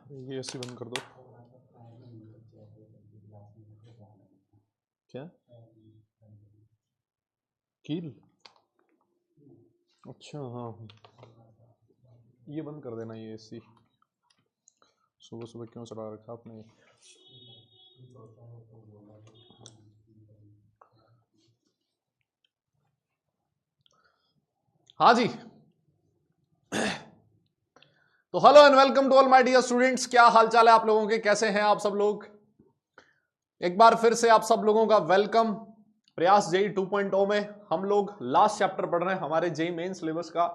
ये ऐसे बंद कर दो। क्या कील? अच्छा हाँ, ये बंद कर देना। ये एसी सुबह सुबह क्यों चला रखा आपने? हाँ जी, तो hello and welcome to all my dear students. क्या हाल चाल है आप लोगों के? कैसे हैं आप सब लोग? एक बार फिर से आप सब लोगों का वेलकम। प्रयास जेई 2.0 में हम लोग लास्ट चैप्टर पढ़ रहे हैं हमारे जेई मेन सिलेबस का,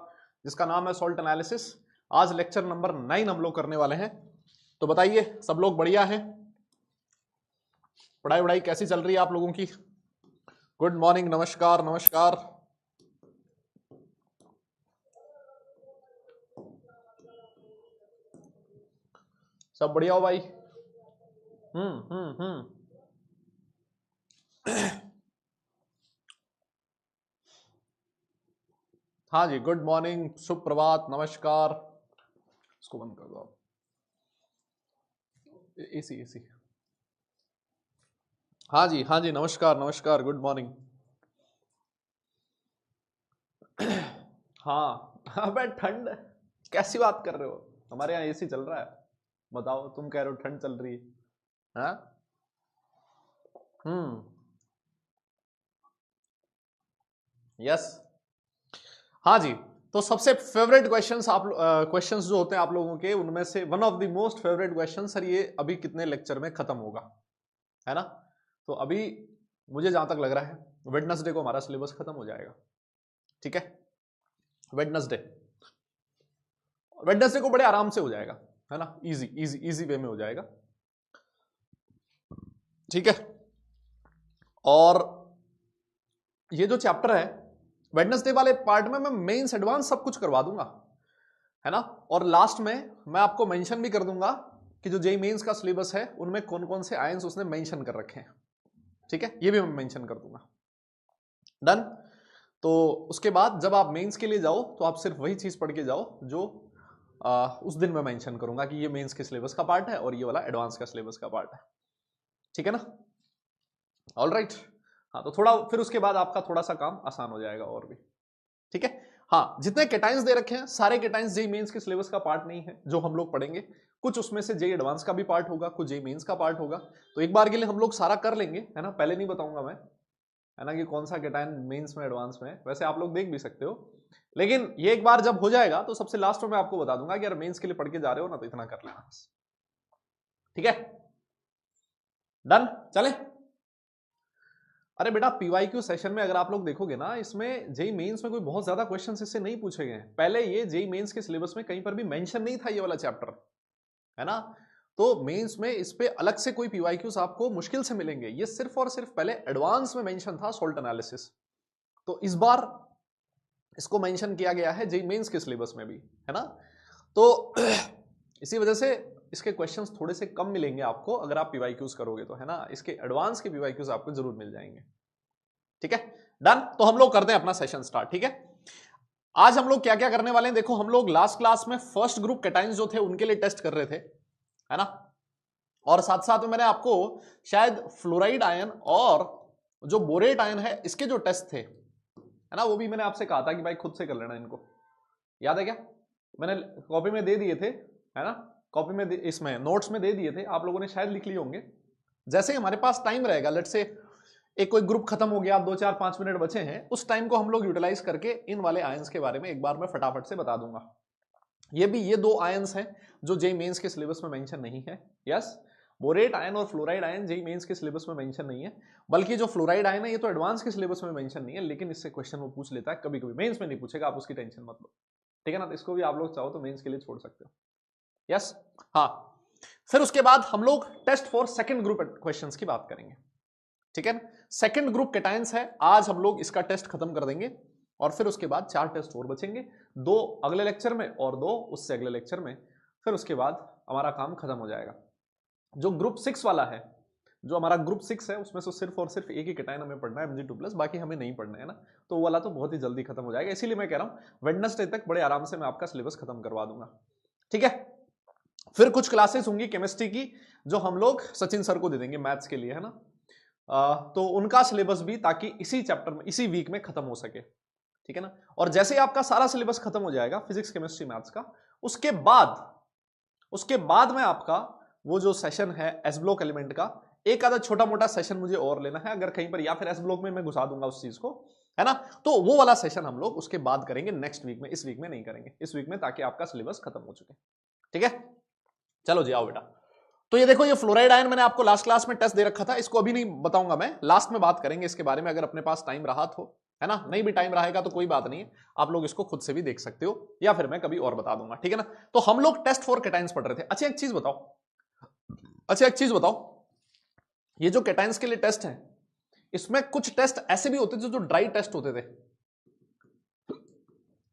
जिसका नाम है सॉल्ट एनालिसिस। आज लेक्चर नंबर 9 हम लोग करने वाले हैं। तो बताइए, सब लोग बढ़िया हैं? पढ़ाई वढ़ाई कैसी चल रही है आप लोगों की? गुड मॉर्निंग, नमस्कार नमस्कार। सब बढ़िया हो भाई? हम्म। हाँ जी, गुड मॉर्निंग, सुप्रभात, नमस्कार। इसको बंद कर दो आप। AC AC. हाँ जी, नमस्कार नमस्कार, गुड मॉर्निंग। हाँ अबे ठंड कैसी बात कर रहे हो? हमारे यहाँ एसी चल रहा है। बताओ, तुम कह रहे हो ठंड चल रही है? हाँ। हम्म। यस। हाँ जी, तो सबसे फेवरेट क्वेश्चंस आप क्वेश्चंस जो होते हैं आप लोगों के, उनमें से one of the most favourite question, sir ये अभी कितने लेक्चर में खत्म होगा, है ना? तो अभी मुझे जहां तक लग रहा है वेडनेसडे को हमारा सिलेबस खत्म हो जाएगा। ठीक है, वेडनेसडे। वेडनेसडे को बड़े आराम से हो जाएगा, है ना? इजी इजी इजी वे में हो जाएगा। ठीक है, और ये जो चैप्टर है वेडनेसडे वाले पार्ट में मैं मेंस एडवांस सब कुछ करवा दूंगा, है ना? और लास्ट में मैं आपको मेंशन भी कर दूंगा कि जो जेई मेंस का सिलेबस है उनमें कौन कौन से आयंस उसने मेंशन कर रखे हैं। ठीक है, ये भी मैं मेंशन कर दूंगा। डन। तो उसके बाद जब आप मेंस के लिए जाओ तो आप सिर्फ वही चीज पढ़ के जाओ जो उस दिन मैं मेंशन करूंगा कि ये मेंस के सिलेबस का पार्ट है और ये वाला एडवांस का सिलेबस का पार्ट है। ठीक है ना? All right. हाँ, तो थोड़ा फिर उसके बाद आपका थोड़ा सा काम आसान हो जाएगा और भी। ठीक है। हाँ, जितने कैटाइंस दे रखे हैं सारे कैटाइंस जेई मेंस के सिलेबस का पार्ट नहीं है जो हम लोग पढ़ेंगे। कुछ उसमें से जेई एडवांस का भी पार्ट होगा, कुछ जेई मेंस का पार्ट होगा। तो एक बार के लिए हम लोग सारा कर लेंगे, है ना? पहले नहीं बताऊंगा मैं, है ना, कि कौन सा कैटाइन मेंस में एडवांस में है। वैसे आप लोग देख भी सकते हो, लेकिन ये एक बार जब हो जाएगा तो सबसे लास्ट में मैं आपको बता दूंगा कि यार मेंस के लिए पढ़ के जा रहे हो ना तो इतना कर लेना बस। ठीक है, डन। चले। अरे बेटा, पीवाईक्यू सेशन में अगर आप लोग देखोगे ना, इसमें जेई मेंस में कोई बहुत ज्यादा क्वेश्चंस इससे नहीं पूछे गए हैं। पहले ये जेई मेंस के सिलेबस में कहीं पर भी मेंशन नहीं था ये वाला चैप्टर, है ना? तो मेंस में इस पे अलग से कोई पीवाईक्यूज आपको मुश्किल से मिलेंगे। ये सिर्फ और सिर्फ पहले एडवांस में मेंशन था, सॉल्ट एनालिसिस। तो इस बार इसको मेंशन किया गया है जेई मेंस के सिलेबस में भी, है ना? तो इसी वजह से इसके क्वेश्चंस थोड़े से कम मिलेंगे आपको अगर आप पीवाईक्यूज करोगे तो, है ना? इसके एडवांस के पीवाईक्यूज आपको जरूर मिल जाएंगे। ठीक है, डन। तो हम लोग करते हैं अपना सेशन स्टार्ट। ठीक है, आज हम लोग क्या क्या करने वाले हैं देखो। हम लोग लास्ट क्लास में फर्स्ट ग्रुप कैटाइंस जो थे उनके लिए टेस्ट कर रहे थे, है ना? और साथ साथ में मैंने आपको शायद फ्लोराइड आयन और जो बोरेट आयन है इसके जो टेस्ट थे, है ना, वो भी मैंने आपसे कहा था कि भाई खुद से कर लेना इनको। याद है क्या? मैंने कॉपी में दे दिए थे, है ना? कॉपी में इसमें नोट्स में दे दिए थे, आप लोगों ने शायद लिख लिए होंगे। जैसे ही हमारे पास टाइम रहेगा, लेट से एक कोई ग्रुप खत्म हो गया, 2 4 5 मिनट बचे हैं, उस टाइम को हम लोग यूटिलाइज करके इन वाले आयंस के बारे में एक बार मैं फटाफट से बता दूंगा। ये दो आयंस हैं जो जेई मेंस के सिलेबस में मेंशन नहीं है। यस, बोरेट आयन और फ्लोराइड आयन जेई मेंस के सिलेबस में मेंशन नहीं है, बल्कि जो फ्लोराइड आयन है ये तो एडवांस के सिलेबस में मेंशन नहीं है, लेकिन इससे क्वेश्चन वो पूछ लेता है कभी कभी। मेंस में नहीं पूछेगा, आप उसकी टेंशन मत लो। ठीक है ना? तो इसको भी आप लोग चाहो तो मेंस के लिए छोड़ सकते हो। यस। हाँ, फिर उसके बाद हम लोग test for second group questions की बात करेंगे। ठीक है, सेकंड ग्रुप कैटायंस है, आज हम लोग इसका टेस्ट खत्म कर देंगे और फिर उसके बाद 4 टेस्ट और बचेंगे, 2 अगले लेक्चर में और 2 उससे अगले लेक्चर में। फिर उसके बाद हमारा काम खत्म हो जाएगा। जो ग्रुप 6 वाला है, जो हमारा ग्रुप 6 है, उसमें से सिर्फ और सिर्फ एक ही कैटायन हमें पढ़ना है, Mg2+, बाकी हमें नहीं पढ़ना है ना। तो वो वाला तो बहुत ही जल्दी खत्म हो जाएगा, इसीलिए मैं कह रहा हूं वेडनेसडे तक बड़े आराम से मैं आपका सिलेबस खत्म करवा दूंगा। ठीक है, फिर कुछ क्लासेस होंगी केमिस्ट्री की जो हम लोग सचिन सर को दे देंगे मैथ्स के लिए, है ना। तो उनका सिलेबस भी ताकि इसी चैप्टर में इसी वीक में खत्म हो सके, ठीक है ना। और जैसे ही आपका सारा सिलेबस खत्म हो जाएगा फिजिक्स केमिस्ट्री मैथ्स का, उसके बाद में आपका वो जो सेशन है एस ब्लॉक एलिमेंट का, एक आधा छोटा मोटा सेशन मुझे और लेना है अगर कहीं पर, या फिर एस ब्लॉक में मैं घुसा दूंगा उस चीज को, है ना। तो वो वाला सेशन हम लोग उसके बाद करेंगे नेक्स्ट वीक में, इस वीक में नहीं करेंगे, इस वीक में, ताकि आपका सिलेबस खत्म हो चुके, ठीक है। चलो जी आओ बेटा। तो ये देखो, ये फ्लोराइड आयन मैंने आपको लास्ट क्लास में टेस्ट दे रखा था, इसको अभी नहीं बताऊंगा मैं, लास्ट में बात करेंगे इसके बारे में अगर अपने पास टाइम रहा तो, है ना। नहीं भी टाइम रहेगा तो कोई बात नहीं है, आप लोग इसको खुद से भी देख सकते हो या फिर मैं कभी और बता दूंगा, ठीक है ना। तो हम लोग टेस्ट फॉर कैटाइंस पढ़ रहे थे। अच्छा एक चीज बताओ, ये जो कैटाइंस के लिए टेस्ट है, इसमें कुछ टेस्ट ऐसे भी होते थे जो ड्राई टेस्ट होते थे।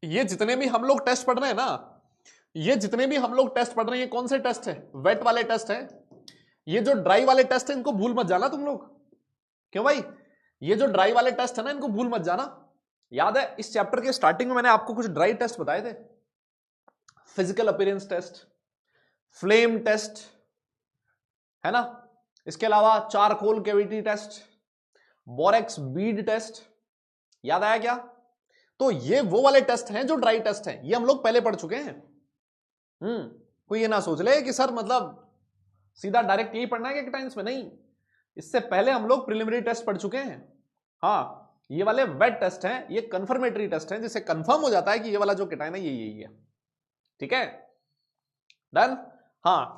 ये जितने भी हम लोग टेस्ट पढ़ रहे हैं ना, ये जितने भी हम लोग टेस्ट पढ़ रहे हैं, ये कौन से टेस्ट है? वेट वाले टेस्ट है। ये जो ड्राई वाले टेस्ट है इनको भूल मत जाना तुम लोग। क्यों भाई? ये जो ड्राई वाले टेस्ट है ना, इनको भूल मत जाना। याद है इस चैप्टर के स्टार्टिंग में मैंने आपको कुछ ड्राई टेस्ट बताए थे, physical appearance test, flame test, है ना। इसके अलावा charcoal cavity test, borax bead test, याद आया क्या? तो ये वो वाले टेस्ट हैं जो ड्राई टेस्ट हैं, ये हम लोग पहले पढ़ चुके हैं। कोई ये ना सोच ले कि सर मतलब सीधा डायरेक्ट यही पढ़ना है कैटाइंस में, नहीं, इससे पहले हम लोग प्रिलिमिनरी टेस्ट पढ़ चुके हैं। हाँ, ये वाले वेट टेस्ट हैं, ये कंफर्मेटरी टेस्ट हैं, जिससे कंफर्म हो जाता है कि ये वाला जो कैटाइन है ये यही है, ठीक है। डन। हाँ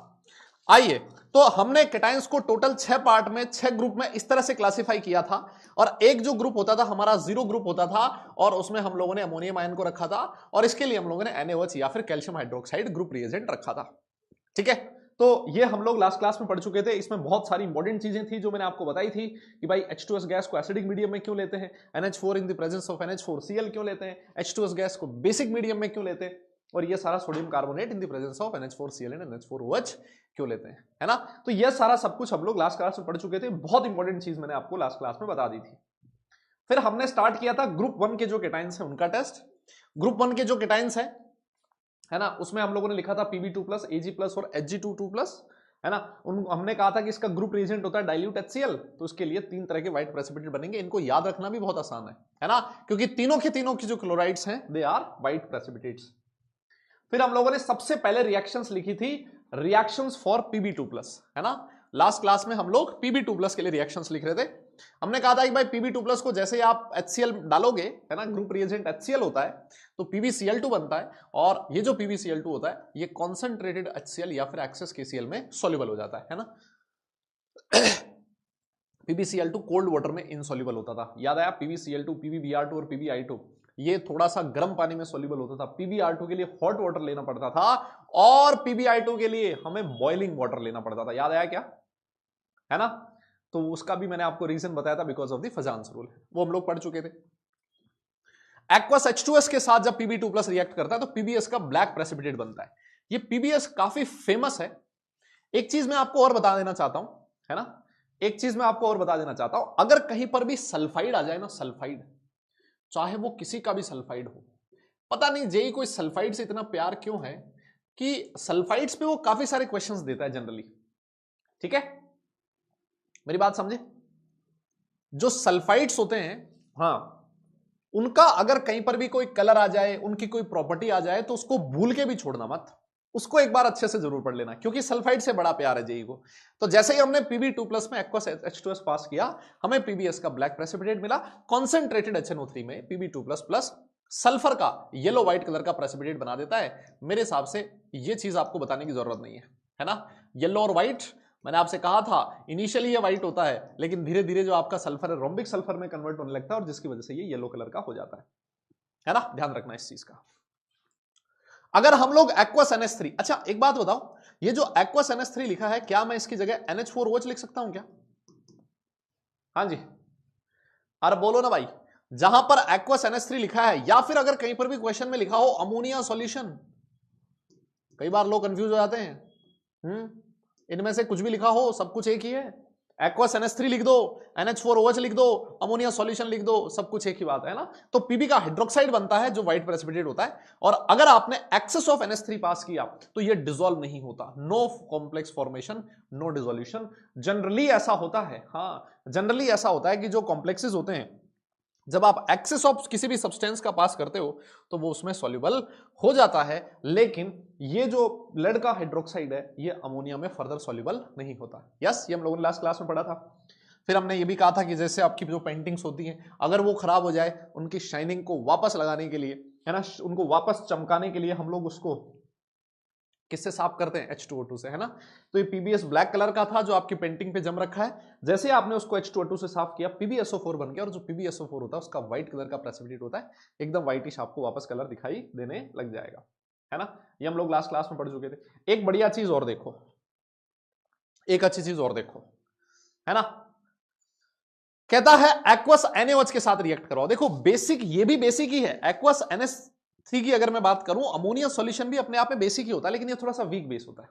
आइए, तो हमने कैटाइंस को टोटल 6 पार्ट में 6 ग्रुप में इस तरह से क्लासिफाई किया था, और एक जो ग्रुप होता था हमारा जीरो ग्रुप होता था, और उसमें हम लोगों ने अमोनियम आयन को रखा था, और इसके लिए हम लोगों ने NaOH या फिर कैल्शियम हाइड्रोक्साइड ग्रुप रिएजेंट रखा था, ठीक है। तो ये हम लोग लास्ट क्लास में पढ़ चुके थे। इसमें बहुत सारी इंपॉर्टेंट चीजें थी जो मैंने आपको बताई थी कि भाई H2S गैस को एसिडिक मीडियम में क्यों लेते हैं, NH4 in the presence of NH4Cl क्यों लेते हैं, H2S गैस को बेसिक मीडियम में क्यों लेते हैं, और ये सारा sodium carbonate in the presence of NH4Cl and NH4OH क्यों लेते हैं, है ना। तो ये सारा सब कुछ हम लोग लास्ट क्लास में पढ़ चुके थे। बहुत इंपॉर्टेंट चीज मैंने आपको लास्ट क्लास में बता दी थी। फिर हमने स्टार्ट किया था ग्रुप 1 के जो कैटाइंस है उनका टेस्ट। ग्रुप 1 के जो कैटाइंस है ना, उसमें हम लोगों ने लिखा था Pb2+, Ag+ और Hg2+, है ना। हमने कहा था कि इसका ग्रुप रिएजेंट होता है डाइल्यूट HCl, तो उसके लिए 3 तरह के व्हाइट प्रेसिपिटेट बनेंगे। इनको याद रखना भी बहुत आसान है ना, क्योंकि तीनों की जो क्लोराइड्स हैं दे आर व्हाइट प्रेसिपिटेट्स। फिर हम लोगों ने सबसे पहले रिएक्शंस लिखी थी, रिएक्शंस फॉर Pb2+, है ना। लास्ट क्लास में हम लोग Pb2+ के लिए रिएक्शंस लिख रहे थे। हमने कहा था कि भाई Pb2+ को जैसे आप HCl डालोगे, है ना, ग्रुप रिएजेंट HCl होता है, तो PbCl2 बनता है, और ये जो PbCl2 होता है ये कॉन्सेंट्रेटेड HCl या फिर एक्सेस KCl में सॉल्युबल हो जाता है ना। PbCl2 कोल्ड वाटर में इनसॉल्युबल होता था, याद आया। PbCl2, PbBr2 और PbI2 ये थोड़ा सा गर्म पानी में सॉल्युबल होता था। PbR2 के लिए हॉट वाटर लेना पड़ता था, और PbI2 के लिए हमें बॉइलिंग वाटर लेना पड़ता था, याद आया क्या, है ना। तो उसका भी मैंने आपको रीजन बताया था, बिकॉज ऑफ द फजान्स रूल, वो हम लोग पढ़ चुके थे। एक्वस H2S के साथ जब Pb2+ रिएक्ट करता है तो PbS का ब्लैक प्रेसिपिटेट बनता है। ये PbS काफी फेमस है। एक चीज मैं आपको और बता देना चाहता हूं, है ना, एक चीज मैं आपको और बता देना चाहता हूं, अगर कहीं पर भी सल्फाइड आ जाए ना, सल्फाइड, चाहे वो किसी का भी सल्फाइड हो, पता नहीं जेई को इस सल्फाइड से इतना प्यार क्यों है कि सल्फाइड्स पे वो काफी सारे क्वेश्चंस देता है जनरली, ठीक है, मेरी बात समझे। जो सल्फाइड्स होते हैं, हाँ, उनका अगर कहीं पर भी कोई कलर आ जाए, उनकी कोई प्रॉपर्टी आ जाए, तो उसको भूल के भी छोड़ना मत, उसको एक बार अच्छे से जरूर पढ़ लेना, क्योंकि सल्फाइड से बड़ा प्यार है जेई को। तो जैसे ही हमने Pb2+ में एक्वस H2S पास किया, हमें PbS का ब्लैक प्रेसिपिटेट मिला। कॉन्सेंट्रेटेड HNO3 में Pb2++ सल्फर का येलो व्हाइट कलर का प्रेसिपिटेट बना देता है। मेरे हिसाब से ये चीज आपको बताने की जरूरत नहीं है ना। येलो और व्हाइट, मैंने आपसे कहा था इनिशियली ये व्हाइट होता है, लेकिन धीरे धीरे जो आपका सल्फर है रोम्बिक सल्फर में कन्वर्ट होने लगता है, और जिसकी वजह से ये येलो कलर का हो जाता है ना। ध्यान रखना इस चीज का। अगर हम लोग एक्वस NH3, अच्छा एक बात बताओ, ये जो एक्वस NH3 लिखा है, क्या मैं इसकी जगह NH4OH लिख सकता हूं क्या? हाँ जी, अरे बोलो ना भाई। जहां पर एक्वस NH3 लिखा है, या फिर अगर कहीं पर भी क्वेश्चन में लिखा हो अमोनिया सॉल्यूशन, कई बार लोग कंफ्यूज हो जाते हैं, इनमें से कुछ भी लिखा हो, सब कुछ एक ही है, एक्वस NH3 लिख दो, NH4OH लिख दो, अमोनिया सॉल्यूशन लिख दो, सब कुछ एक ही बात है ना। तो पीबी का हाइड्रोक्साइड बनता है जो व्हाइट प्रेसिपिटेट होता है, और अगर आपने एक्सेस ऑफ NH3 पास किया तो ये डिसॉल्व नहीं होता, no complex formation, no dissolution. Generally ऐसा होता है, हाँ जनरली ऐसा होता है कि जो कॉम्प्लेक्सेस होते हैं जब आप एक्सेस ऑफ किसी भी सब्सटेंस का पास करते हो तो वो उसमें सॉल्युबल हो जाता है, लेकिन ये जो लेड का हाइड्रोक्साइड है ये अमोनिया में फर्दर सॉल्युबल नहीं होता। यस, ये हम लोगों ने लास्ट क्लास में पढ़ा था। फिर हमने ये भी कहा था कि जैसे आपकी जो पेंटिंग्स होती हैं अगर वो खराब हो जाए, उनकी शाइनिंग को वापस लगाने के लिए, है ना, उनको वापस चमकाने के लिए हम लोग उसको किससे साफ करते हैं? H2O2 से, है ना। तो ये PbS ब्लैक कलर का था जो आपकी पेंटिंग पे जम रखा है, जैसे आपने उसको H2O2 से साफ किया PbSO4 बन गया, और जो PbSO4 होता है उसका व्हाइट कलर का प्रेसिपिटेट होता है, एकदम व्हाइटिश आपको वापस कलर दिखाई देने लग जाएगा, है ना। ये हम लोग लास्ट क्लास में पढ़ चुके थे। एक बढ़िया चीज और देखो, एक अच्छी चीज और देखो, है ना, कहता है एक्वस NaOH के साथ रिएक्ट करवाओ। देखो बेसिक, ये भी बेसिक ही है। एक्वस NH3 की अगर मैं बात करूं, अमोनिया सॉल्यूशन भी अपने आप में बेसिक ही होता है, लेकिन ये थोड़ा सा वीक बेस होता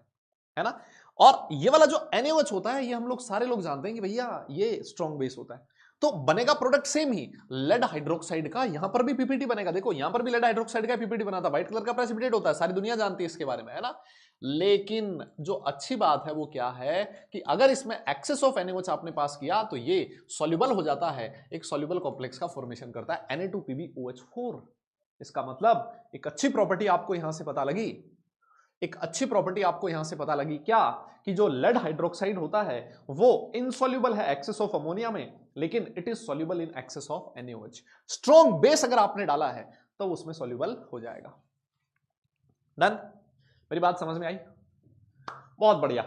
है ना। और ये वाला जो NaOH होता है ये हम लोग सारे लोग जानते हैं कि भैया ये स्ट्रॉन्ग बेस होता है, तो बनेगा प्रोडक्ट सेम ही, लेड हाइड्रोक्साइड का। यहां पर भी पीपीटी बनेगा, देखो यहां पर भी लेड हाइड्रोक्साइड का पीपीटी बना था, व्हाइट कलर का प्रेसिपिटेट होता है, सारी दुनिया जानती है इसके बारे में, है ना। लेकिन जो अच्छी बात है वो क्या है कि अगर इसमें एक्सेस ऑफ NaOH आपने पास किया तो ये सॉल्युबल हो जाता है, एक सॉल्युबल कॉम्प्लेक्स का फॉर्मेशन करता है Na2PbOH4। इसका मतलब एक अच्छी प्रॉपर्टी आपको यहां से पता लगी, एक अच्छी प्रॉपर्टी आपको यहां से पता लगी, क्या कि जो लेड हाइड्रोक्साइड होता है वो इनसॉल्युबल है एक्सेस ऑफ अमोनिया में, लेकिन it is soluble in excess of NaOH। Strong base अगर आपने डाला है तो उसमें सॉल्युबल हो जाएगा। डन, मेरी बात समझ में आई? बहुत बढ़िया।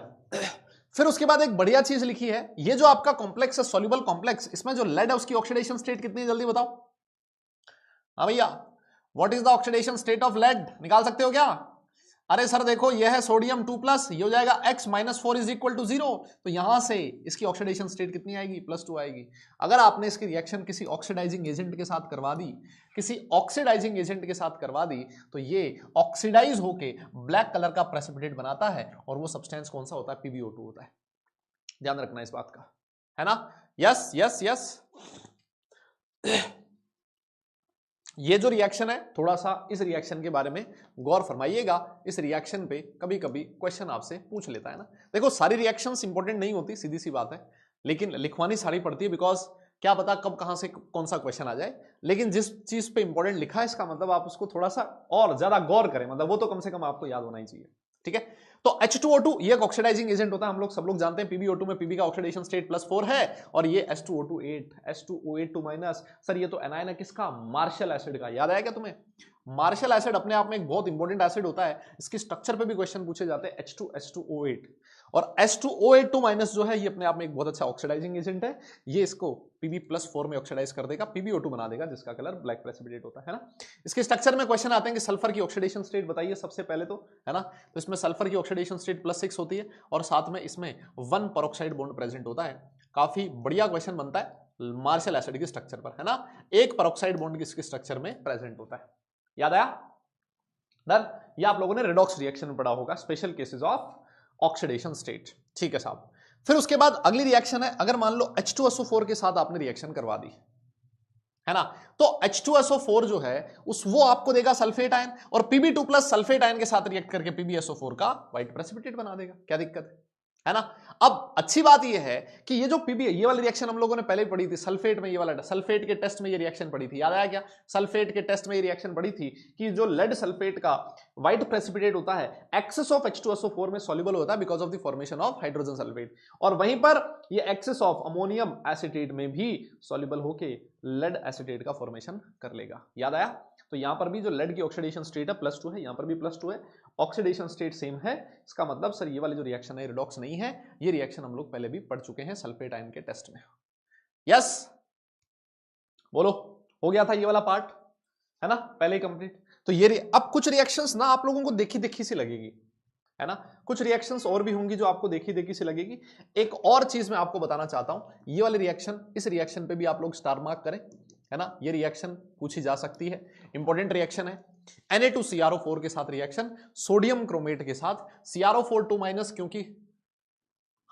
फिर उसके बाद एक बढ़िया चीज लिखी है, ये जो आपका कॉम्प्लेक्स है सॉल्युबल कॉम्प्लेक्स, इसमें जो लेड है उसकी ऑक्सीडेशन स्टेट कितनी है, जल्दी बताओ। हाँ भैया, what is the oxidation state of lead, निकाल सकते हो क्या? अरे सर देखो ये है सोडियम 2+, ये हो जाएगा X - 4 = 0, तो यहां से इसकी ऑक्सीडेशन स्टेट कितनी आएगी? +2 आएगी। अगर आपने इसकी रिएक्शन किसी ऑक्सीडाइजिंग एजेंट के साथ करवा दी, किसी ऑक्सीडाइजिंग एजेंट के साथ करवा दी, तो ये ऑक्सीडाइज होके ब्लैक कलर का प्रेसिपिटेट बनाता है, और वो सब्सटेंस कौन सा होता है? PbO2 होता है। ध्यान रखना इस बात का, है ना। Yes yes yes. ये जो रिएक्शन है, थोड़ा सा इस रिएक्शन के बारे में गौर फरमाइएगा। इस रिएक्शन पे कभी कभी क्वेश्चन आपसे पूछ लेता है ना। देखो सारी रिएक्शंस इंपॉर्टेंट नहीं होती, सीधी सी बात है, लेकिन लिखवानी सारी पड़ती है, बिकॉज क्या पता कब कहां से कौन सा क्वेश्चन आ जाए। लेकिन जिस चीज पे इंपॉर्टेंट लिखा है इसका मतलब आप उसको थोड़ा सा और ज्यादा गौर करें, मतलब वो तो कम से कम आपको याद होना ही चाहिए, ठीक है। तो H2O2 ये एक ऑक्सीडाइजिंग एजेंट होता है, हम लोग सब लोग जानते हैं। PbO2 में Pb का ऑक्सीडेशन स्टेट +4 है, और ये H2O2 सर ये तो एनायन है किसका? मार्शल एसिड का। याद आया क्या तुम्हें? मार्शल एसिड अपने आप में एक बहुत इंपॉर्टेंट एसिड होता है, इसकी स्ट्रक्चर पे भी क्वेश्चन पूछे जाते हैं। H2H2O8, और H2OH2- जो है ये अपने आप में एक बहुत अच्छा ऑक्सीडाइजिंग एजेंट है, ये इसको Pb+4 में ऑक्सीडाइज कर देगा, PbO2 बना देगा, जिसका कलर ब्लैक प्रेसिपिटेट होता है ना। इसके स्ट्रक्चर में क्वेश्चन आते हैं कि सल्फर की ऑक्सीडेशन स्टेट बताइए सबसे पहले तो, है ना। तो इसमें सल्फर की ऑक्सीडेशन स्टेट +6 होती है, और साथ में इसमें 1 पेरोक्साइड बॉन्ड प्रेजेंट होता है। काफी बढ़िया क्वेश्चन बनता है मार्शल एसिड के स्ट्रक्चर पर, है ना। एक पेरोक्साइड बॉन्ड किसके स्ट्रक्चर में प्रेजेंट होता है, याद आया? डन। ये आप लोगों ने रेडॉक्स रिएक्शन में पढ़ा होगा, special cases of oxidation state, ठीक है साहब। फिर उसके बाद अगली रिएक्शन है, अगर मान लो H2SO4 के साथ आपने रिएक्शन करवा दी, है ना, तो H2SO4 जो है वो आपको देगा सल्फेट आयन, और Pb2+ सल्फेट आयन के साथ रिएक्ट करके PbSO4 का व्हाइट प्रेसिपिटेट बना देगा। क्या दिक्कत है ना। अब अच्छी बात यह है कि ये जो Pb, ये वाली रिएक्शन हम लोगों ने पहले पढ़ी थी सल्फेट में, ये वाला सल्फेट के टेस्ट में ये रिएक्शन पढ़ी थी, याद आया क्या? सल्फेट के टेस्ट में ये रिएक्शन पढ़ी थी कि जो लेड सल्फेट का व्हाइट प्रेसिपिटेट होता है एक्सेस ऑफ H2SO4 में सॉल्युबल होता है because of the formation of hydrogen sulphate, और वहीं पर ये एक्सेस ऑफ अमोनियम एसिटेट में भी सॉल्युबल होके लेड एसिटेट का फॉर्मेशन कर लेगा। याद आया? तो यहां पर भी जो लेड की ऑक्सीडेशन स्टेट है +2 है, यहां पर भी +2 है, ऑक्सीडेशन स्टेट सेम है। इसका मतलब सर ये वाली जो रिएक्शन है रिडॉक्स नहीं है, ये रिएक्शन हम लोग पहले भी पढ़ चुके हैं सल्फेट आयन के टेस्ट में। यस बोलो, हो गया था ये वाला पार्ट, है ना, पहले ही कंप्लीट। तो ये अब कुछ रिएक्शंस ना आप लोगों को देखी देखी सी लगेगी, है ना, कुछ रिएक्शंस और भी होंगी जो आपको देखी देखी से लगेगी। एक और चीज मैं आपको बताना चाहता हूं, ये वाली रिएक्शन, इस रिएक्शन पे भी आप लोग स्टार मार्क करें, है ना। ये रिएक्शन पूछी जा सकती है, इंपॉर्टेंट रिएक्शन है। Na2CrO4 के साथ रिएक्शन, सोडियम क्रोमेट के साथ CrO4 2-, क्योंकि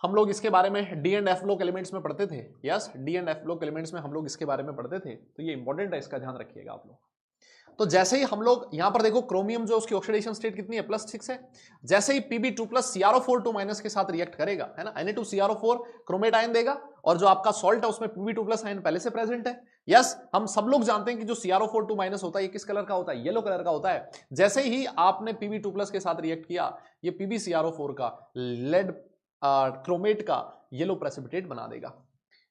हम लोग इसके बारे में D and F block elements में पढ़ते थे। Yes, D and F block elements में हम लोग इसके बारे में पढ़ते थे, तो ये इंपॉर्टेंट है, इसका ध्यान रखिएगा आप लोग। तो जैसे ही हम लोग यहां पर देखो क्रोमियम जो उसकी ऑक्सीडेशन स्टेट कितनी है, +6 है। जैसे ही Pb2 प्लस CrO4 2- के साथ रिएक्ट करेगा, है ना, Na2CrO4 क्रोमेट आयन देगा, और जो आपका सॉल्ट है उसमें Pb2 प्लस आयन पहले से प्रेजेंट है। यस, हम सब लोग जानते हैं कि जो CrO4 2- होता है ये किस कलर का होता है, येलो कलर का होता है। जैसे ही आपने Pb2 प्लस के साथ रिएक्ट किया, ये PbCrO4 का लेड क्रोमेट का येलो प्रेसिपिटेट बना देगा।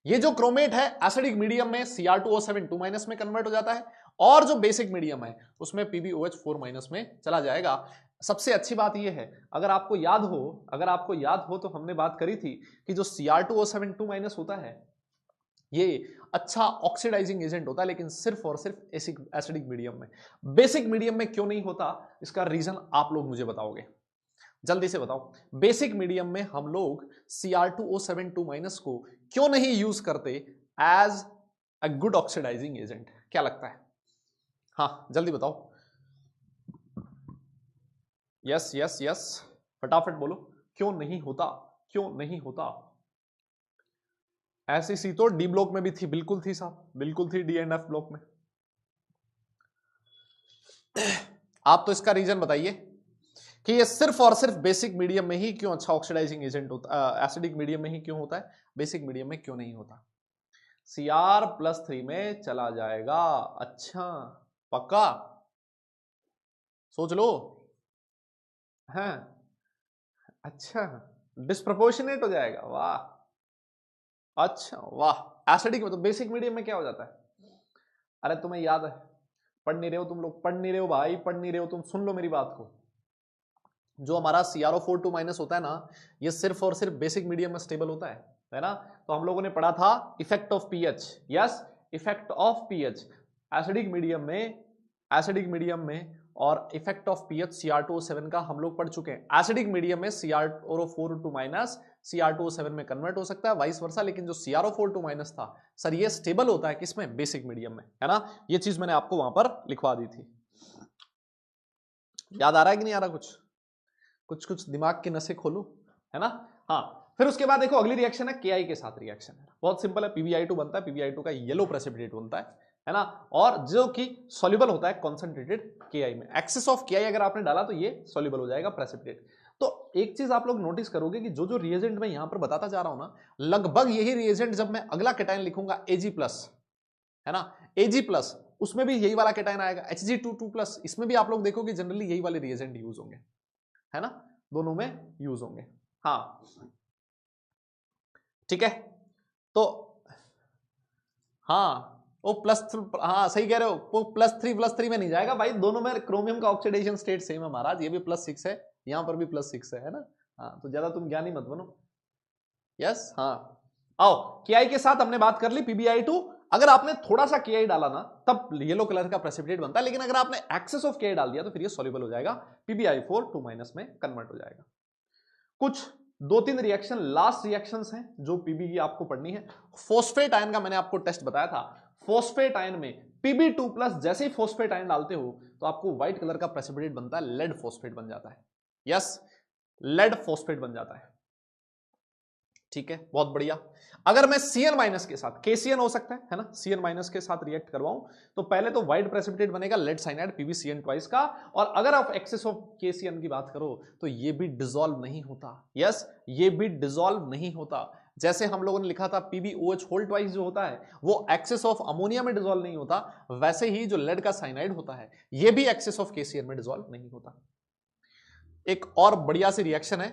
ये जो क्रोमेट है एसिडिक मीडियम में Cr2O7 2- में कन्वर्ट हो जाता है, और जो बेसिक मीडियम है उसमें PbOH 4- में चला जाएगा। सबसे अच्छी बात यह है, अगर आपको याद हो तो हमने बात करी थी कि जो Cr2O7 2- होता है ये अच्छा ऑक्सीडाइजिंग एजेंट होता है, लेकिन सिर्फ और सिर्फ एसिडिक मीडियम में। बेसिक मीडियम में क्यों नहीं होता, इसका रीजन आप लोग मुझे बताओगे, जल्दी से बताओ। बेसिक मीडियम में हम लोग Cr2O7 2- को क्यों नहीं यूज करते as a good oxidising agent, क्या लगता है? हाँ जल्दी बताओ। यस यस यस, फटाफट बोलो, क्यों नहीं होता, क्यों नहीं होता? ऐसी सी तो डी ब्लॉक में भी थी, बिल्कुल थी साहब, बिल्कुल थी डी एंड एफ ब्लॉक में। आप तो इसका रीजन बताइए कि ये सिर्फ और सिर्फ बेसिक मीडियम में ही क्यों अच्छा ऑक्सीडाइजिंग एजेंट होता, एसिडिक मीडियम में ही क्यों होता है, बेसिक मीडियम में क्यों नहीं होता? Cr+3 में चला जाएगा। अच्छा, पक्का? सोच लो। हाँ, अच्छा, डिस्प्रोपोर्शनेट हो जाएगा, वाह, अच्छा वाह। एसिडिक में तो बेसिक मीडियम में क्या हो जाता है? अरे तुम्हें याद है, पढ़ नहीं रहे हो तुम लोग, पढ़ नहीं रहे हो भाई, पढ़ नहीं रहे हो तुम, सुन लो मेरी बात को। जो हमारा CrO4 2- होता है ना, ये सिर्फ और सिर्फ बेसिक मीडियम में स्टेबल होता है ना। तो हम लोगों ने पढ़ा था effect of pH. Yes, effect of pH acidic medium में और इफेक्ट ऑफ पीएच Cr2O7 का हम लोग पढ़ चुके हैं। एसिडिक मीडियम में CrO4 2- Cr2O7 में कन्वर्ट हो सकता है, वाइस वर्सा, लेकिन जो CrO4 2- था सर, ये स्टेबल होता है किसमें, बेसिक मीडियम में, है ना। ये चीज मैंने आपको वहां पर लिखवा दी थी। याद आ रहा है कि नहीं आ रहा? कुछ कुछ दिमाग की नसें खोलो, है ना। हाँ, फिर उसके बाद देखो अगली रिएक्शन है Ki के साथ रिएक्शन है, बहुत सिंपल है। PbI2 बनता है, PbI2 का येलो प्रेसिपिटेट बनता है ना, और जो कि सॉल्युबल होता है कॉन्सेंट्रेटेड Ki में। एक्सेस ऑफ Ki अगर आपने डाला तो ये सॉल्युबल हो जाएगा प्रेसिपिटेट। तो एक चीज आप लोग नोटिस करोगे कि जो जो रिएजेंट मैं यहां पर बताता जा रहा हूं ना, लगभग यही रिएजेंट जब मैं अगला केटाइन लिखूंगा Ag+, है ना, Ag+, उसमें भी यही वाला केटाइन आएगा Hg2+, इसमें भी आप लोग देखोगे जनरली यही वाले रिएजेंट यूज होंगे, है ना, दोनों में यूज होंगे। हाँ ठीक है, तो हाँ वो हाँ सही कह रहे हो, वो +3 में नहीं जाएगा भाई, दोनों में क्रोमियम का ऑक्सीडेशन स्टेट सेम है महाराज, ये भी +6 है, यहां पर भी +6 है ना। हाँ, तो ज्यादा तुम ज्ञानी मत बनो। यस, हाँ आओ, Ki के साथ हमने बात कर ली PbI2। अगर आपने थोड़ा सा Ki डाला ना, तब येलो कलर का प्रेसिपिटेट बनता है, लेकिन अगर आपने एक्सेस ऑफ Ki डाल दिया तो फिर ये सॉल्युबल हो जाएगा, PbI4 2- में कन्वर्ट हो जाएगा। कुछ 2-3 रिएक्शन लास्ट रिएक्शंस हैं जो पीबी की आपको पढ़नी है। फॉस्फेट आयन का मैंने आपको टेस्ट बताया था, फॉस्फेट आयन में Pb2+ जैसे ही फॉस्फेट आयन डालते हो तो आपको व्हाइट कलर का प्रेसिपिटेट बनता है, लेड फॉस्फेट बन जाता है। यस, लेड फॉस्फेट बन जाता है, ठीक है, बहुत बढ़िया। अगर मैं Cn- के साथ, KCN हो सकता है ना, Cn- के साथ रिएक्ट करवाऊं तो पहले तो व्हाइट प्रेसिपिटेट बनेगा लेड साइनाइड PbCN ट्वाइस का, और अगर आप एक्सेस ऑफ KCN की बात करो तो ये भी डिसॉल्व नहीं होता। यस, ये भी डिसॉल्व नहीं होता। जैसे हम लोगों ने लिखा था PbOH होल ट्वाइस जो होता है वो एक्सेस ऑफ अमोनिया में डिसॉल्व नहीं होता, वैसे ही जो लेड का साइनाइड होता है ये भी एक्सेस ऑफ KCN में डिसॉल्व नहीं होता। एक और बढ़िया सी रिएक्शन है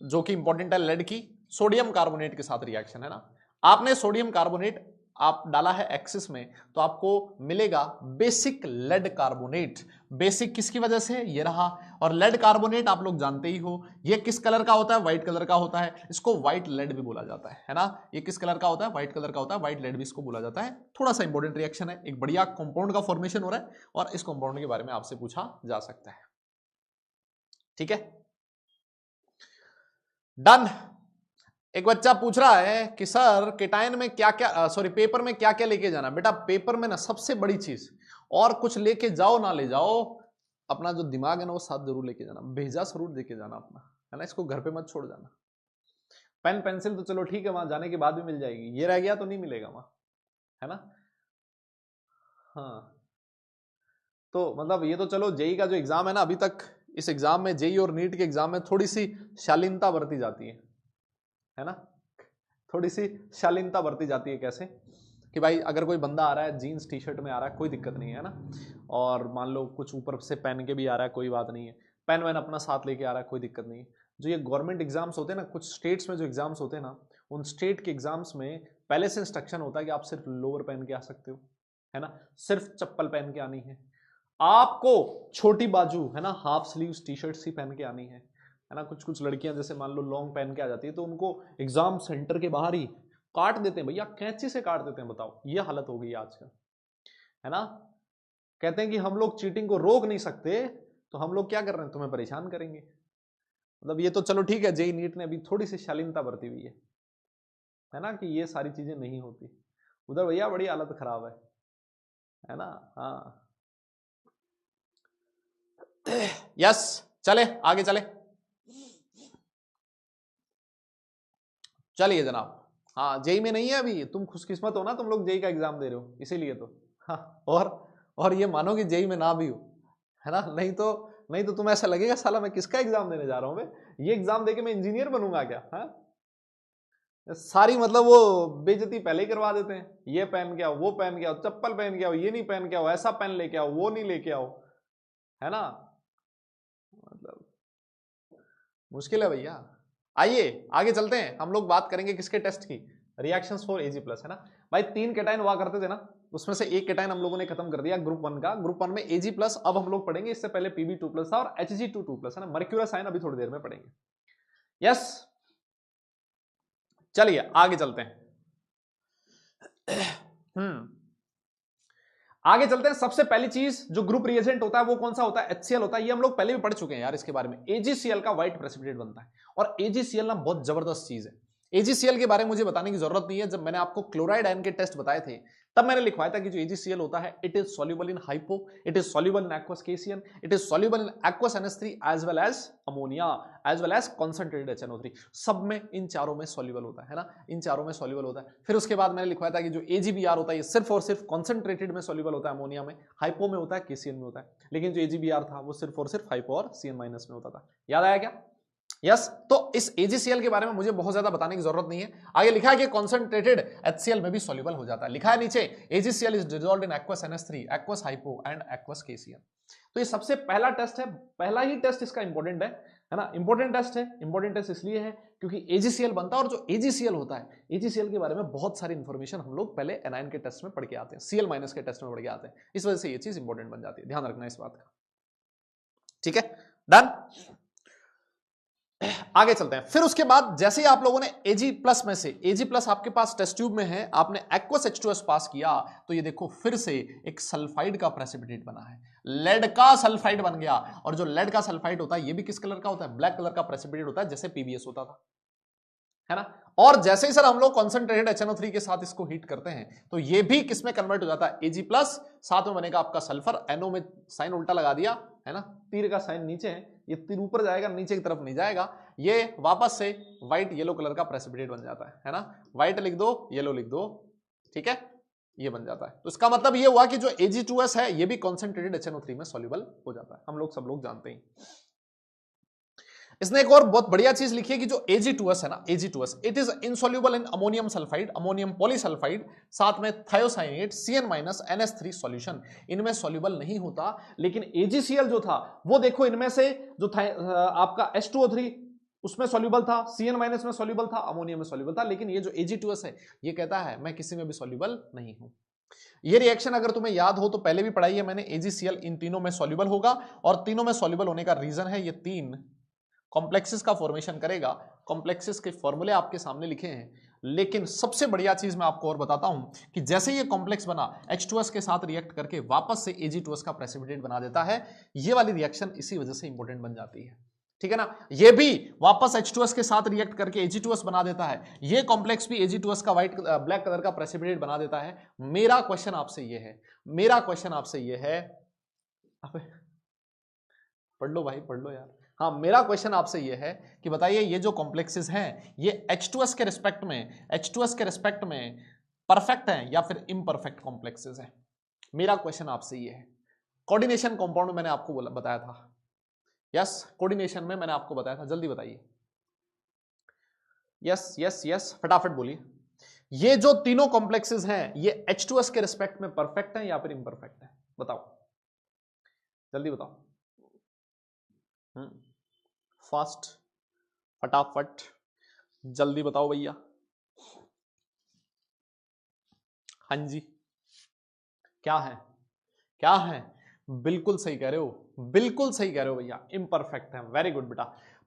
जो कि इंपॉर्टेंट है लेड की, सोडियम कार्बोनेट के साथ रिएक्शन है ना। आपने सोडियम कार्बोनेट आप डाला है एक्सिस में तो आपको मिलेगा बेसिक लेड कार्बोनेट। बेसिक किसकी वजह से, ये रहा, और लेड कार्बोनेट आप लोग जानते ही हो ये किस कलर का होता है, व्हाइट कलर का होता है, इसको व्हाइट लेड भी बोला जाता है ना। ये किस कलर का होता है, व्हाइट कलर का होता है, व्हाइट लेड भी इसको बोला जाता है। थोड़ा सा इंपॉर्टेंट रिएक्शन है, एक बढ़िया कंपाउंड का फॉर्मेशन हो रहा है और इस कंपाउंड के बारे में आपसे पूछा जा सकता है, ठीक है, डन। एक बच्चा पूछ रहा है कि सर केटायन में क्या क्या, सॉरी पेपर में क्या क्या लेके जाना। बेटा पेपर में ना सबसे बड़ी चीज, और कुछ लेके जाओ ना ले जाओ, अपना जो दिमाग है ना वो साथ जरूर लेके जाना, भेजा जरूर लेके जाना अपना, है ना, इसको घर पे मत छोड़ जाना। पेन पेंसिल तो चलो ठीक है, वहां जाने के बाद भी मिल जाएगी, ये रह गया तो नहीं मिलेगा वहां, है ना। हाँ तो मतलब ये तो चलो जेई का जो एग्जाम है ना, अभी तक इस एग्जाम में, जेई और नीट के एग्जाम में थोड़ी सी शालीनता बरती जाती है ना, थोड़ी सी शालीनता बरती जाती है। कैसे कि भाई अगर कोई बंदा आ रहा है जीन्स टी शर्ट में आ रहा है, कोई दिक्कत नहीं है ना, और मान लो कुछ ऊपर से पहन के भी आ रहा है, कोई बात नहीं है, पेन वैन अपना साथ लेके आ रहा है, कोई दिक्कत नहीं है। जो ये गवर्नमेंट एग्जाम्स होते हैं ना, कुछ स्टेट्स में जो एग्जाम्स होते हैं ना, उन स्टेट के एग्जाम्स में पहले से इंस्ट्रक्शन होता है कि आप सिर्फ लोअर पहन के आ सकते हो, है ना, सिर्फ चप्पल पहन के आनी है आपको, छोटी बाजू, है ना, हाफ स्लीव्स टी शर्ट्स ही पहन के आनी है ना। कुछ कुछ लड़कियां जैसे मान लो लॉन्ग पहन के आ जाती है, तो उनको एग्जाम सेंटर के बाहर ही काट देते हैं भैया, कैंची से काट देते हैं। बताओ, ये हालत हो गई आज का, है ना। कहते हैं कि हम लोग चीटिंग को रोक नहीं सकते, तो हम लोग क्या कर रहे हैं, तुम्हें परेशान करेंगे। मतलब ये तो चलो ठीक है, जेई नीट ने अभी थोड़ी सी शालीनता बरती हुई है ना, कि ये सारी चीजें नहीं होती। उधर भैया बड़ी हालत खराब है ना। हाँ यस, चले आगे चले, चलिए जनाब। हाँ जेई में नहीं है अभी, तुम खुशकिस्मत हो ना, तुम लोग जेई का एग्जाम दे रहे हो, इसीलिए तो। हाँ और ये मानो कि जेई में ना भी हो, है ना, नहीं तो तुम्हें ऐसा लगेगा साला मैं किसका एग्जाम देने जा रहा हूं, मैं ये एग्जाम देके मैं इंजीनियर बनूंगा क्या। हाँ सारी मतलब वो बेइज्जती पहले ही करवा देते हैं, ये पहन के आओ, वो पहन के आओ, चप्पल पहन के आओ, ये नहीं पहन के आओ, ऐसा पेन लेके आओ, वो नहीं लेके आओ, है ना। मतलब मुश्किल है भैया। आइए आगे चलते हैं, हम लोग बात करेंगे किसके टेस्ट की, रिएक्शंस फॉर एजी प्लस, है ना। भाई 3 कैटायन हुआ करते थे ना, उसमें से एक कैटायन हम लोगों ने खत्म कर दिया ग्रुप 1 का। ग्रुप 1 में एजी प्लस अब हम लोग पढ़ेंगे, इससे पहले पीबी 2 प्लस था, और HG2 2 प्लस, है ना। मर्क्यूरस आयन अभी थोड़ी देर में पढ़ेंगे। यस चलिए आगे चलते हैं। आगे चलते हैं। सबसे पहली चीज जो ग्रुप रिएजेंट होता है वो कौन सा होता है, HCl होता है। ये हम लोग पहले भी पढ़ चुके हैं यार इसके बारे में। AgCl का व्हाइट प्रेसिपिटेट बनता है, और AgCl ना बहुत जबरदस्त चीज है। AgCl के बारे में मुझे बताने की जरूरत नहीं है, जब मैंने आपको क्लोराइड आयन के टेस्ट बताए थे तब मैंने लिखवाया था कि जो AgCl होता है, it is soluble in hypo, it is soluble in aqueous KCN, it is soluble in aqueous NH3 as well as ammonia as well as concentrated HNO3। सब में इन चारों में सॉल्युबल होता है ना, इन चारों में सॉल्युबल होता है। फिर उसके बाद मैंने लिखवाया था कि जो AgBr होता है ये सिर्फ और सिर्फ कॉन्सेंट्रेटेड में सॉल्युबल होता है, अमोनिया में, हाइपो में होता है, KCN में होता है। लेकिन जो AgBr था वो सिर्फ और सिर्फ हाइपो और CN- में होता था। याद आया क्या। यस तो इस AgCl के बारे में मुझे बहुत ज्यादा बताने की जरूरत नहीं है। आगे लिखा है कि कॉन्सेंट्रेटेड HCl में भी सॉल्युबल हो जाता है। लिखा है नीचे AgCl is dissolved in aqueous NH3, aqueous hypo and aqueous KCN। तो ये सबसे पहला टेस्ट है, पहला ही टेस्ट इसका इंपॉर्टेंट है ना। इंपॉर्टेंट टेस्ट है, इंपॉर्टेंट टेस्ट इसलिए है क्योंकि AgCl बनता है, और जो AgCl होता है, AgCl के बारे में बहुत सारी इंफॉर्मेशन हम लोग पहले एनायन के टेस्ट में पढ़ के आते हैं, Cl- के टेस्ट में पढ़ के आते हैं। इस वजह से ये चीज इंपॉर्टेंट बन जाती है, ध्यान रखना इस बात का, ठीक है। डन। आगे चलते हैं। फिर उसके बाद जैसे ही आप लोगों ने Ag+ में से, Ag+ आपके पास टेस्ट ट्यूब में है, आपने एक्वस H2S पास किया, तो ये देखो फिर से एक सल्फाइड का प्रेसिपिटेट बना है, लेड का सल्फाइड बन गया। और जो लेड का सल्फाइड होता है ये भी किस कलर का होता है, ब्लैक कलर का प्रेसिपिटेट होता है, जैसे PbS होता था, है ना। और जैसे ही सर हम लोग कॉन्सेंट्रेटेड HNO3 के साथ इसको हीट करते हैं तो ये भी किसमें कन्वर्ट हो जाता है, Ag+, साथ में बनेगा आपका सल्फर, NO में साइन उल्टा लगा दिया, है ना, तीर का साइन नीचे है, ये तीर ऊपर जाएगा, नीचे की तरफ नहीं जाएगा, ये वापस से व्हाइट येलो कलर का प्रेसिपिटेट बन जाता है ना। व्हाइट लिख दो, येलो लिख दो, ठीक है, ये बन जाता है। तो इसका मतलब ये हुआ कि जो Ag2S है ये भी कॉन्सेंट्रेटेड HNO3 में सॉल्युबल हो जाता है, हम लोग सब लोग जानते हैं। इसने एक और बहुत बढ़िया चीज लिखी है कि जो Ag2S है ना, Ag2S it is insoluble in ammonium sulphide, ammonium polysulphide, साथ में थायोसाइनेट, CN- NH3 सॉल्यूशन, इनमें सॉल्युबल नहीं होता। लेकिन AgCl जो था वो देखो इनमें से जो था आपका H2O3 उसमें सॉल्युबल था, CN- में सॉल्युबल था, अमोनियम में सॉल्युबल था। लेकिन ये जो Ag2S है ये कहता है मैं किसी में भी सॉल्युबल नहीं हूं। ये रिएक्शन अगर तुम्हें याद हो तो पहले भी पढ़ाई है मैंने, AgCl इन तीनों में सॉल्युबल होगा, और तीनों में सॉल्युबल होने का रीजन है ये 3 कॉम्प्लेक्सेस का फॉर्मेशन करेगा। कॉम्प्लेक्सेस के फॉर्मूले आपके सामने लिखे हैं, लेकिन सबसे बढ़िया चीज मैं आपको और बताता हूं कि जैसे ये कॉम्प्लेक्स बना H2S के साथ रिएक्ट करके वापस से Ag2S का प्रेसिपिटेट बना देता है। ये वाली रिएक्शन इसी वजह से इंपॉर्टेंट बन जाती है, ठीक है ना। ये भी वापस H2S के साथ रिएक्ट करके Ag2S बना देता है, ये कॉम्प्लेक्स भी Ag2S का व्हाइट ब्लैक कलर का प्रेसिपिटेट बना देता है। मेरा क्वेश्चन आपसे ये है, मेरा क्वेश्चन आपसे ये है, पढ़ लो भाई, पढ़ लो यार, हाँ, मेरा क्वेश्चन आपसे ये है कि बताइए ये जो कॉम्प्लेक्सेस हैं ये H2S के रिस्पेक्ट में परफेक्ट हैं या फिर इम्परफेक्ट कॉम्प्लेक्सेस हैं? मेरा क्वेश्चन आपसे ये है। कोऑर्डिनेशन कंपाउंड मैंने आपको बताया था, यस, कोऑर्डिनेशन में मैंने आपको बताया था, जल्दी बताइए। यस यस यस, फटाफट बोलिए। ये जो तीनों कॉम्प्लेक्सेस हैं ये H2S के रिस्पेक्ट में परफेक्ट हैं या फिर इम्परफेक्ट हैं? बताओ, जल्दी बताओ। फास्ट, फटाफट, जल्दी बताओ भैया। हाँ जी, क्या है, क्या है? बिल्कुल सही कह रहे हो, बिल्कुल सही कह रहे हो भैया, इम्परफेक्ट है। वेरी गुड बेटा।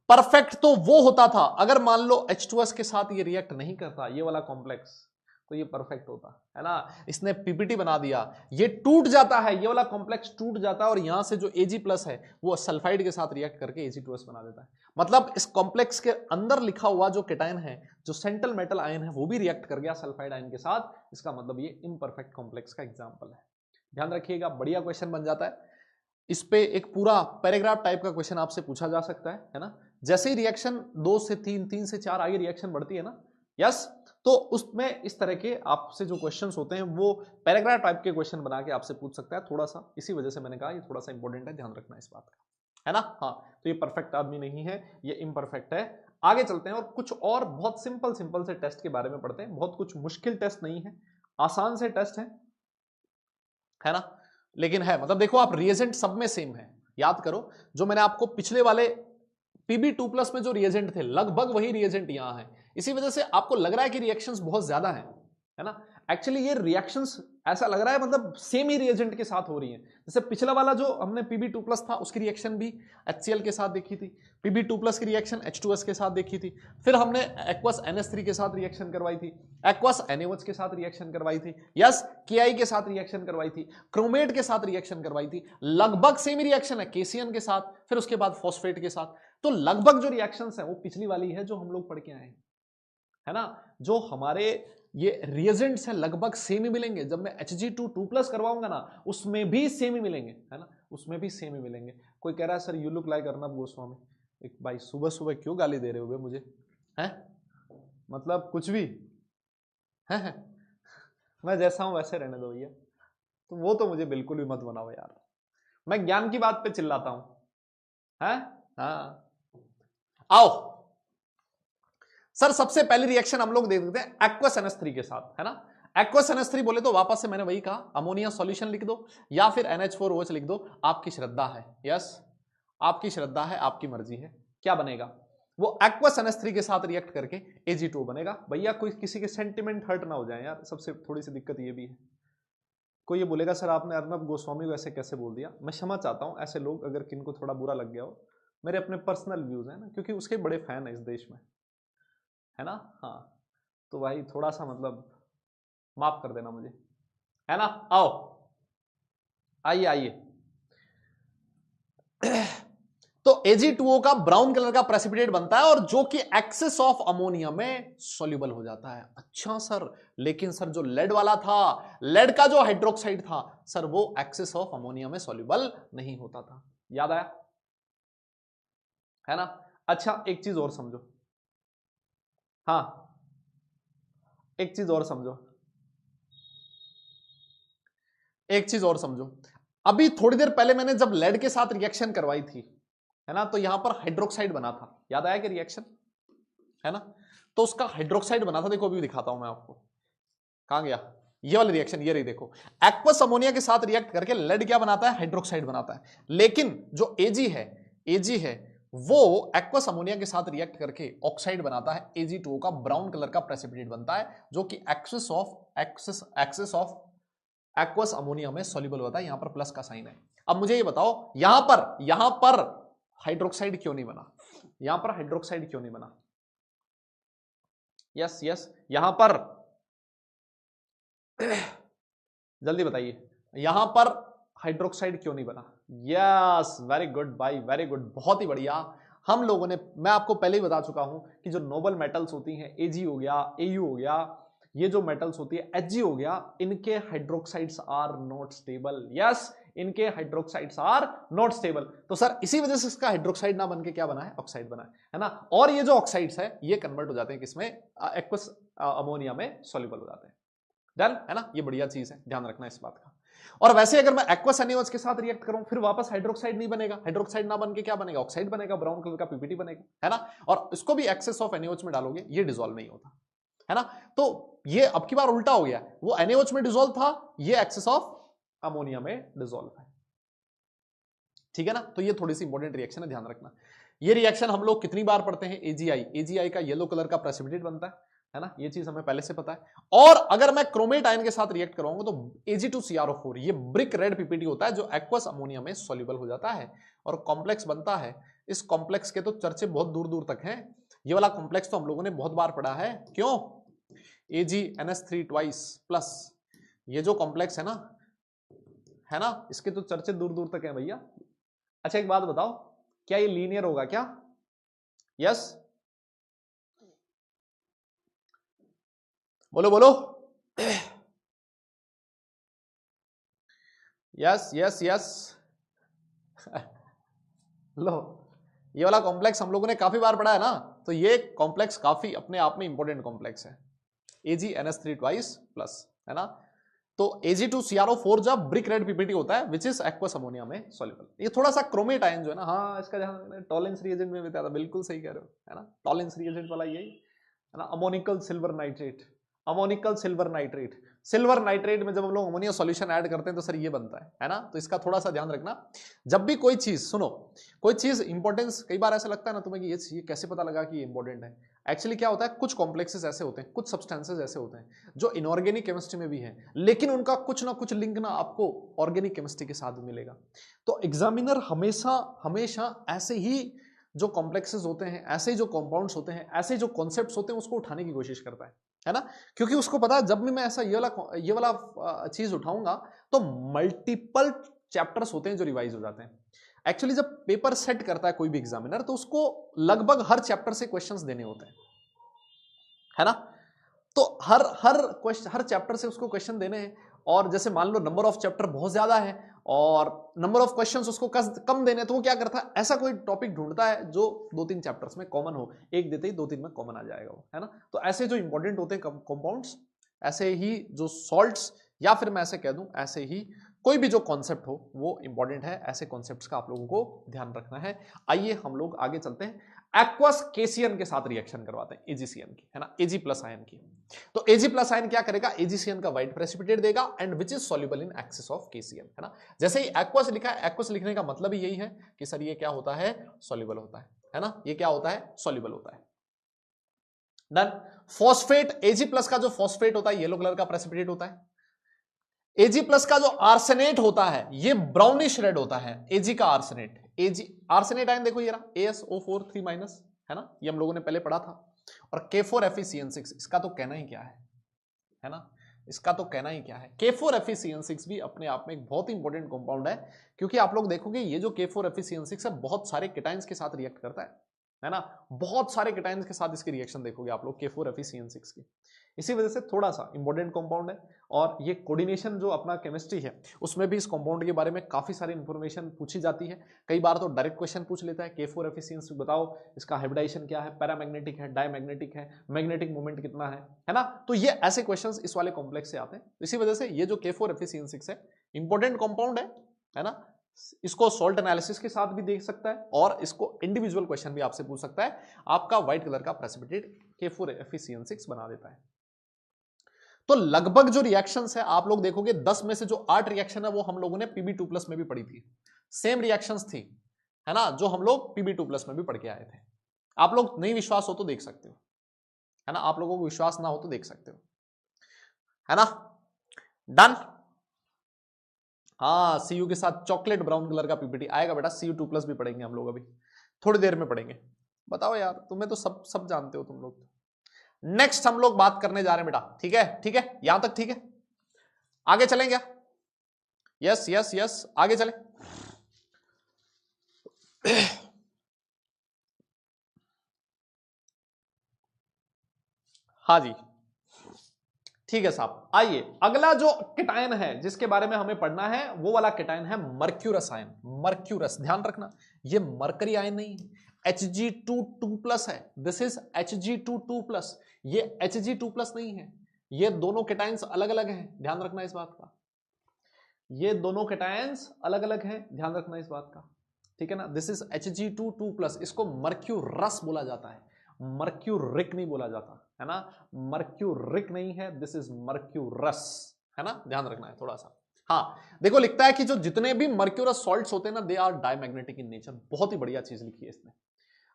परफेक्ट तो वो होता था अगर मान लो H2S के साथ ये रिएक्ट नहीं करता ये वाला कॉम्प्लेक्स, तो ये परफेक्ट होता है ना। इसने पीपीटी बना दिया, ये टूट जाता है, ये वाला कॉम्प्लेक्स टूट जाता है और यहां से जो Ag+ है वो सल्फाइड के साथ रिएक्ट करके Ag2S बना देता है। मतलब इस कॉम्प्लेक्स के अंदर लिखा हुआ जो केटायन है, जो सेंट्रल मेटल आयन है, वो भी रिएक्ट कर गया सल्फाइड आयन के साथ। इसका मतलब ये इम्परफेक्ट कॉम्प्लेक्स का एग्जाम्पल है। ध्यान रखिएगा, बढ़िया क्वेश्चन बन जाता है। इस पे एक पूरा पैराग्राफ टाइप का क्वेश्चन आपसे पूछा जा सकता है ना। जैसे ही रिएक्शन 2 से 3, 3 से 4 आगे रिएक्शन बढ़ती है ना, यस, तो उसमें इस तरह के आपसे जो क्वेश्चंस होते हैं वो पैराग्राफ टाइप के क्वेश्चन बना के आपसे पूछ सकता है थोड़ा सा। इसी वजह से मैंने कहा ये थोड़ा सा इंपॉर्टेंट है, ध्यान रखना इस बात का, है ना। हाँ, तो ये परफेक्ट आदमी नहीं है, ये इम्परफेक्ट है। आगे चलते हैं और कुछ और बहुत सिंपल सिंपल से टेस्ट के बारे में पढ़ते हैं। बहुत कुछ मुश्किल टेस्ट नहीं है, आसान से टेस्ट है ना। लेकिन है, मतलब देखो आप रिएजेंट सब में सेम है, याद करो जो मैंने आपको पिछले वाले Pb2+ में जो रिएजेंट थे लगभग वही रिएजेंट यहां है। इसी वजह से आपको लग रहा है कि रिएक्शंस बहुत ज्यादा हैं, है ना। एक्चुअली ये रिएक्शंस ऐसा लग रहा है मतलब सेम ही रिएजेंट के साथ हो रही हैं। जैसे पिछला वाला जो हमने Pb2+ था उसकी रिएक्शन भी HCl के साथ देखी थी, Pb2+ की रिएक्शन H2S के साथ देखी थी, फिर हमने एक्वस NH3 के साथ रिएक्शन करवाई थी, एक्वस NaOH के साथ रिएक्शन करवाई थी, यस, Ki के साथ रिएक्शन करवाई थी, क्रोमेट के साथ रिएक्शन करवाई थी। लगभग सेम ही रिएक्शन है KCN के साथ, फिर उसके बाद फॉस्फेट के साथ। तो लगभग जो रिएक्शंस हैं वो पिछली वाली है जो हम लोग पढ़ के आए हैं, है ना। जो हमारे ये रिएजेंट्स हैं लगभग सेम ही मिलेंगे। जब मैं Hg2 करवाऊंगा ना उसमें भी सेम ही मिलेंगे, है ना, उसमें भी सेम ही मिलेंगे। कोई कह रहा है sir you look like Arnab Goswami. एक भाई सुबह सुबह क्यों गाली दे रहे हो मुझे, हैं? मतलब कुछ भी है? मैं जैसा हूं वैसे रहने दो भैया। तो वो तो मुझे बिल्कुल भी मत बनाओ यार, मैं ज्ञान की बात पे चिल्लाता हूं, है। हाँ, आओ सर, सबसे पहली रिएक्शन हम लोग देख देते हैं एक्वस NH3 के साथ, है ना। एक्वस NH3 बोले तो वापस से मैंने वही कहा, अमोनिया सॉल्यूशन लिख दो या फिर NH4OH लिख दो, आपकी श्रद्धा है, यस, आपकी श्रद्धा है, आपकी मर्जी है। क्या बनेगा वो एक्वस NH3 के साथ रिएक्ट करके Ag2 बनेगा। भैया कोई किसी के सेंटिमेंट हर्ट ना हो जाए यार, सबसे थोड़ी सी दिक्कत ये भी है। कोई ये बोलेगा सर आपने अर्नब गोस्वामी को ऐसे कैसे बोल दिया। मैं क्षमा चाहता हूं ऐसे लोग अगर किनको थोड़ा बुरा लग गया हो, मेरे अपने पर्सनल व्यूज हैं ना, क्योंकि उसके बड़े फैन है इस देश में, है ना। हाँ, तो भाई थोड़ा सा मतलब माफ कर देना मुझे, है ना। आओ, आइए आइए। तो Ag2O का ब्राउन कलर का प्रेसिपिटेट बनता है और जो कि एक्सेस ऑफ अमोनिया में सॉल्युबल हो जाता है। अच्छा सर, लेकिन सर जो लेड वाला था, लेड का जो हाइड्रोक्साइड था सर, वो एक्सेस ऑफ अमोनिया में सॉल्युबल नहीं होता था। याद आया, है ना। अच्छा एक चीज और समझो, हाँ एक चीज और समझो, एक चीज और समझो। अभी थोड़ी देर पहले मैंने जब लेड के साथ रिएक्शन करवाई थी, है ना, तो यहां पर हाइड्रोक्साइड बना था, याद आया कि रिएक्शन, है ना। तो उसका हाइड्रोक्साइड बना था, देखो अभी दिखाता हूं मैं आपको, कहां गया ये वाली रिएक्शन, ये रही देखो। एक्वस अमोनिया के साथ रिएक्ट करके लेड क्या बनाता है, हाइड्रोक्साइड बनाता है। लेकिन जो Ag है वो एक्वस अमोनिया के साथ रिएक्ट करके ऑक्साइड बनाता है, Ag2O का ब्राउन कलर का प्रेसिपिटेट बनता है, जो कि एक्सेस ऑफ एक्वस अमोनिया में सॉल्युबल होता है। यहां पर प्लस का साइन है। अब मुझे ये बताओ यहां पर हाइड्रोक्साइड क्यों नहीं बना, यहां पर हाइड्रोक्साइड क्यों नहीं बना। यस यस, यहां पर जल्दी बताइए, यहां पर हाइड्रोक्साइड क्यों नहीं बना। यस, वेरी गुड भाई, वेरी गुड, बहुत ही बढ़िया। हम लोगों ने, मैं आपको पहले ही बता चुका हूं कि जो नोबल मेटल्स होती हैं, Ag हो गया, Au हो गया, ये जो मेटल्स होती है Hg हो गया, इनके hydroxides are not stable. Yes, इनके हाइड्रोक्साइड्स आर नॉट स्टेबल। तो सर इसी वजह से इसका हाइड्रोक्साइड ना बन के क्या बना है, ऑक्साइड बना है ना। और ये जो ऑक्साइड्स है ये कन्वर्ट हो जाते हैं किसमें, एक्वस अमोनिया में सॉल्युबल हो जाते हैं। डन है ना, ये बढ़िया चीज है, ध्यान रखना इस बात का। और वैसे अगर मैं एक्वस एनएओएच के साथ रिएक्ट करूं फिर वापस हाइड्रोक्साइड नहीं बनेगा, हाइड्रोक्साइड ना बन के क्या बनेगा, ऑक्साइड बनेगा, ब्राउन कलर का पीपीटी बनेगा, है ना। और इसको भी एक्सेस ऑफ एनएओएच में डालोगे ये डिसॉल्व नहीं होता, है ना। तो ये अब की बार उल्टा हो गया, वो एनएओएच में डिसॉल्व था, ये एक्सेस ऑफ अमोनिया में डिसॉल्व है, ठीक है ना। तो ये थोड़ी सी इंपॉर्टेंट रिएक्शन है, ध्यान रखना। ये रिएक्शन हम लोग कितनी बार पढ़ते हैं, एजीआई, एजीआई का येलो कलर का प्रेसिपिटेट बनता है ना, ये चीज हमें पहले से पता है। और अगर मैं क्रोमेट आयन के साथ रिएक्ट कराऊंगा तो Ag2CrO4 ये ब्रिक रेड पीपीटी होता है जो एक्वस अमोनिया में सॉल्युबल हो जाता है और कॉम्प्लेक्स बनता है। इस कॉम्प्लेक्स के तो चर्चे बहुत दूर दूर तक हैं, ये वाला कॉम्प्लेक्स तो हम लोगों ने बहुत बार पढ़ा है, क्यों, AgNH3 ट्वाइस प्लस, ये जो कॉम्प्लेक्स है ना, इसके तो चर्चे दूर दूर तक है भैया। अच्छा एक बात बताओ, क्या ये लीनियर होगा क्या, यस बोलो बोलो, यस यस यस। लो, ये वाला कॉम्प्लेक्स हम लोगों ने काफी बार पढ़ा है ना, तो ये कॉम्प्लेक्स काफी अपने आप में इंपॉर्टेंट कॉम्प्लेक्स है, AgNH3 ट्वाइस प्लस, है ना। तो Ag2CrO4 जब ब्रिक रेड पीपीटी होता है विच इज एक्वस अमोनिया में सॉल्युबल। ये थोड़ा सा क्रोमेट आयन जो है ना, हाँ इसका ध्यान, टॉलेंस रिएजेंट में बताया था, बिल्कुल सही कह रहे हो, है ना, टॉलेंस रिएजेंट वाला यही है ना, ammoniacal silver nitrate, ammoniacal silver nitrate, silver nitrate में जब हम लोग अमोनिया सॉल्यूशन ऐड करते हैं तो सर ये बनता है ना। तो इसका थोड़ा सा ध्यान रखना, जब भी कोई चीज सुनो, कोई चीज इंपॉर्टेंस, कई बार ऐसा लगता है ना तुम्हें कि ये कैसे पता लगा कि ये इंपॉर्टेंट है। एक्चुअली क्या होता है, कुछ कॉम्प्लेक्सेस ऐसे होते हैं, कुछ सब्सटेंसेस ऐसे होते हैं जो इनऑर्गेनिक केमिस्ट्री में भी है, लेकिन उनका कुछ ना कुछ लिंक ना आपको ऑर्गेनिक केमिस्ट्री के साथ मिलेगा। तो एग्जामिनर हमेशा हमेशा ऐसे ही जो कॉम्प्लेक्सेस होते हैं, ऐसे जो कंपाउंड्स होते हैं, ऐसे जो कॉन्सेप्ट्स होते हैं उसको उठाने की कोशिश करता है ना, क्योंकि उसको पता है जब भी मैं ऐसा ये वाला चीज उठाऊंगा तो मल्टीपल चैप्टर्स होते हैं जो रिवाइज हो जाते हैं। एक्चुअली जब पेपर सेट करता है कोई भी एग्जामिनर तो उसको लगभग हर चैप्टर से क्वेश्चंस देने होते हैं, है ना। तो हर चैप्टर से उसको क्वेश्चन देने हैं, और जैसे मान लो नंबर ऑफ चैप्टर बहुत ज्यादा है और नंबर ऑफ क्वेश्चंस उसको कम देने, तो वो क्या करता है, ऐसा कोई टॉपिक ढूंढता है जो 2-3 चैप्टर्स में कॉमन हो, एक देते ही 2-3 में कॉमन आ जाएगा वो, है ना। तो ऐसे जो इंपॉर्टेंट होते हैं कंपाउंड्स, ऐसे ही जो सॉल्ट्स, या फिर मैं ऐसे कह दूं ऐसे ही कोई भी जो कॉन्सेप्ट हो वो इंपॉर्टेंट है, ऐसे कॉन्सेप्ट्स का आप लोगों को ध्यान रखना है। आइए हम लोग आगे चलते हैं, एक्वस केसीएन के साथ रिएक्शन करवाते हैं, एजीसीएन की, है ना, Ag प्लस आयन की। तो Ag प्लस आयन क्या करेगा, AgCN का व्हाइट प्रेसिपिटेट देगा and which is soluble in excess of KCl, है ना। जैसे ही एक्वस लिखा है, एक्वस लिखने का मतलब ही यही है कि सर ये क्या होता है, सॉल्युबल होता है ना, ये क्या होता है, सॉल्युबल होता है। डन। फॉस्फेट, Ag प्लस का जो फॉस्फेट होता है येलो कलर का प्रेसिपिटेट होता है। Ag प्लस का जो आर्सेनेट होता है ये ब्राउनिश रेड होता है, Ag का आर्सेनेट, Ag आर्सेनेट आयन देखो ये रहा AsO4 3- है ना, ये हम लोगों ने पहले पढ़ा था। और K4FeCN6 इसका तो कहना ही क्या है ना, इसका तो कहना ही क्या है। K4FeCN6 भी अपने आप में एक बहुत ही इंपॉर्टेंट कंपाउंड है, क्योंकि आप लोग देखोगे ये जो K4FeCN6 है बहुत सारे केटाइंस के साथ रिएक्ट करता है ना, बहुत सारे केटाइंस के साथ इसकी रिएक्शन देखोगे आप लोग K4FeCN6 की। इसी वजह से थोड़ा सा इंपॉर्टेंट कंपाउंड है, और ये कोऑर्डिनेशन जो अपना केमिस्ट्री है उसमें भी इस कंपाउंड के बारे में काफी सारी इंफॉर्मेशन पूछी जाती है। कई बार तो डायरेक्ट क्वेश्चन पूछ लेता है, K4FeCN6 बताओ इसका हाइब्रिडाइजेशन क्या है, पैरामैग्नेटिक है, डायमैग्नेटिक है, मैग्नेटिक मोमेंट कितना है ना। तो ये ऐसे क्वेश्चंस इस वाले कॉम्प्लेक्स से आते हैं। इसी वजह से ये जो K4FeCN6 है इंपॉर्टेंट कंपाउंड है ना, इसको सॉल्ट एनालिसिस के साथ भी देख सकता है और इसको इंडिविजुअल क्वेश्चन भी आपसे पूछ सकता है। आपका व्हाइट कलर का प्रेसिपिटेट K4FeCN6 बना देता है। तो लगभग जो रिएक्शंस है आप लोग देखोगे 10 में से जो 8 रिएक्शन है वो हम लोगों ने Pb2+ में भी पढ़ी थी, सेम रिएक्शंस थी, है ना, जो हम लोग Pb2+ में भी पढ़ के आए थे। आप लोग नहीं विश्वास हो तो देख सकते हो, है ना, आप लोगों को विश्वास ना हो तो देख सकते हो, है ना। डन। हाँ, सीयू के साथ चॉकलेट ब्राउन कलर का पीपीटी आएगा बेटा, Cu2+ भी पढ़ेंगे हम लोग, अभी थोड़ी देर में पढ़ेंगे। बताओ यार, तुम्हें तो सब जानते हो तुम लोग। नेक्स्ट हम लोग बात करने जा रहे हैं बेटा, ठीक है, ठीक है, यहां तक ठीक है, आगे चलें क्या, यस यस यस आगे चले। हाँ जी, ठीक है साहब, आइए अगला जो केटायन है जिसके बारे में हमें पढ़ना है वो वाला केटायन है मर्क्यूरस आयन। मर्क्यूरस, ध्यान रखना ये मरकरी आयन नहीं है, Hg2 2+ है, दिस इज Hg2 2+, ये Hg2+ नहीं है, ये दोनों केटायंस अलग अलग हैं, ध्यान रखना इस बात का, ये दोनों केटायंस अलग अलग हैं, ध्यान रखना इस बात का, ठीक है ना। दिस इज Hg2 2+, इसको मर्क्यूरस बोला जाता है, मर्क्यूरिक नहीं बोला जाता है ना, मर्क्यूरिक नहीं है, दिस इज मर्क्यूरस, है ना, ध्यान रखना है थोड़ा सा। हाँ देखो लिखता है कि जो जितने भी मर्क्यूरस सॉल्ट्स होते हैं ना they are diamagnetic in nature, बहुत ही बढ़िया चीज लिखी है इसने,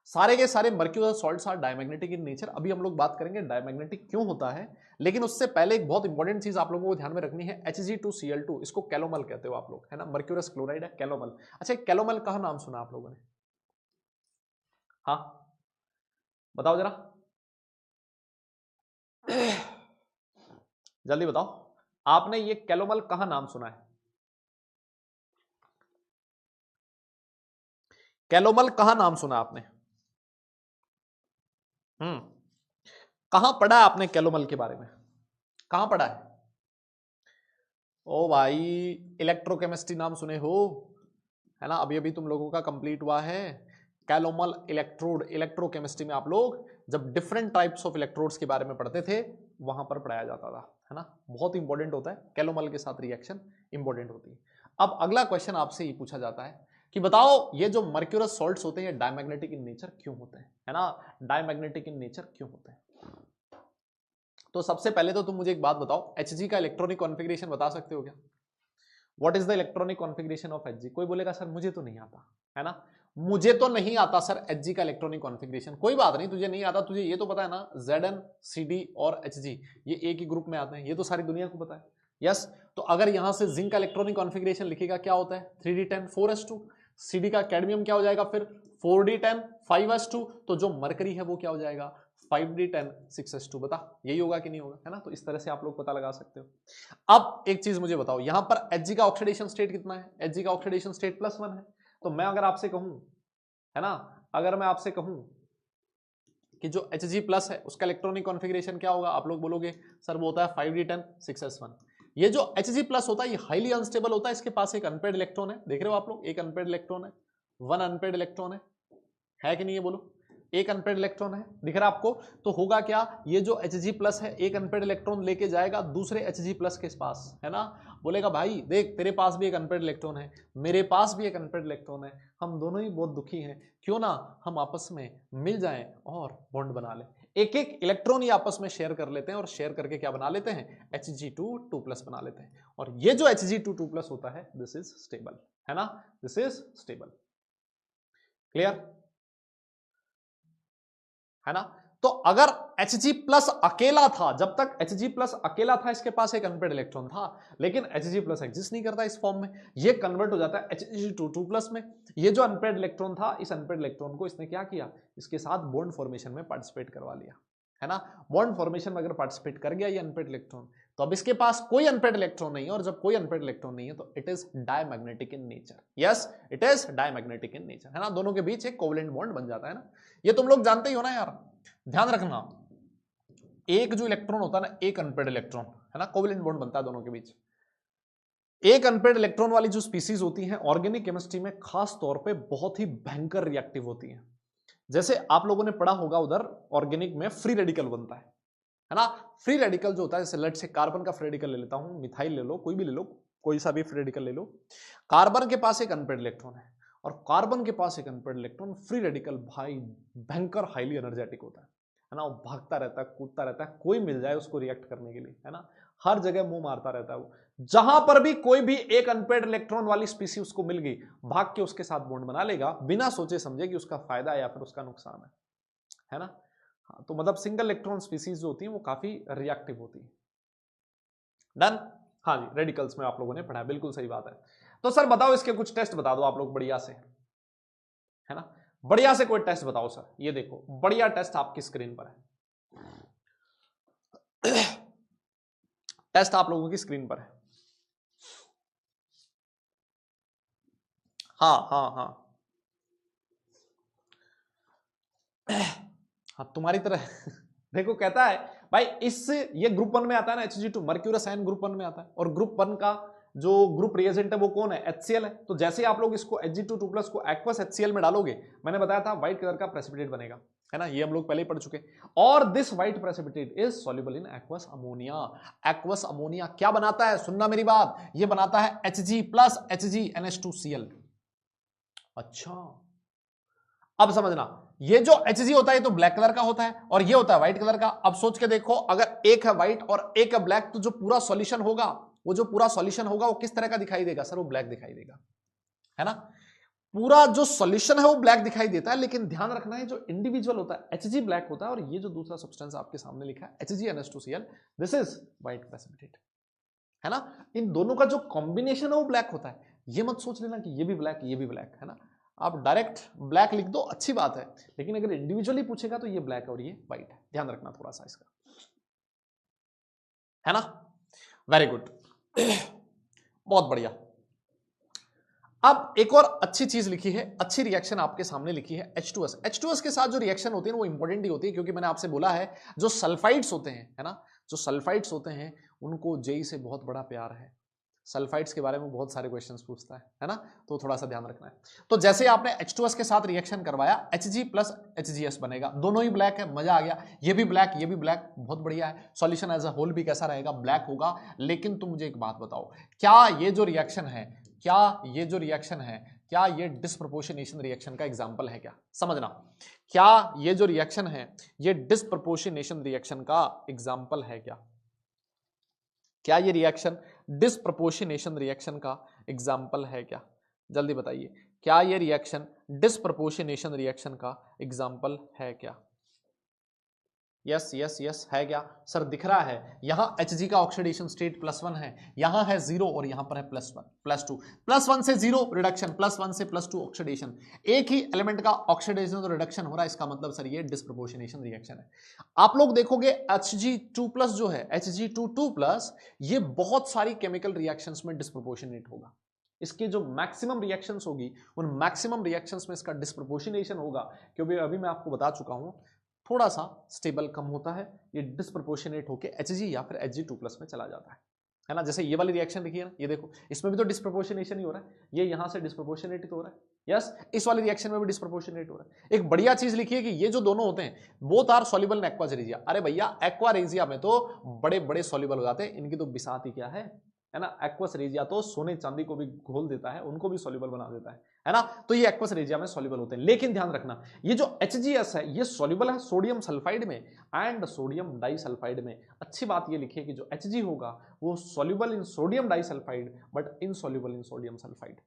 सारे के सारे mercurous salts are diamagnetic in nature. अभी हम लोग बात करेंगे डायमैग्नेटिक क्यों होता है, लेकिन उससे पहले एक बहुत इंपॉर्टेंट चीज आप लोगों को ध्यान में रखनी है, Hg2Cl2, इसको कैलोमल कहते हो आप लोग, है ना, मर्क्यूरस क्लोराइड है कैलोमल। अच्छा कैलोमल का नाम सुना आप लोगों ने, हाँ बताओ जरा जल्दी बताओ, आपने ये कैलोमल कहां नाम सुना है, कैलोमल कहां नाम सुना आपने, कहां पढ़ा है आपने कैलोमल के बारे में, कहां पढ़ा है, ओ भाई इलेक्ट्रोकेमिस्ट्री नाम सुने हो, है ना, अभी अभी तुम लोगों का कंप्लीट हुआ है कैलोमल इलेक्ट्रोड, इलेक्ट्रोकेमिस्ट्री में आप लोग जब डिफरेंट टाइप्स ऑफ इलेक्ट्रोड्स के बारे में पढ़ते थे वहां पर पढ़ाया जाता था, है ना, बहुत इंपॉर्टेंट होता है, कैलोमल के साथ रिएक्शन इंपॉर्टेंट होती है। अब अगला क्वेश्चन आपसे ये पूछा जाता है कि बताओ ये जो मर्क्यूरस सॉल्ट्स होते हैं ये डायमैग्नेटिक इन नेचर क्यों होते हैं, है ना, डायमैग्नेटिक इन नेचर क्यों होते हैं। तो सबसे पहले तो तुम मुझे एक बात बताओ, Hg का इलेक्ट्रॉनिक कॉन्फ़िगरेशन बता सकते हो क्या, what is the electronic configuration of Hg, कोई बोलेगा सर मुझे तो नहीं आता, है ना, मुझे तो नहीं आता सर Hg का इलेक्ट्रॉनिक कॉन्फ़िगरेशन, कोई बात नहीं तुझे नहीं आता, तुझे ये तो पता है ना Zn Cd और Hg ये एक ही ग्रुप में आते हैं, ये तो सारी दुनिया को पता है, यस। तो अगर यहां से जिंक का इलेक्ट्रॉनिक कॉन्फ़िगरेशन लिखेगा क्या होता है 3d10 4s2, Cd का कैडमियम क्या हो जाएगा फिर 4d10 5s2, तो जो मरकरी है वो क्या हो जाएगा 5d10 6s2, बता यही होगा कि नहीं होगा, है ना, तो इस तरह से आप लोग पता लगा सकते हो। अब एक चीज मुझे बताओ, यहां पर Hg का ऑक्सीडेशन स्टेट कितना है, Hg का ऑक्सीडेशन स्टेट +1 है, तो मैं अगर आपसे कहूं, है ना, अगर मैं आपसे कहूं कि जो Hg+ है उसका इलेक्ट्रॉनिक कॉन्फ़िगरेशन क्या होगा, आप लोग बोलोगे सर वो होता है 5d10 6s1। ये जो Hg+ होता है ये हाईली अनस्टेबल होता है, इसके पास एक अनपेयर्ड इलेक्ट्रॉन है, देख रहे हो आप लोग, एक अनपेयर्ड इलेक्ट्रॉन है, 1 अनपेयर्ड इलेक्ट्रॉन है कि नहीं, ये बोलो, एक अनपेयर्ड इलेक्ट्रॉन है, दिख रहा है आपको, तो होगा क्या, ये जो Hg+ है एक अनपेयर्ड इलेक्ट्रॉन लेके जाएगा दूसरे Hg+ के पास, है ना, बोलेगा भाई देख तेरे पास भी एक अनपेयर्ड इलेक्ट्रॉन है, मेरे पास भी एक अनपेयर्ड इलेक्ट्रॉन है, हम दोनों ही बहुत दुखी हैं, क्यों ना हम आपस में मिल जाएं और बॉन्ड बना लें, एक एक इलेक्ट्रॉन ही आपस में शेयर कर लेते हैं और शेयर करके क्या बना लेते हैं Hg2 2+ बना लेते हैं, और ये जो Hg2 2+ होता है दिस इज स्टेबल, है ना, दिस इज स्टेबल, क्लियर है ना। तो अगर Hg+ अकेला था, जब तक Hg+ अकेला था इसके पास एक अनपेयर्ड इलेक्ट्रॉन था, लेकिन Hg+ एग्जिस्ट नहीं करता इस फॉर्म में, ये कन्वर्ट हो जाता है Hg2 में, ये जो अनपेयर्ड इलेक्ट्रॉन था इस अनपेयर्ड इलेक्ट्रॉन को इसने क्या किया, इसके साथ बॉन्ड फॉर्मेशन में पार्टिसिपेट करवा लिया, है ना, बॉन्ड फॉर्मेशन में अगर पार्टिसिपेट कर गया ये अनपेयर्ड इलेक्ट्रॉन, तो अब इसके पास कोई अनपेयर्ड इलेक्ट्रॉन नहीं है, और जब कोई अनपेयर्ड इलेक्ट्रॉन नहीं है तो it is diamagnetic in nature, yes it is diamagnetic in nature, है ना, दोनों के बीच एक कोवेलेंट बॉन्ड बन जाता है ना, ये तुम लोग जानते ही हो ना यार, ध्यान रखना, एक जो इलेक्ट्रॉन होता है ना, एक अनपेयर्ड इलेक्ट्रॉन, है ना, कोवेलेंट बॉन्ड बनता है दोनों के बीच, एक अनपेयर्ड इलेक्ट्रॉन वाली जो स्पीसीज होती हैं ऑर्गेनिक केमिस्ट्री में खास तौर पे बहुत ही भयंकर रिएक्टिव होती हैं, जैसे आप लोगों ने पढ़ा होगा उधर ऑर्गेनिक में फ्री रेडिकल बनता है ना, फ्री रेडिकल जो होता है, जैसे लेट से कार्बन का फ्री रेडिकल ले लेता हूं, मिथाइल ले लो, कोई भी ले लो, कोई सा भी फ्री रेडिकल ले लो, कार्बन के पास एक अनपेयर्ड इलेक्ट्रॉन है और कार्बन के पास एक अनपेयर्ड इलेक्ट्रॉन, फ्री रेडिकल भाई भयंकर हाईली एनर्जेटिक होता है ना, वो भागता रहता है, कूदता रहता है, कोई मिल जाए उसको रिएक्ट करने के लिए, है ना, हर जगह मुंह मारता रहता है वो, जहां पर भी कोई भी एक अनपेयर्ड इलेक्ट्रॉन वाली स्पीसी उसको मिल गई, भाग के उसके साथ बॉन्ड बना लेगा बिना सोचे समझे कि उसका फायदा है या फिर उसका नुकसान है ना। हाँ, तो मतलब सिंगल इलेक्ट्रॉन स्पीसीज जो होती हैं वो काफी रिएक्टिव होती है, डन, हाँ जी, रेडिकल्स में आप लोगों ने पढ़ा, बिल्कुल सही बात है। तो सर बताओ इसके कुछ टेस्ट बता दो आप लोग बढ़िया से, है ना, बढ़िया से कोई टेस्ट बताओ सर, ये देखो बढ़िया टेस्ट आपकी स्क्रीन पर है टेस्ट आप लोगों की स्क्रीन पर है, हाँ हाँ हाँ हाँ तुम्हारी तरह देखो कहता है भाई इस ये ग्रुप 1 में आता है ना Hg2, मर्क्यूरस आयन ग्रुप 1 में आता है, और ग्रुप 1 का जो ग्रुप रिएजेंट है वो कौन है, HCl है। तो जैसे ही आप लोग इसको Hg2 को एक्वस HCl में डालोगे, मैंने बताया था व्हाइट कलर का प्रेसिपिटेट बनेगा, है ना, ये हम लोग पहले ही पढ़ चुके। और this white precipitate is soluble in aqueous ammonia. Aqueous ammonia क्या बनाता है, सुनना मेरी बात, ये बनाता है Hg प्लस HgNH2Cl। अच्छा अब समझना, ये जो Hg होता है ये तो ब्लैक कलर का होता है और ये होता है व्हाइट कलर का। अब सोच के देखो, अगर एक है व्हाइट और एक है ब्लैक, तो जो पूरा सॉल्यूशन होगा, वो जो पूरा सॉल्यूशन होगा वो किस तरह का दिखाई देगा सर, वो ब्लैक दिखाई देगा, है ना। पूरा जो सॉल्यूशन है वो ब्लैक दिखाई देता है, लेकिन ध्यान रखना है जो इंडिविजुअल होता है Hg ब्लैक होता है, और ये जो दूसरा सब्सटेंस आपके सामने लिखा है HgNH2Cl, this is white precipitate, है ना। इन दोनों का जो कॉम्बिनेशन है वो ब्लैक होता है। ये मत सोच लेना कि ये भी ब्लैक ये भी ब्लैक, है ना। आप डायरेक्ट ब्लैक लिख दो, अच्छी बात है, लेकिन अगर इंडिविजुअली पूछेगा तो ये ब्लैक और ये व्हाइट है, ध्यान रखना थोड़ा सा इसका, है ना। वेरी गुड, बहुत बढ़िया। अब एक और अच्छी चीज लिखी है, अच्छी रिएक्शन आपके सामने लिखी है H2S। H2S के साथ जो रिएक्शन होती है वो इंपॉर्टेंट ही होती है, क्योंकि मैंने आपसे बोला है जो सल्फाइड्स होते हैं, है ना, जो सल्फाइड्स होते हैं उनको जेई से बहुत बड़ा प्यार है। सल्फाइड्स के बारे में बहुत सारे क्वेश्चंस पूछता है ना, तो थोड़ा सा ध्यान रखना है। तो जैसे आपने H2S के साथ रिएक्शन करवाया, Hg प्लस HgS बनेगा, दोनों ही ब्लैक है, मजा आ गया, ये भी ब्लैक ये भी ब्लैक, बहुत बढ़िया है। सॉल्यूशन एज अ होल भी कैसा रहेगा, ब्लैक होगा। लेकिन तुम मुझे एक बात बताओ, क्या ये जो रिएक्शन है, क्या ये डिस्प्रपोर्शनेशन रिएक्शन का एग्जाम्पल है क्या, समझना, क्या ये जो रिएक्शन है ये डिस्प्रपोर्शनेशन रिएक्शन का एग्जाम्पल है क्या ये रिएक्शन डिस्प्रपोर्शनेशन रिएक्शन का एग्जाम्पल है क्या, जल्दी बताइए, क्या ये रिएक्शन डिस्प्रपोर्शनेशन रिएक्शन का एग्जाम्पल है क्या। यस यस यस है क्या सर, दिख रहा है, यहां Hg का ऑक्सीडेशन स्टेट +1 है, यहां है 0 और यहां पर है +1 +2, +1 से 0 रिडक्शन, +1 से +2 ऑक्सीडेशन, एक ही एलिमेंट का ऑक्सीडेशन तो रिडक्शन हो रहा है, इसका मतलब सर ये डिस्प्रपोर्शनेशन रिएक्शन है। आप लोग देखोगे Hg2+ जो है, Hg2+ ये बहुत सारी केमिकल रिएक्शंस में डिस्प्रपोर्शनेट होगा। इसके जो मैक्सिमम रिएक्शंस होगी उन मैक्सिमम रिएक्शंस में इसका डिस्प्रपोर्शनेशन होगा, क्योंकि अभी मैं आपको बता चुका हूं थोड़ा सा स्टेबल कम होता है, ये डिस्प्रपोर्शनेट होके Hg या फिर Hg2+ में चला जाता है ना। जैसे ये वाली रिएक्शन देखिए ना, ये देखो इसमें भी तो डिस्प्रपोर्शनेशन ही हो रहा है, ये यहां से डिस्प्रपोर्शनेट हो रहा है, यस, इस वाली रिएक्शन में भी डिस्प्रपोर्शनेट हो रहा है। एक बढ़िया चीज लिखिए कि ये जो दोनों होते हैं both are soluble in aqua regia. अरे भैया एक्वा रेजिया में तो बड़े बड़े सॉल्युबल हो जाते हैं, इनकी तो बिसात ही क्या है ना। एक्वस रेजिया तो सोने चांदी को भी घोल देता है, उनको भी सॉल्युबल बना देता है ना। तो ये एक्वस रेजिया में सॉल्युबल होते हैं, लेकिन ध्यान रखना ये जो HgS है ये सॉल्युबल है सोडियम सल्फाइड में एंड सोडियम डाइसल्फाइड में। अच्छी बात ये लिखिए कि जो Hg होगा वो soluble in sodium disulphide but insoluble in sodium sulphide.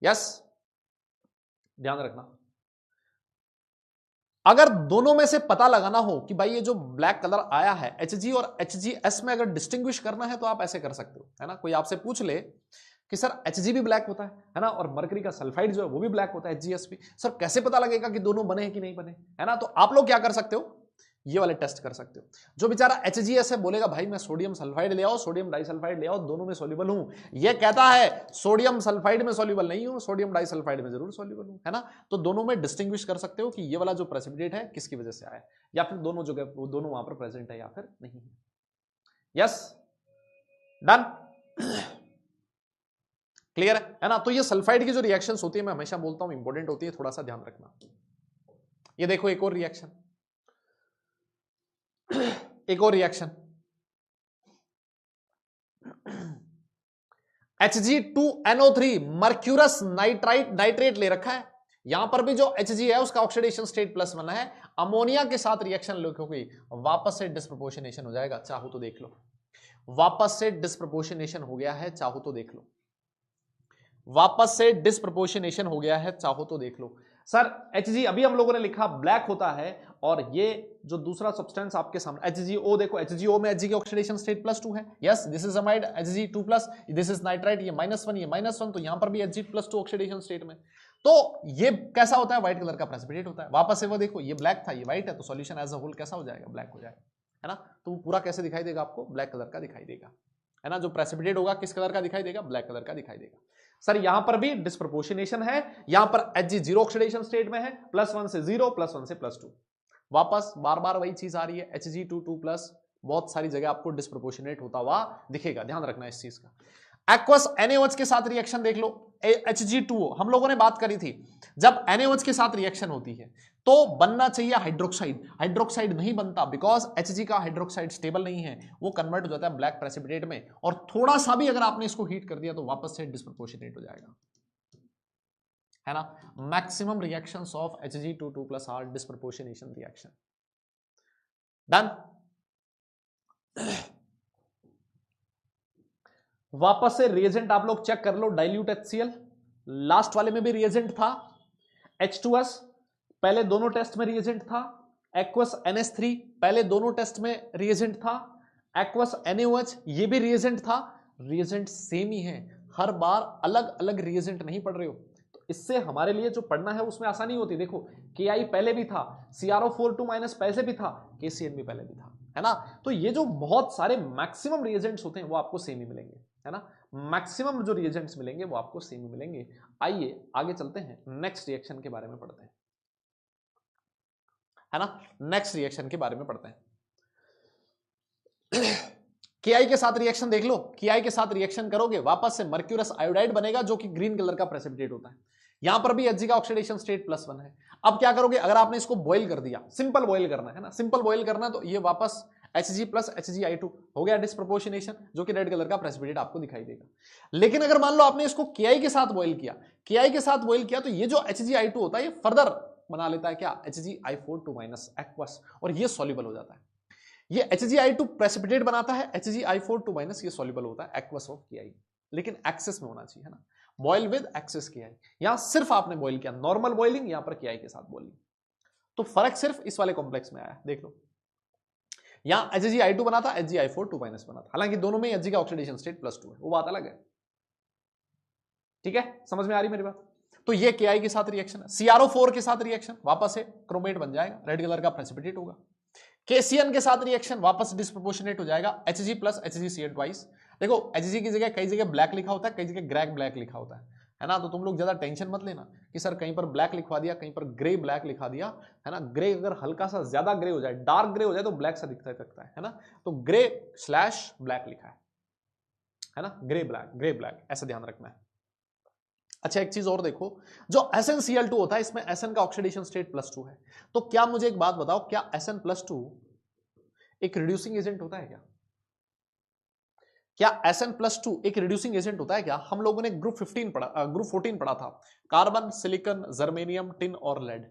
Yes, ध्यान रखना। अगर दोनों में से पता लगाना हो कि भाई ये जो ब्लैक कलर आया है Hg और HgS में अगर डिस्टिंग्विश करना है तो आप ऐसे कर सकते हो, है ना। कोई आपसे पूछ ले कि सर Hg भी ब्लैक होता है ना, और मरकरी का सल्फाइड जो है वो भी ब्लैक होता है HgS भी, सर कैसे पता लगेगा कि दोनों बने हैं कि नहीं बने, है ना। तो आप लोग क्या कर सकते हो, ये वाले टेस्ट कर सकते हो। जो बेचारा HgS है बोलेगा भाई मैं सोडियम सल्फाइड ले आओ, सोडियम डाइसल्फाइड ले आओ, दोनों में सॉल्युबल हूं। ये कहता है सोडियम सल्फाइड में सॉल्युबल नहीं हूं, सोडियम डाइसल्फाइड में जरूर सॉल्युबल हूं, है ना। तो दोनों में डिस्टिंग्विश कर सकते हो कि ये वाला जो प्रेसिपिटेट है किसकी वजह से आया, या फिर दोनों जगह दोनों वहां पर प्रेजेंट है या फिर नहीं है। यस, डन, क्लियर है ना। तो ये सल्फाइड की जो रिएक्शंस होती है मैं हमेशा बोलता हूं इंपॉर्टेंट होती है, थोड़ा सा ध्यान रखना। ये देखो एक और रिएक्शन, एक और रिएक्शन Hg2NO3 मर्क्यूरस नाइट्रेट ले रखा है, यहां पर भी जो Hg है उसका ऑक्सीडेशन स्टेट +1 है, अमोनिया के साथ रिएक्शन लिखोगे वापस से डिस्प्रपोर्शनेशन हो जाएगा, चाहो तो देख लो, वापस से डिस्प्रपोर्शनेशन हो गया है, चाहो तो देख लो, वापस से डिस्प्रपोर्शनेशन हो गया है, चाहो तो देख लो। सर Hg अभी हम लोगों ने लिखा ब्लैक होता है, और ये जो दूसरा सब्सटेंस आपके सामने HgO देखो, HgO में Hg की ऑक्सीडेशन स्टेट +2 है, yes this is amide Hg2+, this is nitrite, ये -1 ये -1, तो यहां पर भी Hg+2 ऑक्सीडेशन स्टेट में। तो ये कैसा होता है, व्हाइट कलर का प्रेसिपिटेट होता है। वापस से वो देखो ये ब्लैक था ये व्हाइट है, तो सॉल्यूशन एज अ होल कैसा हो जाएगा, ब्लैक हो जाएगा, है ना। तो वो पूरा कैसे दिखाई देगा आपको, ब्लैक कलर का दिखाई देगा, है ना। जो प्रेसिपिटेट होगा किस कलर का दिखाई देगा, ब्लैक कलर का दिखाई देगा। सर यहां पर भी डिस्प्रपोर्शनेशन है, यहां पर Hg 0 ऑक्सीडेशन स्टेट में है, +1 से 0 +1 से +2, वापस बार बार वही चीज आ रही है, Hg2 बहुत सारी जगह आपको डिस्प्रोपोर्शनेट होता हुआ दिखेगा, ध्यान रखना इस चीज का। एक्वस NaOH के साथ रिएक्शन देख लो, Hg2O हम लोगों ने बात करी थी, जब NaOH के साथ रिएक्शन होती है तो बनना चाहिए हाइड्रोक्साइड, हाइड्रोक्साइड नहीं बनता बिकॉज Hg का हाइड्रोक्साइड स्टेबल नहीं है, वो कन्वर्ट हो जाता है ब्लैक प्रेसिपिटेट में, और थोड़ा सा भी अगर आपने इसको हीट कर दिया तो वापस से डिस्प्रोपोर्शनेट हो जाएगा, है ना। Maximum reactions of Hg2 are disproportionation reaction. Done. वापस से रिएजेंट आप लोग चेक कर लो, डाइल्यूट HCl, लास्ट वाले में भी रिएजेंट था, H2S पहले दोनों टेस्ट में रिएजेंट था, एक्वस NH3 पहले दोनों टेस्ट में रिएजेंट था, एक्वस NaOH ये भी रिएजेंट था, रिएजेंट सेम ही है, हर बार अलग अलग रिएजेंट नहीं पढ़ रहे हो, तो इससे हमारे लिए जो पढ़ना है उसमें आसानी होती है। देखो Ki पहले भी था, CrO4 पहले भी था, KCN भी पहले भी था, है ना। तो ये जो बहुत सारे मैक्सिमम रिएजेंट्स होते हैं वो आपको सेम ही मिलेंगे, है ना, मैक्सिमम जो रिएजेंट्स मिलेंगे वो आपको सेम ही मिलेंगे। आइए आगे चलते हैं, नेक्स्ट रिएक्शन के बारे में पढ़ते हैं, है ना, नेक्स्ट रिएक्शन के बारे में पढ़ते हैं। Ki के साथ रिएक्शन देख लो, Ki के साथ रिएक्शन करोगे वापस से मर्क्यूरस आयोडाइड बनेगा जो कि ग्रीन कलर का प्रेसिपिटेट होता है, यहां पर भी Hg का ऑक्सीडेशन स्टेट +1 है। अब क्या करोगे, अगर आपने इसको बॉईल कर दिया, सिंपल बॉईल करना है ना, सिंपल बॉईल करना, तो ये वापस Hg + Hgi2 हो गया डिस्प्रोपोर्शनेशन, जो कि रेड कलर का प्रेसिपिटेट आपको दिखाई देगा। लेकिन अगर मान लो आपने इसको Ki के साथ बॉईल किया, Ki के साथ बॉईल किया, तो ये जो Hgi2 होता है ये फर्दर बना लेता है क्या, Hgi4 एक्वस, और ये सॉल्युबल हो जाता है। ये Hgi2 प्रेसिपिटेट बनाता है, Hgi4 ये सॉल्युबल होता है एक्वस ऑफ Ki, लेकिन एक्सेस में होना चाहिए, है ना, बॉयल विद एक्सेस Ki। यहां सिर्फ आपने बॉयल किया, नॉर्मल बॉइलिंग, यहां पर Ki के साथ बॉइलिंग, तो फर्क सिर्फ इस वाले कॉम्प्लेक्स में आया, देख लो। यहां Hgi2 बना था, Hgi4 बना था, हालांकि दोनों में Hg का ऑक्सीडेशन स्टेट +2 है, वो बात अलग है, ठीक है, समझ में आ रही मेरी बात। तो ये Ki के साथ रिएक्शन है, CrO4 के साथ रिएक्शन, वापस से क्रोमेट बन जाएगा, रेड कलर का प्रेसिपिटेट होगा। KCN के साथ रिएक्शन वापस डिस्प्रोपोर्शनेट हो जाएगा, Hg + HgCl ट्वाइस। देखो Hg की जगह कई जगह ब्लैक लिखा होता है, कई जगह ग्रे ब्लैक लिखा होता है ना, तो तुम लोग ज्यादा टेंशन मत लेना कि सर कहीं पर ब्लैक लिखवा दिया, कहीं पर ग्रे ब्लैक लिखा दिया, है ना। ग्रे अगर हल्का सा ज्यादा ग्रे हो जाए, डार्क ग्रे हो जाए तो ब्लैक सा दिखता है ना, तो ग्रे/ब्लैक लिखा है ना, ग्रे ब्लैक ऐसा ध्यान रखना है। अच्छा एक चीज और देखो, जो SnCl2 होता है इसमें Sn का ऑक्सीडेशन स्टेट +2 है, तो क्या मुझे एक बात बताओ, क्या Sn+2 एक रिड्यूसिंग एजेंट होता है क्या? क्या Sn+2 एक रिड्यूसिंग एजेंट होता है क्या? हम लोगों ने ग्रुप 14 पढ़ा था, कार्बन, सिलिकॉन, जर्मेनियम, टिन और लेड,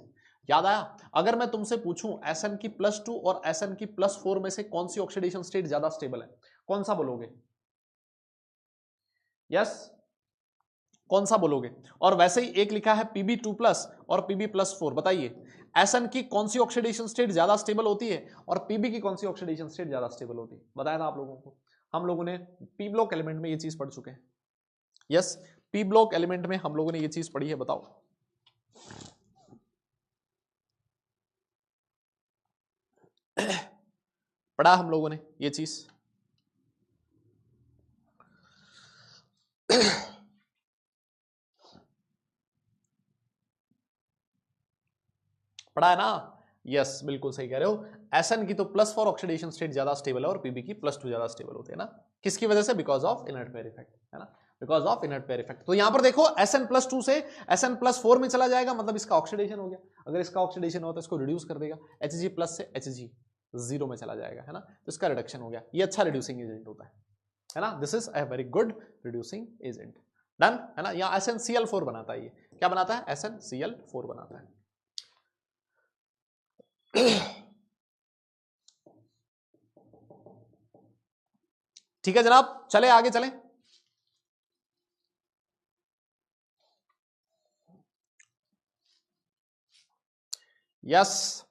याद आया? अगर मैं तुमसे पूछूं Sn की +2 और Sn की +4 में से कौन सी ऑक्सीडेशन स्टेट ज्यादा स्टेबल है, कौन सा बोलोगे? यस, कौन सा बोलोगे? और वैसे ही एक लिखा है Pb2+ और Pb+4, बताइए Sn की कौन सी ऑक्सीडेशन स्टेट ज्यादा स्टेबल होती है और Pb की कौन सी ऑक्सीडेशन स्टेट ज्यादा स्टेबल होती है? बताया था आप लोगों को, हम लोगों ने पी ब्लॉक एलिमेंट में ये चीज पढ़ चुके हैं। यस, पी ब्लॉक एलिमेंट में हम लोगों ने ये चीज पढ़ी है, बताओ। पढ़ा हम लोगों ने ये चीज, पढ़ा है ना? यस, बिल्कुल सही कह रहे हो। Sn की तो +4 ऑक्सीडेशन स्टेट ज्यादा स्टेबल है और Pb की +2 ज्यादा स्टेबल होती है ना, किसकी वजह से? Because of inert pair effect, है ना, because of inert pair effect. तो यहां पर देखो Sn+2 से Sn+4 में चला जाएगा, मतलब इसका ऑक्सीडेशन हो गया, अगर इसका ऑक्सीडेशन होता है इसको रिड्यूस कर देगा, Hg+ से Hg 0 में चला जाएगा, है ना, तो इसका रिडक्शन हो गया, ये अच्छा रिड्यूसिंग एजेंट होता है ना, this is a very good reducing agent. Done, है ना। यहाँ SnCl4 बनाता है, ये क्या बनाता है? SnCl4 बनाता है। ठीक है जनाब, चले आगे चलें। यस,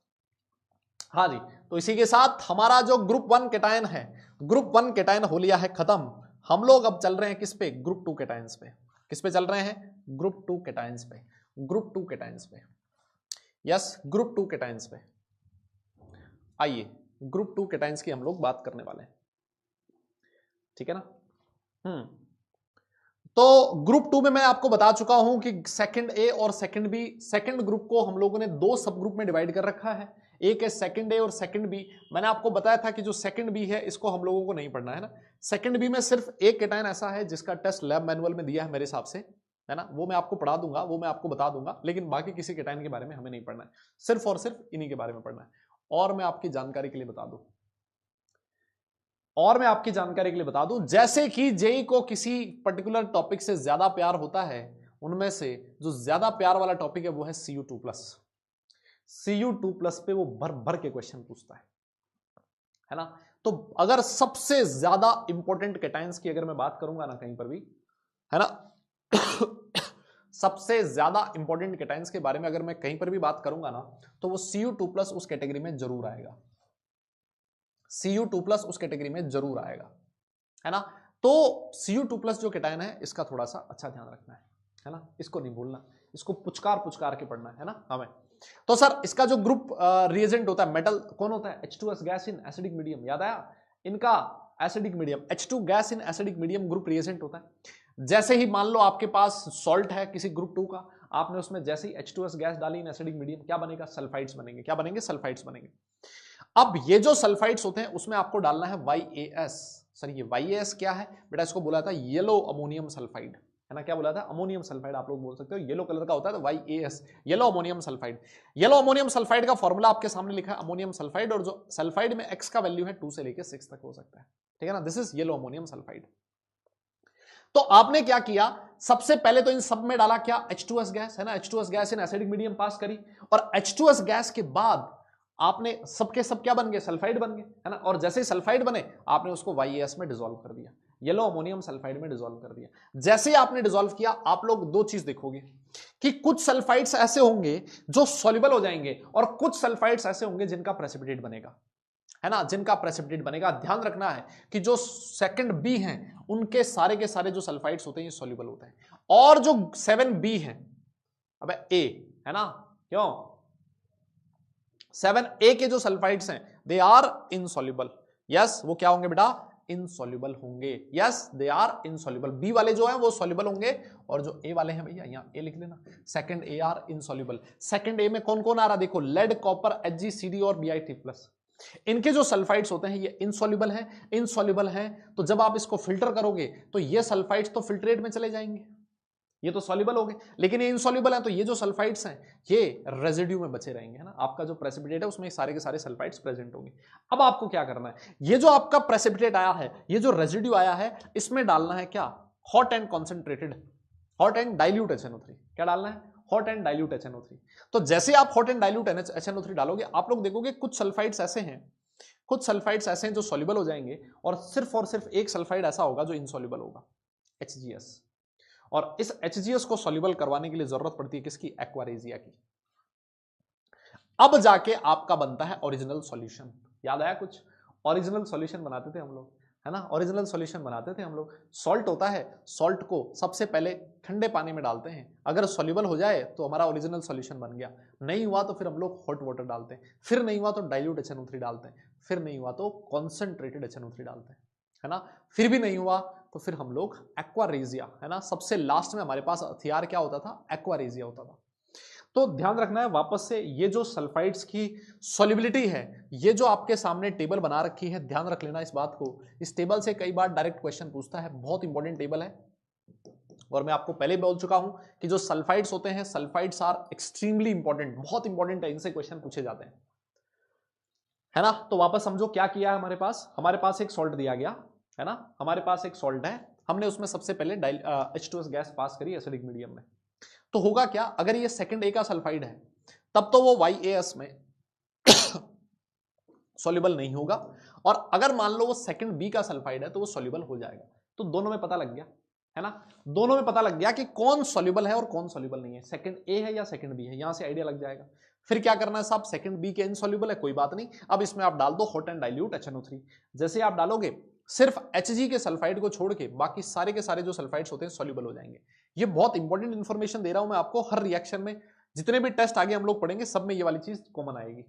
हाँ जी, तो इसी के साथ हमारा जो ग्रुप 1 केटायन है, ग्रुप 1 केटायन हो लिया है खत्म। हम लोग अब चल रहे हैं किस पे? ग्रुप 2 केटायंस पे। किस पे चल रहे हैं? ग्रुप 2 केटायंस पे, ग्रुप 2 केटायंस पे। यस, ग्रुप 2 केटायंस पे। आइए ग्रुप 2 केटायंस की हम लोग बात करने वाले हैं, ठीक है ना। तो ग्रुप 2 में मैं आपको बता चुका हूं कि सेकंड ए और सेकंड बी, सेकंड ग्रुप को हम लोगों ने 2 सब ग्रुप में डिवाइड कर रखा है। एक है सेकंड ए और सेकंड बी। मैंने आपको बताया था कि जो सेकंड बी है इसको हम लोगों को नहीं पढ़ना है ना। सेकंड बी में सिर्फ एक केटायन ऐसा है जिसका टेस्ट लैब मैनुअल में दिया है मेरे हिसाब से, है ना, वो मैं आपको पढ़ा दूंगा, वो मैं आपको बता दूंगा, लेकिन बाकी किसी केटायन के बारे में हमें नहीं पढ़ना है, सिर्फ और सिर्फ इन्हीं के बारे में पढ़ना है। और मैं आपकी जानकारी के लिए बता दूं, जैसे कि जेई को किसी पर्टिकुलर टॉपिक से ज्यादा प्यार होता है, उनमें से जो ज्यादा प्यार वाला टॉपिक है वो है Cu2+। Cu2+ पे वो भर भर के क्वेश्चन पूछता है ना। तो अगर सबसे ज्यादा इंपॉर्टेंट कैटायंस की अगर मैं बात करूंगा ना कहीं पर भी, है ना, सबसे ज्यादा इंपॉर्टेंट कैटायंस के बारे में अगर मैं कहीं पर भी बात करूंगा ना, तो वो Cu2+ उस कैटेगरी में जरूर आएगा, Cu2+ उस कैटेगरी में जरूर आएगा, है ना। तो Cu2+ जो कैटायन है इसका थोड़ा सा अच्छा ध्यान रखना है ना, इसको नहीं भूलना, इसको पुचकार पुचकार के पढ़ना है ना हमें। तो सर इसका जो ग्रुप रिएजेंट होता है मेटल कौन होता है, H2S gas in acidic medium, याद आया, इनका acidic medium H2 gas in acidic medium group reagent होता है। जैसे ही मान लो आपके पास सॉल्ट है किसी ग्रुप 2 का, आपने उसमें जैसे ही H2S गैस डाली इन एसिडिक मीडियम, क्या बनेगा, सल्फाइड्स बनेंगे, क्या बनेंगे, सल्फाइड्स बनेंगे। अब ये जो सल्फाइड्स होते हैं उसमें आपको डालना है YAS। सर ये YAS क्या है बेटा, इसको बोला था येलो अमोनियम सल्फाइड, है ना, क्या बोला था, अमोनियम सल्फाइड, आप लोग बोल सकते हो, येलो कलर का होता है तो YAS, yellow ammonium sulphide. Yellow ammonium sulphide का फॉर्मूला आपके सामने लिखा है अमोनियम सल्फाइड, और जो सल्फाइड में X का वैल्यू है 2 से लेकर 6 तक हो सकता है, ठीक है ना, this is yellow ammonium sulphide. तो आपने क्या किया, सबसे पहले तो इन सब में डाला क्या, H2S गैस, है ना, H2S gas in acidic medium pass करी, और H2S गैस के बाद आपने सबके सब क्या बन गए, सल्फाइड बन गए, है ना, और जैसे ही सल्फाइड बने आपने उसको YAS में डिसॉल्व कर दिया, येलो अमोनियम सल्फाइड में डिसॉल्व कर दिया। जैसे ही आपने डिसॉल्व किया, आप लोग दो चीज देखोगे कि कुछ सल्फाइड्स ऐसे होंगे जो सॉल्युबल हो जाएंगे, और कुछ सल्फाइड्स ऐसे होंगे जिनका प्रेसिपिटेट बनेगा, है ना, जिनका प्रेसिपिटेट बनेगा। ध्यान रखना है कि जो सेकंड बी हैं उनके सारे के सारे जो सल्फाइड्स होते हैं ये सॉल्युबल होते हैं, और जो 7B हैं, अबे ए, है ना, क्यों 7A के जो सल्फाइड्स हैं दे आर इनसॉल्युबल, यस वो क्या होंगे बेटा, इनसॉल्युबल होंगे, yes they are insoluble. B वाले जो हैं वो सॉल्युबल होंगे, और जो ए वाले हैं भैया यहाँ ए लिख लेना, second A R insoluble. Second ए में कौन कौन आ रहा, देखो लेड, कॉपर, HgCd और Bit+। इनके जो सल्फाइड्स होते हैं ये इनसॉल्युबल है, इनसॉल्युबल है, तो जब आप इसको फिल्टर करोगे तो ये सल्फाइड्स तो फिल्ट्रेट में चले जाएंगे, ये तो सॉल्युबल हो गए, लेकिन ये इनसॉल्युबल है, तो ये जो सल्फाइड्स हैं ये रेजिड्यू में बचे रहेंगे, है ना, आपका जो प्रेसिपिटेट है उसमें सारे के सारे सल्फाइड्स प्रेजेंट होंगे। अब आपको क्या करना है, ये जो आपका प्रेसिपिटेट आया है, ये जो रेजिड्यू आया है, इसमें डालना है क्या, hot and concentrated, hot and dilute HNO3, क्या डालना है, हॉट एंड डाइल्यूट HNO3। तो जैसे आप हॉट एंड डाइल्यूट HNO3 डालोगे, आप लोग देखोगे कुछ सल्फाइड्स ऐसे हैं, कुछ सल्फाइड्स ऐसे हैं जो सॉल्युबल हो जाएंगे, और सिर्फ एक सल्फाइड ऐसा होगा जो इनसॉल्युबल होगा, HGS। और इस HGS को सॉल्युबल करवाने के लिए जरूरत पड़ती है किसकी, एक्वारेजिया की। अब जाके आपका बनता है ओरिजिनल सॉल्यूशन। याद आया कुछ, ओरिजिनल सॉल्यूशन बनाते थे हम लोग, है ना, ओरिजिनल सॉल्यूशन बनाते थे हम लोग। सॉल्ट होता है, सॉल्ट को सबसे पहले ठंडे पानी में डालते हैं, अगर सॉल्युबल हो जाए तो हमारा ओरिजिनल सॉल्यूशन बन गया, नहीं हुआ तो फिर हम लोग हॉट वाटर डालते हैं, फिर नहीं हुआ तो डाइल्यूट HNO3 डालते हैं, फिर नहीं हुआ तो कॉन्सेंट्रेटेड HNO3 डालते हैं, है ना, फिर भी नहीं हुआ तो फिर हम लोग एक्वारेजिया, है ना, सबसे लास्ट में हमारे पास हथियार क्या होता था, एक्वारेजिया होता था। तो ध्यान रखना है वापस से, ये जो सल्फाइड्स की सॉल्युबिलिटी है, ये जो आपके सामने टेबल बना रखी है, ध्यान रख लेना इस बात को, इस टेबल से कई बार डायरेक्ट क्वेश्चन पूछता है, बहुत इंपॉर्टेंट टेबल है, और मैं आपको पहले बोल चुका हूं कि जो सल्फाइड्स होते हैं, सल्फाइड्स आर एक्सट्रीमली इंपॉर्टेंट, बहुत इंपॉर्टेंट है, इनसे क्वेश्चन पूछे जाते हैं, है ना। तो वापस समझो क्या किया है, हमारे पास एक सॉल्ट दिया गया, है ना, हमारे पास एक सॉल्ट है, हमने उसमें सबसे पहले H2S गैस पास करी एसिडिक मीडियम में, तो होगा क्या, अगर ये सेकंड ए का सल्फाइड है तब तो वो YAS में सॉल्युबल नहीं होगा, और अगर मान लो वो सेकंड बी का सल्फाइड है तो वो सॉल्युबल हो जाएगा। तो दोनों में पता लग गया, है ना, दोनों में पता लग गया कि कौन सॉल्युबल है और कौन सॉल्युबल नहीं है, सेकंड ए है या सेकंड बी है, यहां से आइडिया लग जाएगा। फिर क्या करना है साहब, सेकंड बी के इनसॉल्युबल है, कोई बात नहीं, अब इसमें आप डाल दो हॉट एंड डाइल्यूट HNO3। जैसे आप डालोगे सिर्फ Hg के सल्फाइड को छोड़ के बाकी सारे के सारे जो सल्फाइड्स होते हैं सॉल्युबल हो जाएंगे। ये बहुत इंपॉर्टेंट इंफॉर्मेशन दे रहा हूं मैं आपको, हर रिएक्शन में जितने भी टेस्ट आगे हम लोग पढ़ेंगे सब में ये वाली चीज कॉमन आएगी,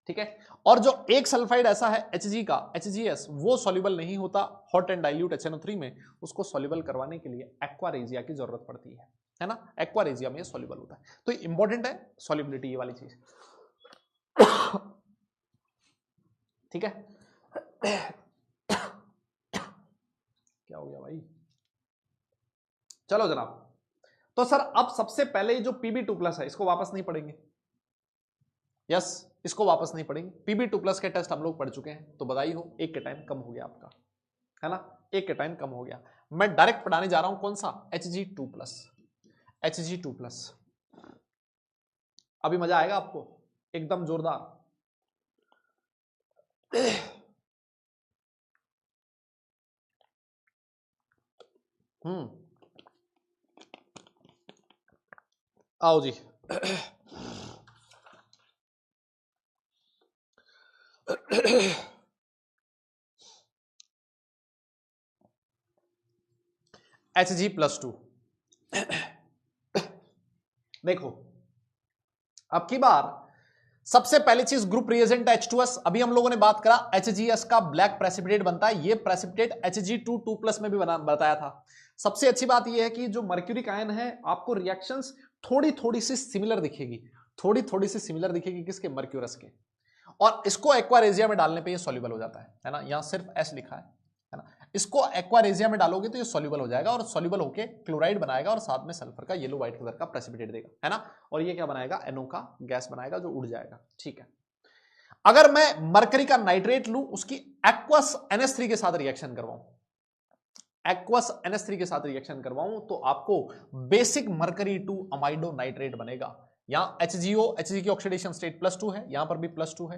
ठीक है। और जो एक सल्फाइड ऐसा है Hg का, HGS, वो सॉल्युबल नहीं होता हॉट एंड डाइल्यूट HNO3 में, उसको सॉल्युबल करवाने के लिए एक्वारेजिया की जरूरत पड़ती है ना, एक्वारेजिया में सॉल्युबल होता है। तो इंपॉर्टेंट है सॉल्युबिलिटी, ये वाली चीज। ठीक है, क्या हो गया भाई? चलो जनाब, तो सर अब सबसे पहले जो Pb2+ है इसको वापस नहीं पढ़ेंगे। यस, इसको वापस नहीं पढ़ेंगे। Pb2+ के टेस्ट हम लोग पढ़ चुके हैं, तो बधाई हो, एक के टाइम कम हो गया आपका, है ना, एक के टाइम कम हो गया। मैं डायरेक्ट पढ़ाने जा रहा हूं कौन सा, Hg2+। Hg2+, अभी मजा आएगा आपको एकदम जोरदार। आओ जी। Hg+2 देखो, अब की बार सबसे पहली चीज ग्रुप रिएजेंट H2S। अभी हम लोगों ने बात करा HgS का ब्लैक प्रेसिपिटेट बनता है, ये प्रेसिपिटेट Hg2+ में भी बताया था। सबसे अच्छी बात यह है कि जो मर्क्यूरिक आयन है आपको रिएक्शंस थोड़ी थोड़ी सी सिमिलर दिखेगी, थोड़ी थोड़ी सी सिमिलर दिखेगी किसके, मर्क्यूरस के। और इसको एक्वारेजिया में डालने पे ये सॉल्युबल हो जाता है ना, यहां सिर्फ S लिखा है ना। इसको एक्वारेजिया में डालोगे तो ये सॉल्युबल हो जाएगा और सॉल्युबल होके क्लोराइड बनाएगा और साथ में सल्फर का येलो व्हाइट कलर का प्रेसिपिटेट देगा, है ना। और ये क्या बनाएगा, NO का गैस बनाएगा जो उड़ जाएगा। ठीक है, अगर मैं मरकरी का नाइट्रेट लूं, उसकी एक्वस NH3 के साथ रिएक्शन करवाऊं, एक्वस NH3 के साथ रिएक्शन करवाऊं तो आपको बेसिक मरकरी 2 अमाइडो नाइट्रेट बनेगा। यहां HgO, Hg की ऑक्सीडेशन स्टेट +2 है, यहां पर भी +2 है।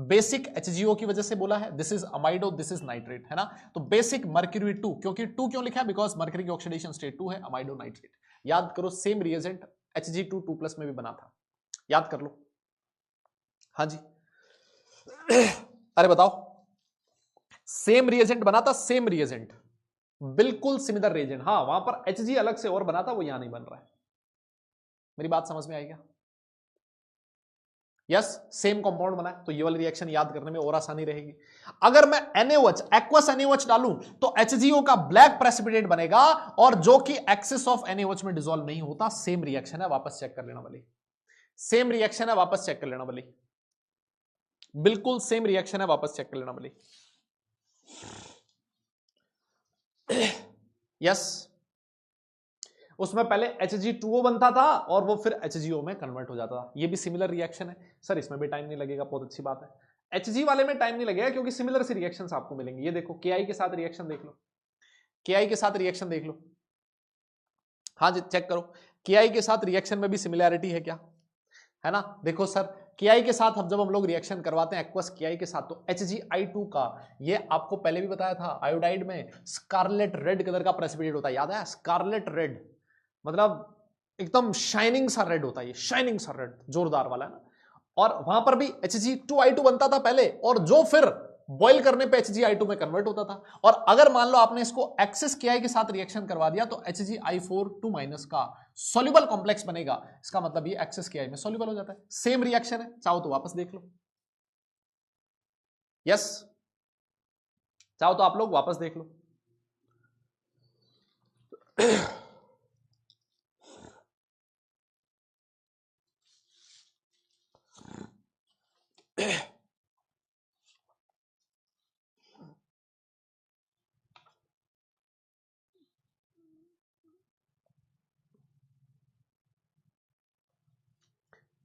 बेसिक HgO की वजह से बोला है, this is amido, this is nitrate, है ना। तो बेसिक मर्क्यूरी 2, क्योंकि 2 क्यों लिखा है, बिकॉज मर्क्यूरी की ऑक्सीडेशन स्टेट 2 है, अमाइडो नाइट्रेट। याद करो, सेम रिएजेंट Hg2 में भी बना था, याद कर लो। हाँ जी, अरे बताओ, सेम रिएजेंट बना था, सेम रिएजेंट, बिल्कुल सिमिलर रिएजेंट। हाँ, वहां पर Hg अलग से और बना था, वो यहां नहीं बन रहा है। मेरी बात समझ में आई क्या? यस, सेम कंपाउंड बना है, तो ये वाली रिएक्शन याद करने में और आसानी रहेगी। अगर मैं NaOH, एक्वस NaOH डालूं तो HgO का ब्लैक प्रेसिपिटेट बनेगा, और जो कि एक्सिस ऑफ NaOH में डिसॉल्व नहीं होता। सेम रिएक्शन है, वापस चेक कर लेना भले, सेम रिएक्शन है, वापस चेक कर लेना भले, बिल्कुल सेम रिएक्शन है, वापस चेक कर लेना भले। यस, उसमें पहले Hg2O बनता था और वो फिर HgO में कन्वर्ट हो जाता था। ये भी सिमिलर रिएक्शन है सर, इसमें भी टाइम नहीं लगेगा, बहुत अच्छी बात है। Hg वाले में टाइम नहीं लगेगा क्योंकि सिमिलर से रिएक्शंस आपको मिलेंगे। ये देखो, Ki के साथ रिएक्शन देख लो, Ki के साथ रिएक्शन देख लो, हाँ जी चेक करो, Ki के साथ रिएक्शन में भी सिमिलैरिटी है क्या, है ना। देखो सर, Ki के साथ जब हम लोग रिएक्शन करवाते हैं एक्वस Ki के साथ, तो HgI2 का, ये आपको पहले भी बताया था, आयोडाइड में स्कारलेट रेड कलर का प्रेसिपिटेट होता है, याद है, स्कारलेट रेड, मतलब एकदम शाइनिंग सा रेड होता है, ये शाइनिंग सा रेड जोरदार वाला है ना। और वहां पर भी Hg2I2 बनता था पहले, और जो फिर बॉईल करने पे HgI2 में कन्वर्ट होता था। और अगर मान लो आपने इसको एक्सिस Ki के साथ रिएक्शन करवा दिया तो HgI4 का सॉल्युबल कॉम्प्लेक्स बनेगा। इसका मतलब ये एक्सिस Ki में सॉल्युबल हो जाता है। सेम रिएक्शन है, चाहो तो वापस देख लो। यस, चाहो तो आप लोग वापस देख लो।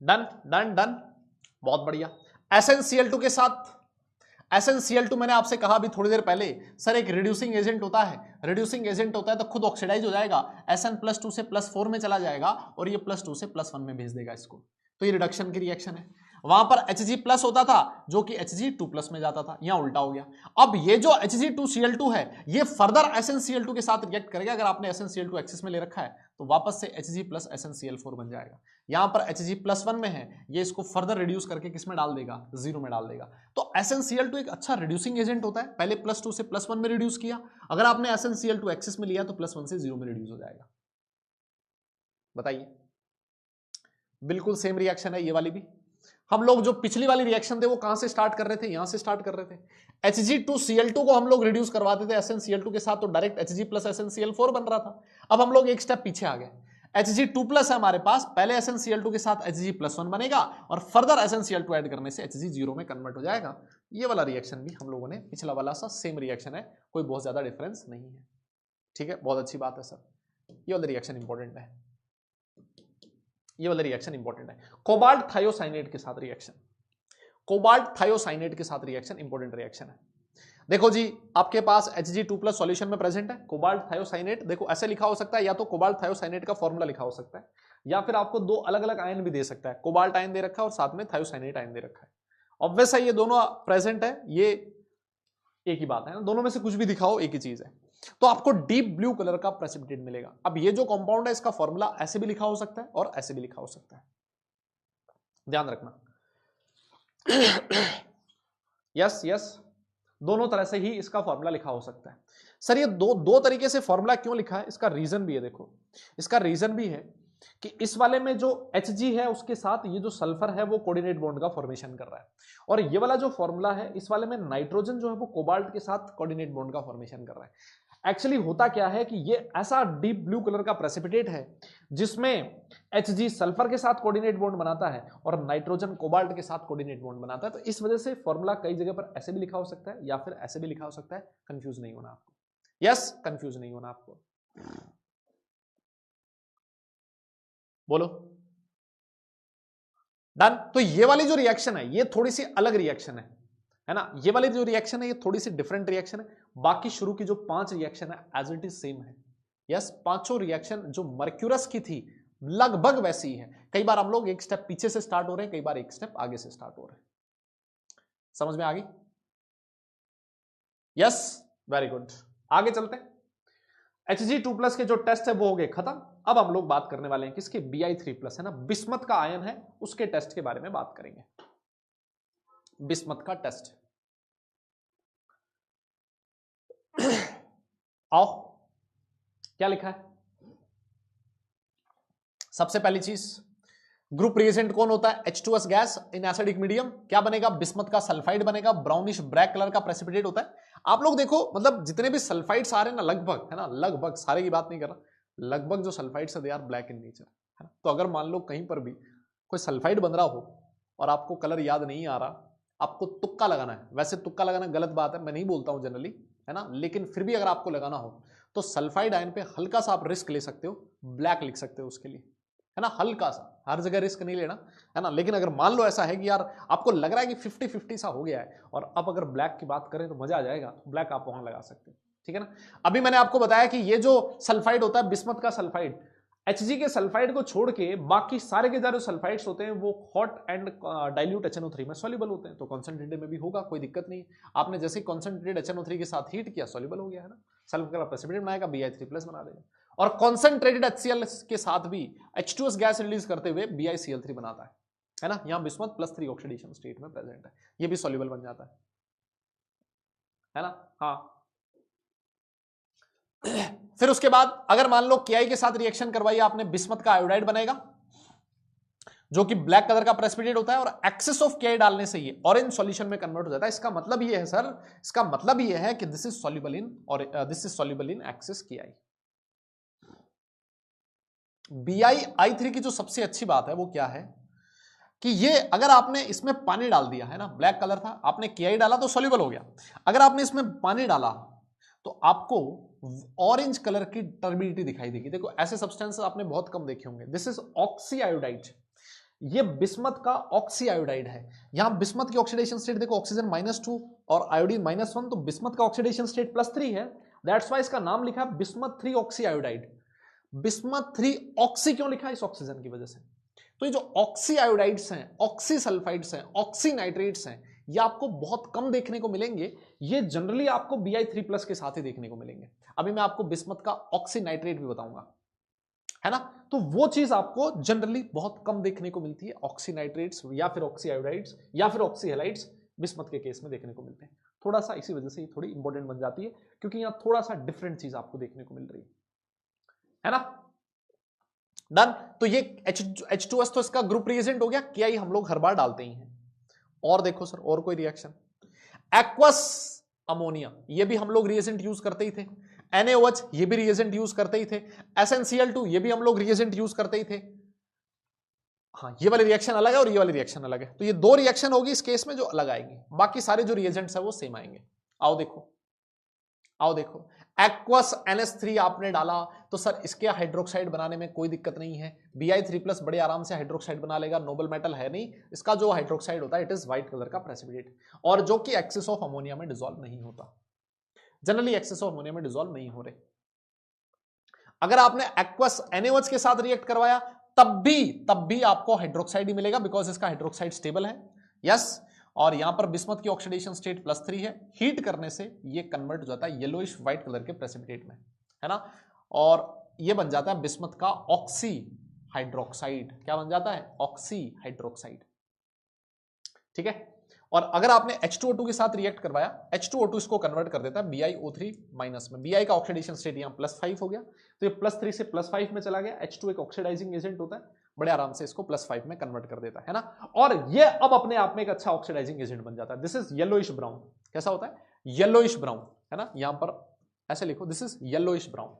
डन डन डन, बहुत बढ़िया। SnCl2 के साथ, SnCl2 मैंने आपसे कहा अभी थोड़ी देर पहले, सर एक रिड्यूसिंग एजेंट होता है, रिड्यूसिंग एजेंट होता है तो खुद ऑक्सीडाइज हो जाएगा, Sn+2 से +4 में चला जाएगा और ये +2 से +1 में भेज देगा इसको, तो ये रिडक्शन की रिएक्शन है। वहां पर Hg+ होता था जो कि Hg2+ में जाता था, यहां उल्टा हो गया। अब ये जो Hg2Cl2 है ये फर्दर SnCl2 के साथ रिएक्ट करेगा। अगर आपने SnCl2 एक्सिस में ले रखा है तो वापस से Hg+ SnCl4 बन जाएगा। यहां पर Hg+1 में है, ये इसको फर्दर रिड्यूस करके किस में डाल देगा, 0 में डाल देगा। तो SnCl2 एक अच्छा रिड्यूसिंग एजेंट होता है, पहले +2 से +1 में रिड्यूस किया, अगर आपने SnCl2 एक्सिस में लिया तो +1 से 0 में रिड्यूस हो जाएगा। बताइए, बिल्कुल सेम रिएक्शन है ये वाली भी। हम लोग जो पिछली वाली रिएक्शन थे वो कहां से स्टार्ट कर रहे थे, यहां से स्टार्ट कर रहे थे। Hg2Cl2 को हम लोग रिड्यूस करवाते थे SnCl2 के साथ, तो डायरेक्ट Hg+ SnCl4 बन रहा था। अब हम लोग एक स्टेप पीछे आ गए, Hg2+ है हमारे पास, पहले SnCl2 के साथ Hg+1 बनेगा और फर्दर SnCl2 ऐड करने से Hg0 में कन्वर्ट हो जाएगा। ये वाला रिएक्शन भी हम लोगों ने, पिछला वाला सा सेम रिएक्शन है, कोई बहुत ज्यादा डिफरेंस नहीं है। ठीक है, बहुत अच्छी बात है सर। ये वाला रिएक्शन इंपॉर्टेंट है, ये वाला रिएक्शन इंपॉर्टेंट है। कोबाल्ट थायोसाइनेट के साथ रिएक्शन, कोबाल्ट थायोसाइनेट के साथ रिएक्शन इंपॉर्टेंट रिएक्शन है। देखो जी, आपके पास Hg2+ सॉल्यूशन में प्रेजेंट है, कोबाल्ट थायोसाइनेट। देखो ऐसे लिखा हो सकता है, या तो कोबाल्ट थायोसाइनेट का फॉर्मूला लिखा हो सकता है, या फिर आपको दो अलग अलग आयन भी दे सकता है। कोबाल्ट आयन दे रखा है और साथ में थायोसाइनेट आयन दे रखा है। ऑब्वियस है ये दोनों प्रेजेंट है, ये एक ही बात है ना, दोनों में से कुछ भी दिखाओ एक ही चीज है। तो आपको डीप ब्लू कलर का प्रेसिपिटेट मिलेगा। अब ये जो कंपाउंड है इसका फॉर्मूला ऐसे भी लिखा हो सकता है और ऐसे भी लिखा हो सकता है, ध्यान रखना। यस यस, दोनों तरह से ही इसका फॉर्मूला लिखा हो सकता है। सर ये दो तरीके से फॉर्मूला क्यों लिखा है, इसका रीजन भी है। देखो इसका रीजन भी है कि इस वाले में जो Hg है उसके साथ ये जो सल्फर है वो कोऑर्डिनेट बॉन्ड का फॉर्मेशन कर रहा है, और ये वाला जो फॉर्मूला है इस वाले में नाइट्रोजन जो है वो कोबाल्ट के साथ कोऑर्डिनेट बॉन्ड का फॉर्मेशन कर रहा है। एक्चुअली होता क्या है कि ये ऐसा डीप ब्लू कलर का प्रेसिपिटेट है जिसमें Hg सल्फर के साथ कोऑर्डिनेट बॉन्ड बनाता है और नाइट्रोजन कोबाल्ट के साथ कोऑर्डिनेट बॉन्ड बनाता है। तो इस वजह से फॉर्मूला कई जगह पर ऐसे भी लिखा हो सकता है या फिर ऐसे भी लिखा हो सकता है। कंफ्यूज नहीं होना आपको, यस कंफ्यूज नहीं होना आपको। बोलो डन। तो ये वाली जो रिएक्शन है ये थोड़ी सी अलग रिएक्शन है ना, ये वाली जो रिएक्शन है ये थोड़ी सी डिफरेंट रिएक्शन है। बाकी शुरू की जो 5 रिएक्शन है एज इट इज सेम है। यस, पांचों रिएक्शन जो मर्क्यूरस की थी लगभग वैसी है। कई बार हम लोग एक स्टेप पीछे से स्टार्ट हो रहे हैं, कई बार एक स्टेप आगे से स्टार्ट हो रहे हैं। समझ में आ गई? Yes, very good. आगे चलते हैं। Hg2+ के जो टेस्ट है वो हो गए खत्म। अब हम लोग बात करने वाले हैं किसके, Bi3+ है ना, बिस्मथ का आयन है, उसके टेस्ट के बारे में बात करेंगे। बिस्मथ का टेस्ट आओ, क्या लिखा है? सबसे पहली चीज, ग्रुप रिएजेंट कौन होता है? H2S gas in acidic medium. क्या बनेगा? बिस्मथ का सल्फाइड बनेगा, ब्राउनिश ब्लैक कलर का प्रेसिपिटेट होता है। आप लोग देखो, मतलब जितने भी सल्फाइड्स आ रहे हैं ना, लगभग है ना, लगभग सारे की बात नहीं कर रहा, लगभग जो सल्फाइड्स है they are black in nature, है ना। तो अगर मान लो कहीं पर भी कोई सल्फाइड बन रहा हो और आपको कलर याद नहीं आ रहा, आपको तुक्का लगाना है। वैसे तुक्का लगाना गलत बात है, मैं नहीं बोलता हूं जनरली, है ना, लेकिन फिर भी अगर आपको लगाना हो तो सल्फाइड आयन पे हल्का सा आप रिस्क ले सकते हो, ब्लैक लिख सकते हो उसके लिए, है ना, हल्का सा, हर जगह रिस्क नहीं लेना, है ना। लेकिन अगर मान लो ऐसा है कि यार आपको लग रहा है कि 50-50 सा हो गया है और अब अगर ब्लैक की बात करें तो मजा आ जाएगा, तो ब्लैक आप वहां लगा सकते हैं, ठीक है ना। अभी मैंने आपको बताया कि ये जो सल्फाइड होता है, बिस्मथ का सल्फाइड, Hg के सल्फाइड को छोड़ के बाकी सारे के सारे सल्फाइड्स होते हैं वो हॉट एंड डाइल्यूट HNO3 में सॉल्युबल होते हैं, तो कॉन्सेंट्रेटेड में भी होगा, कोई दिक्कत नहीं। आपने जैसे कॉन्सेंट्रेटेड HNO3 के साथ हीट किया, सॉल्युबल हो गया, है ना, सल्फर का प्रेसिपिटेट बनाएगा, Bi3+ बना देगा। और कॉन्सेंट्रेटेड HCl के साथ भी H2S गैस रिलीज करते हुए BiCl3 बनाता है ना। यहां बिस्मथ +3 ऑक्सीडेशन स्टेट में प्रेजेंट है, ये भी सॉल्युबल बन जाता है ना। हाँ, फिर उसके बाद अगर मान लो Ki के साथ रिएक्शन करवाई आपने, बिस्मथ का आयोडाइड बनेगा जो कि ब्लैक कलर का प्रेसिपिटेट होता है, और एक्सेस ऑफ Ki डालने से ये ऑरेंज सॉल्यूशन में कन्वर्ट हो जाता है। इसका मतलब ये है सर, इसका मतलब ये है कि दिस इज सॉल्युबल इन, और this is soluble in access Ki। BiI3 की जो सबसे अच्छी बात है वो क्या है कि ये अगर आपने इसमें पानी डाल दिया, है ना, ब्लैक कलर था, आपने Ki डाला तो सॉल्युबल हो गया। अगर आपने इसमें पानी डाला तो आपको ऑरेंज कलर की टर्बिडिटी दिखाई देगी। देखो ऐसे सब्सटेंस आपने बहुत कम देखे होंगे। दिस इज ऑक्सी आयोडाइड, ये बिस्मथ का ऑक्सी आयोडाइड है। यहां बिस्मथ की ऑक्सीडेशन स्टेट देखो, ऑक्सीजन -2 और आयोडीन -1, तो बिस्मथ का ऑक्सीडेशन स्टेट +3 है। दैट्स वाई इसका नाम लिखा है bismuth 3 oxy iodide. Bismuth 3 oxy क्यों लिखा है? इस ऑक्सीजन की वजह से। तो ये जो ऑक्सी आयोडाइड्स हैं, ऑक्सी सल्फाइड्स हैं, ऑक्सी नाइट्रेट्स हैं, ये आपको बहुत कम देखने को मिलेंगे। ये जनरली आपको Bi3+ के साथ ही देखने को मिलेंगे। अभी मैं आपको बिस्मथ का ऑक्सी नाइट्रेट भी बताऊंगा, है ना। तो वो चीज आपको जनरली बहुत कम देखने को मिलती है, ऑक्सी नाइट्रेट्स या फिर ऑक्सी आयोडाइड्स या फिर ऑक्सी हैलाइड्स बिस्मथ के केस में देखने को मिलते हैं। थोड़ा सा इसी वजह से ये थोड़ी इंपॉर्टेंट बन जाती है, क्योंकि यहां थोड़ा सा डिफरेंट चीज आपको देखने को मिल रही है ना। डन। तो ये H2S तो इसका ग्रुप रिएजेंट हो गया, Ki हम लोग हर बार डालते ही हैं। और देखो सर, और कोई रिएक्शन, एक्वस अमोनिया, ये भी हम लोग रिएजेंट यूज करते ही थे। NaOH ये भी रिएजेंट यूज करते ही थे, SnCl2 ये भी हम लोग रिएजेंट यूज करते ही थे। हाँ, ये वाली रिएक्शन अलग है और ये वाली रिएक्शन अलग है, तो ये दो रिएक्शन होगी इस केस में जो अलग आएंगी, बाकी सारे जो रिएजेंट्स है वो सेम आएंगे। आओ देखो, आओ देखो, एक्वस NH3 आपने डाला तो सर इसके हाइड्रोक्साइड बनाने में कोई दिक्कत नहीं है, Bi3+ बड़े आराम से हाइड्रोक्साइड बना लेगा, नोबल मेटल है नहीं, इसका जो हाइड्रोक्साइड होता है इट इज व्हाइट कलर का प्रेसिपिटेट, और जो कि एक्सेस ऑफ अमोनिया में डिसॉल्व नहीं होता, जनरली एक्सेस ऑफ अमोनिया में डिसॉल्व नहीं हो रहे। अगर आपने एक्वस NaOH के साथ रिएक्ट करवाया तब भी आपको हाइड्रोक्साइड ही मिलेगा, बिकॉज इसका हाइड्रोक्साइड स्टेबल है। यस, और यहां पर बिस्मथ की ऑक्सीडेशन स्टेट +3 है, हीट करने से ये कन्वर्ट हो जाता है येलोइश व्हाइट कलर के प्रेसिपिटेट में, है ना, और ये बन जाता है बिस्मथ का ऑक्सी हाइड्रोक्साइड। क्या बन जाता है? Oxy hydroxide. ठीक है, और अगर आपने H2O2 के साथ रिएक्ट करवाया, H2O2 इसको कन्वर्ट कर देता है BiO3- में, Bi का ऑक्सीडेशन स्टेट यहां +5 हो गया, तो ये +3 से +5 में चला गया। H2 एक ऑक्सीडाइजिंग एजेंट होता है, बड़े आराम से इसको +5 में कन्वर्ट कर देता है ना, और ये अब अपने आप में एक अच्छा ऑक्सीडाइजिंग एजेंट बन जाता है। This is yellowish brown. कैसा होता है? येलोइश ब्राउन, है ना, यहां पर ऐसे लिखो, दिस इज येलोइश ब्राउन।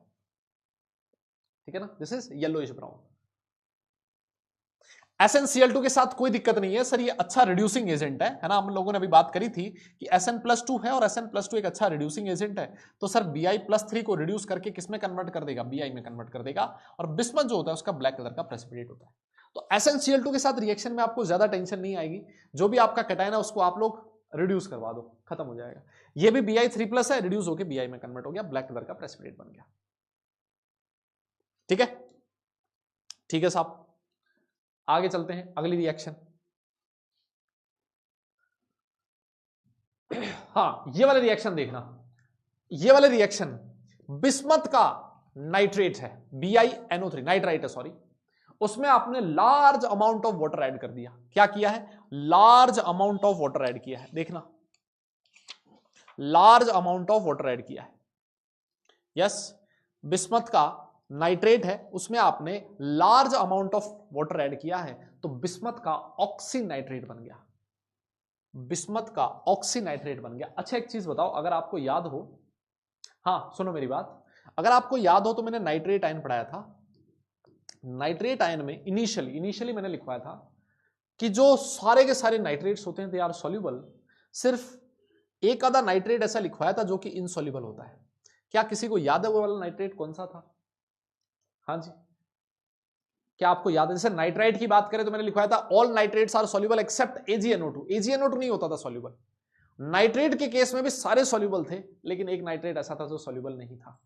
ठीक है ना, this is yellowish brown. SnCl2 के साथ कोई दिक्कत नहीं है सर, ये अच्छा रिड्यूसिंग एजेंट है ना, हम लोगों ने अभी बात करी थी कि Sn+2 है और Sn+2 एक अच्छा रिड्यूसिंग एजेंट है, तो सर Bi+3 को रिड्यूस करके किसमें कन्वर्ट कर देगा? Bi में कन्वर्ट कर देगा, और बिस्मथ जो होता है उसका ब्लैक कलर का प्रेसिपिटेट होता है। तो SnCl2 के साथ रिएक्शन में आपको ज्यादा टेंशन नहीं आएगी, जो भी आपका कैटायन है उसको आप लोग रिड्यूस करवा दो, खत्म हो जाएगा। ये भी Bi3+ है, रिड्यूस होकर Bi में कन्वर्ट हो गया, ब्लैक कलर का प्रेसिपिटेट बन गया। ठीक है, ठीक है साहब, आगे चलते हैं, अगली रिएक्शन। हाँ, ये वाला रिएक्शन देखना, ये वाला रिएक्शन बिस्मथ का नाइट्रेट है, BiNO3 नाइट्राइट है सॉरी, उसमें आपने large amount of water add कर दिया। क्या किया है? Large amount of water add किया है, देखना, large amount of water add किया है। यस, बिस्मथ का नाइट्रेट है, उसमें आपने large amount of water add किया है, तो बिस्मथ का ऑक्सी नाइट्रेट बन गया, बिस्मथ का ऑक्सी नाइट्रेट बन गया। अच्छा एक चीज बताओ, अगर आपको याद हो, हाँ सुनो मेरी बात, अगर आपको याद हो तो मैंने नाइट्रेट आयन पढ़ाया था, नाइट्रेट आयन में इनिशियली मैंने लिखवाया था कि जो सारे के सारे नाइट्रेट्स होते हैं दे आर सॉल्युबल, सिर्फ एक आधा नाइट्रेट ऐसा लिखवाया था जो कि इनसॉल्युबल होता है। क्या किसी को याद है वो वाला नाइट्रेट कौन सा था? हाँ जी, क्या आपको याद है? जैसे नाइट्राइट की बात करें तो मैंने लिखवाया था all nitrates are soluble except AgNO2, AgNO2 नहीं होता था सॉल्युबल। नाइट्रेट के केस में भी सारे सॉल्युबल थे, लेकिन एक नाइट्रेट ऐसा था जो सॉल्युबल नहीं था,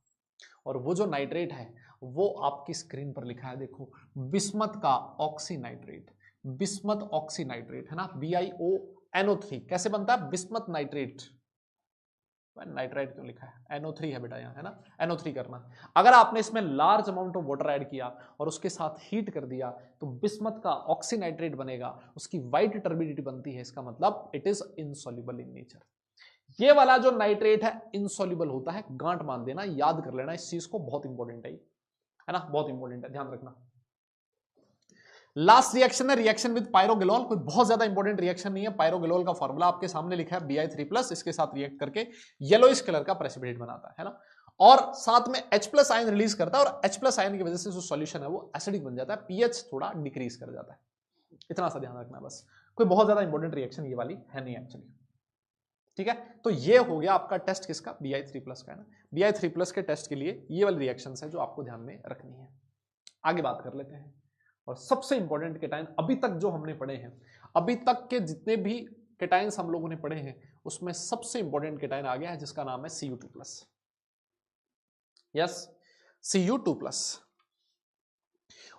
और वो जो नाइट्रेट है वो आपकी स्क्रीन पर लिखा है, देखो, बिस्मथ का oxy nitrate, bismuth oxy nitrate, है ना, BiONO3 कैसे बनता है? बिस्मथ नाइट्रेट, नाइट्राइट क्यों लिखा है? NO3 है बेटा यहाँ, है ना, NO3 करना। अगर आपने इसमें large amount of water add किया और उसके साथ हीट कर दिया तो बिस्मथ का ऑक्सी नाइट्रेट बनेगा, उसकी व्हाइट टर्बिडिटी बनती है, इसका मतलब it is insoluble in nature. ये वाला जो नाइट्रेट है इनसॉल्युबल होता है, गांठ मान देना, याद कर लेना इस चीज को, बहुत इंपॉर्टेंट है ना, बहुत इंपॉर्टेंट है, ध्यान रखना। लास्ट रिएक्शन है रिएक्शन विद पायरोगेलोल, कोई बहुत ज्यादा इंपॉर्टेंट रिएक्शन नहीं है। पायरोगेलोल का फॉर्मूला आपके सामने लिखा है, Bi3+, इसके साथ रिएक्ट करके येलोइश कलर का प्रेसिपिटेट बनाता है ना, और साथ में H+ आयन रिलीज करता है, और H+ आयन की वजह से जो सॉल्यूशन है वो एसिडिक बन जाता है, pH थोड़ा डिक्रीज कर जाता है। इतना सा ध्यान रखना बस, कोई बहुत ज्यादा इंपॉर्टेंट रिएक्शन ये वाली है नहीं एक्चुअली। ठीक है, तो ये हो गया आपका टेस्ट किसका? Bi3+ का, है ना। Bi3+ के टेस्ट के लिए ये वाली रिएक्शन है जो आपको ध्यान में रखनी है। आगे बात कर लेते हैं, और सबसे इंपॉर्टेंट केटाइन अभी तक जो हमने पढ़े हैं, अभी तक के जितने भी केटाइंस हम लोगों ने पढ़े हैं उसमें सबसे इंपॉर्टेंट केटाइन आ गया है जिसका नाम है Cu2+। यस, Cu2+,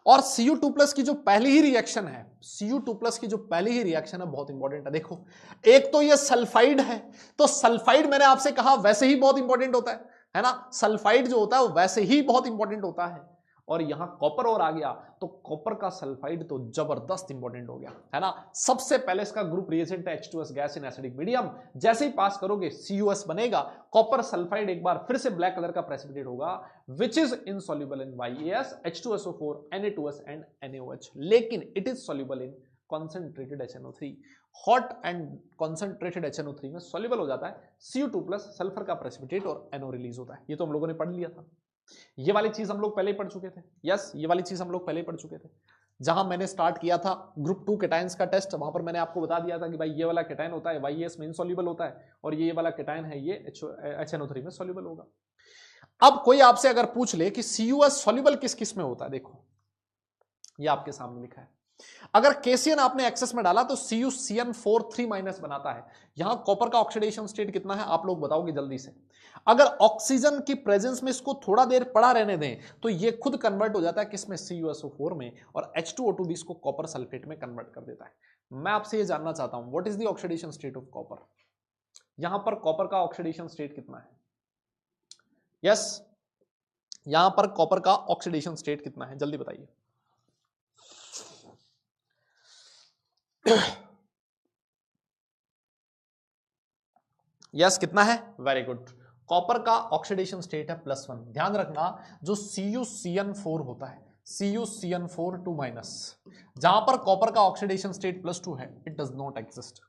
और Cu2+ की जो पहली ही रिएक्शन है, Cu2+ की जो पहली ही रिएक्शन है बहुत इंपॉर्टेंट है। देखो, एक तो ये सल्फाइड है, तो सल्फाइड मैंने आपसे कहा वैसे ही बहुत इंपॉर्टेंट होता है ना, सल्फाइड जो होता है वो वैसे ही बहुत इंपॉर्टेंट होता है, और यहां कॉपर और आ गया तो कॉपर का सल्फाइड तो जबरदस्त इंपॉर्टेंट हो गया, है ना। सबसे पहले इसका ग्रुप रिएजेंट है H2S gas in acidic medium, जैसे ही पास करोगे CuS बनेगा, कॉपर सल्फाइड एक बार फिर से ब्लैक कलर का प्रेसिपिटेट होगा, विच is insoluble in YaS, H2SO4, Na2S and NaOH, लेकिन it is soluble in concentrated HNO3, hot and concentrated HNO3 में सॉल्युबल हो जाता है Cu2 प्लस सल्फर का प्रेसिपिटेट और NO रिलीज होता है। ये तो हम लोगों ने पढ़ लिया था, ये वाली चीज हम लोग पहले ही पढ़ चुके थे। यस, ये वाली चीज हम लोग पहले ही पढ़ चुके थे। जहां मैंने स्टार्ट किया था ग्रुप 2 केटाइंस का टेस्ट, वहां पर मैंने आपको बता दिया था कि भाई ये वाला केटाइन होता है YES में इनसॉल्युबल होता है, और ये वाला केटाइन है ये HNO3 में सॉल्युबल होगा। अब कोई आपसे अगर पूछ ले कि CuS सॉल्युबल किस किस में होता है, देखो ये आपके सामने लिखा है। अगर KCN आपने एक्सेस में डाला तो CuCN4 3- बनाता है। यहां कॉपर का ऑक्सीडेशन स्टेट कितना है आप लोग बताओगे जल्दी से। अगर ऑक्सीजन की प्रेजेंस में इसको थोड़ा देर पड़ा रहने दें तो ये खुद कन्वर्ट हो जाता है किसमें, CuSO4 में, और H2O2 भी इसको कॉपर सल्फेट में कन्वर्ट कर देता है। मैं आपसे ये जानना चाहता हूं what is the oxidation state of copper. यहां पर कॉपर का ऑक्सीडेशन स्टेट कितना है? यस, यहां पर कॉपर का ऑक्सीडेशन स्टेट कितना है, जल्दी बताइए। यस, कितना है? Very good. कॉपर का ऑक्सीडेशन स्टेट है +1। ध्यान रखना जो CuCN4 होता है, CuCN4 2-, जहां पर कॉपर का ऑक्सीडेशन स्टेट +2 है, इट डज नॉट एग्जिस्ट,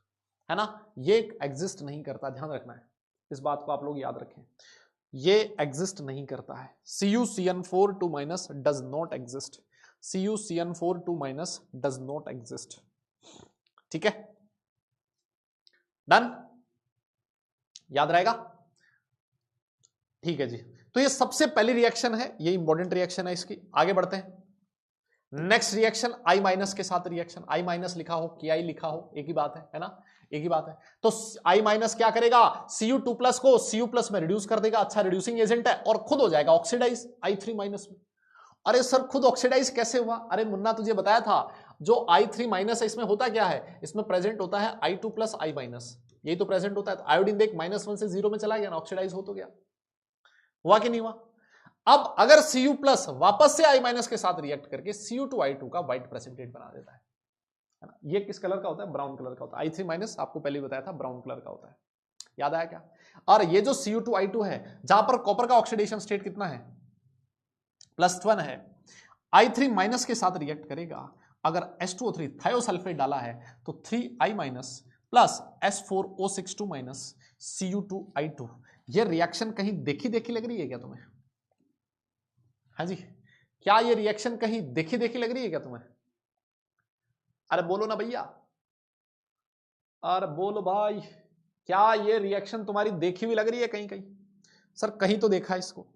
है ना, ये एग्जिस्ट नहीं करता। ध्यान रखना है, इस बात को आप लोग याद रखें, ये एग्जिस्ट नहीं करता है। CuCN4 2- does not exist, CuCN4 2- does not exist. ठीक है, डन, याद रहेगा? ठीक है जी, तो ये सबसे पहली रिएक्शन है, ये इंपॉर्टेंट रिएक्शन है इसकी। आगे बढ़ते हैं, नेक्स्ट रिएक्शन I- के साथ रिएक्शन। I- लिखा हो Ki लिखा हो, एक ही बात है ना, एक ही बात है। तो I- क्या करेगा, Cu2+ को Cu+ में रिड्यूस कर देगा, अच्छा रिड्यूसिंग एजेंट है, और खुद हो जाएगा ऑक्सीडाइज I3- में। अरे सर खुद ऑक्सीडाइज कैसे हुआ? अरे मुन्ना तुझे बताया था, जो I3- है इसमें होता क्या है, इसमें प्रेजेंट होता है I2+ I-, यही तो प्रेजेंट होता है। आयोडीन देख -1 से 0 में चला गया ना, ऑक्सीडाइज हो तो गया, हुआ कि नहीं हुआ? अब अगर Cu+ वापस से I- के साथ रिएक्ट करके Cu2I2 का व्हाइट प्रेसिपिटेट बना देता है ना। ये किस कलर का होता है? ब्राउन कलर का होता है। I3- आपको पहले बताया था ब्राउन कलर का होता है, याद आया क्या? और ये जो Cu2I2 है, जहां पर कॉपर का ऑक्सीडेशन स्टेट कितना है, +1 है, I3- के साथ रिएक्ट करेगा। अगर H2O3 थायोसल्फेट डाला है तो 3I- प्लस S4O62- Cu2I2। ये रिएक्शन कहीं देखी देखी लग रही है क्या तुम्हें? हाँ जी, क्या ये रिएक्शन कहीं देखी देखी लग रही है क्या तुम्हें? अरे बोलो ना भैया, अरे बोलो भाई, क्या ये रिएक्शन तुम्हारी देखी हुई लग रही है कहीं कहीं? सर कहीं तो देखा इसको,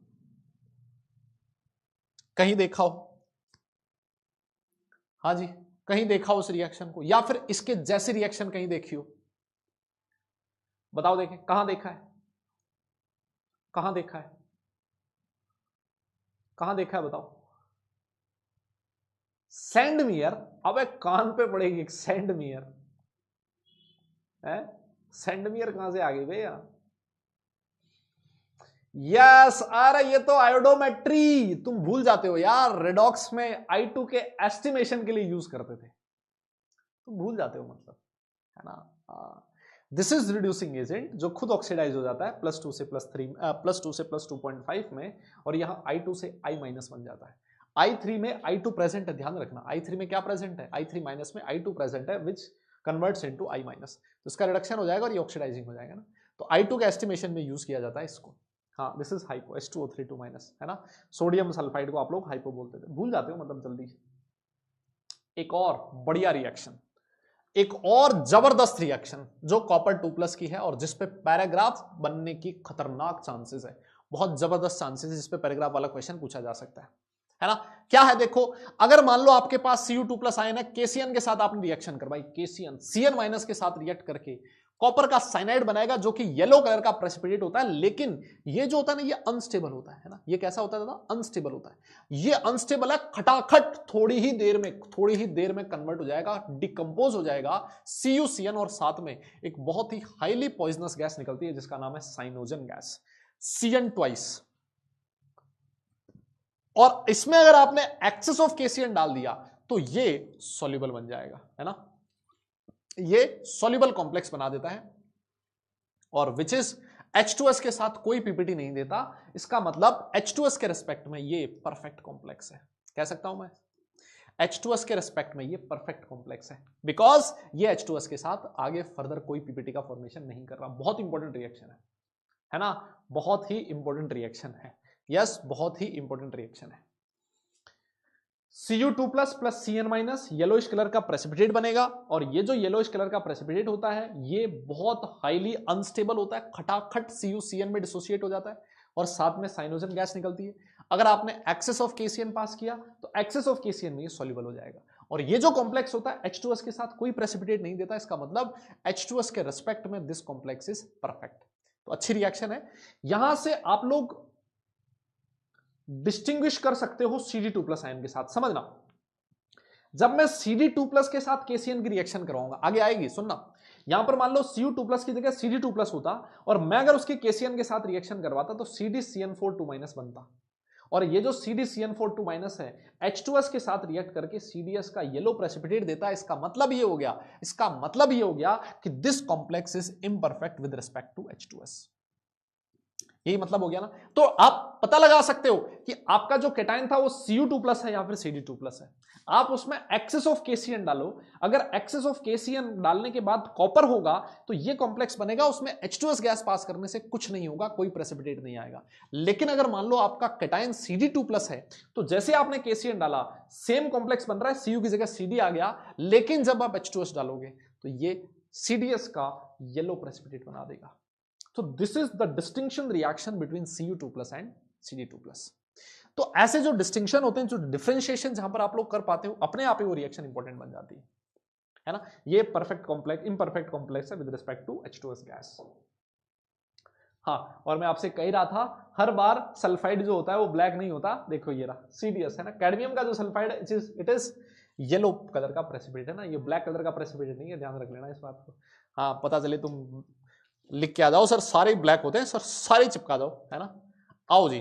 कहीं देखा हो? हाँ जी, कहीं देखा हो उस रिएक्शन को, या फिर इसके जैसी रिएक्शन कहीं देखी हो? बताओ, देखें कहां देखा है, कहां देखा है, कहां देखा है बताओ। सैंडमियर, अबे कान पे पड़ेगी, सैंडमियर है, सैंडमियर कहां से आ गई भैया? यस, अरे ये तो आयोडोमेट्री, तुम भूल जाते हो यार, रेडॉक्स में I2 के एस्टिमेशन के लिए यूज करते थे, तुम भूल जाते हो मतलब, है ना। दिस इज रिड्यूसिंग एजेंट जो खुद ऑक्सीडाइज हो जाता है +2 से +3, +2 से +2.5 में, और यहां I2 से I- बन जाता है। I3 में I2 प्रेजेंट है, ध्यान रखना, I3 में क्या प्रेजेंट है, I3- में I2 प्रेजेंट है, विच कन्वर्ट्स इनटू I-, तो इसका रिडक्शन हो जाएगा और ये ऑक्सीडाइजिंग हो जाएगा ना। तो I2 के एस्टिमेशन में यूज किया जाता है इसको। हाँ, दिस इज हाइपो, H2O3 2-, है ना। सोडियम सल्फाइड को आप लोग हाइपो बोलते थे, भूल जाते हो मतलब जल्दी। एक और बढ़िया रिएक्शन, एक और जबरदस्त रिएक्शन जो कॉपर 2+ की है, और जिसपे पैराग्राफ बनने की खतरनाक चांसेस है, बहुत जबरदस्त चांसेस है, जिसपे पैराग्राफ वाला क्वेश्चन पूछा जा सकता है ना। क्या है देखो, अगर मान लो आपके पास Cu2+ आयन है, KCN के साथ आपने रिएक्शन करवाई, KCN Cn- के साथ रिएक्ट करके कॉपर का साइनाइड बनाएगा, जो कि येलो कलर का प्रेसिपिटेट होता है, लेकिन ये जो होता है ना, ये अनस्टेबल होता है ना। ये कैसा होता है दादा? अनस्टेबल होता है। ये अनस्टेबल है, खटाखट थोड़ी ही देर में कन्वर्ट हो जाएगा, डिकम्पोज हो जाएगा CuCN, और साथ में एक बहुत ही हाईली पॉइजनस गैस निकलती है जिसका नाम है साइनोजन गैस, CN ट्वाइस। और इसमें अगर आपने एक्सेस ऑफ KCN डाल दिया तो ये सॉल्युबल बन जाएगा, है ना, ये सॉल्युबल कॉम्प्लेक्स बना देता है, और विच इज H2S के साथ कोई पीपीटी नहीं देता। इसका मतलब H2S के रिस्पेक्ट में ये परफेक्ट कॉम्प्लेक्स है, कह सकता हूं मैं। H2S के रेस्पेक्ट में ये परफेक्ट कॉम्प्लेक्स है, बिकॉज ये H2S के साथ आगे फर्दर कोई पीपीटी का फॉर्मेशन नहीं कर रहा। बहुत इंपॉर्टेंट रिएक्शन है ना, बहुत ही इंपॉर्टेंट रिएक्शन है। यस, बहुत ही इंपॉर्टेंट रिएक्शन है। Cu2 plus plus Cn minus yellowish colour का प्रेसिपिटेट बनेगा, और ये जो येलोइश कलर का प्रेसिपिटेट होता है ये बहुत हाईली अनस्टेबल होता है, खटाखट CuCN में डिसोसिएट हो जाता है और साथ में साइनोजन गैस निकलती है। अगर आपने एक्सेस ऑफ KCN पास किया तो एक्सेस ऑफ KCN में ये सॉल्युबल हो जाएगा, और ये जो कॉम्प्लेक्स होता है H2S के साथ कोई प्रेसिपिटेट नहीं देता, इसका मतलब H2S के रेस्पेक्ट में दिस कॉम्प्लेक्स इज परफेक्ट। तो अच्छी रिएक्शन है। यहां से आप लोग डिस्टिंग्विश कर सकते हो CD2 प्लस आयन के साथ। समझना, जब मैं CD2 प्लस के साथ KCN की रिएक्शन करवाऊंगा, आगे आएगी, सुनना। यहां पर मान लो Cu2 प्लस की जगह CD2 प्लस होता और मैं अगर उसके KCN के साथ रिएक्शन करवाता तो CdCN4 2 माइनस बनता, और ये जो CdCN4 2 माइनस है H2S के साथ रिएक्ट करके CDS का येलो प्रेसिपिटेट देता है। इसका मतलब ये हो गया कि this complex is imperfect with respect to H2S। यही मतलब हो गया ना। तो आप पता लगा सकते हो कि आपका जो केटाइन था वो Cu2 प्लस है या फिर CD2 प्लस है। आप उसमें एक्सेस ऑफ KCN डालो, अगर एक्सेस ऑफ KCN डालने के बाद कॉपर होगा तो ये कॉम्प्लेक्स बनेगा, उसमें H2S गैस पास करने से कुछ नहीं होगा, कोई प्रेसिपिटेट नहीं आएगा। लेकिन अगर मान लो आपका केटाइन CD2 प्लस है तो जैसे आपने KCN डाला सेम कॉम्प्लेक्स बन रहा है, Cu की जगह CD आ गया, लेकिन जब आप H2S डालोगे तो ये CDS का येलो प्रेसिपिटेट बना देगा। So this is the distinction reaction between Cu2 plus and CD2 plus। तो ऐसे जो डिस्टिंक्शन होते हैं, जो डिफरेंशिएशन जहां पर आप लोग कर पाते हो, अपने आप ही वो रिएक्शन इंपॉर्टेंट बन जाती है ना। ये परफेक्ट कॉम्प्लेक्स, इम्परफेक्ट कॉम्प्लेक्स है with respect to H2S gas. हाँ, और मैं आपसे कह रहा था हर बार सल्फाइड जो होता है वो ब्लैक नहीं होता। देखो ये रहा CDS है ना, कैडमियम का जो sulphide it is yellow colour का प्रेसिपिटेट है ना, ये ब्लैक कलर का प्रेसिपिटेट नहीं है, ध्यान रख लेना इस बात को। हाँ, पता चले तुम लिख के आ जाओ सर सारे ब्लैक होते हैं सर, सारे चिपका दो, है ना। आओ जी,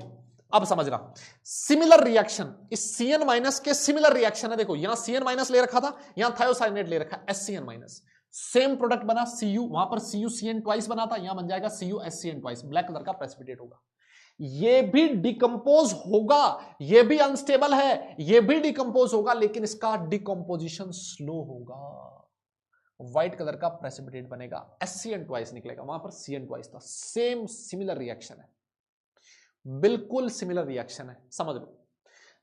अब समझना सिमिलर रिएक्शन, इस Cn माइनस के सिमिलर रिएक्शन है। देखो यहां Cn माइनस ले रखा था, यहां थायोसाइनेट ले रखा है SCN माइनस, सेम प्रोडक्ट बना Cu, वहां पर CuCN ट्वाइस बना था, यहां बन जाएगा CuSCN ट्वाइस, ब्लैक कलर का प्रेसिपिटेट होगा। ये भी डिकम्पोज होगा, ये भी अनस्टेबल है, ये भी डिकम्पोज होगा, लेकिन इसका डिकम्पोजिशन स्लो होगा। व्हाइट कलर का प्रेसिपिटेट बनेगा, SCN ट्वाइस निकलेगा, वहां पर CN ट्वाइस था। सेम सिमिलर रिएक्शन है, बिल्कुल सिमिलर रिएक्शन है, समझ लो।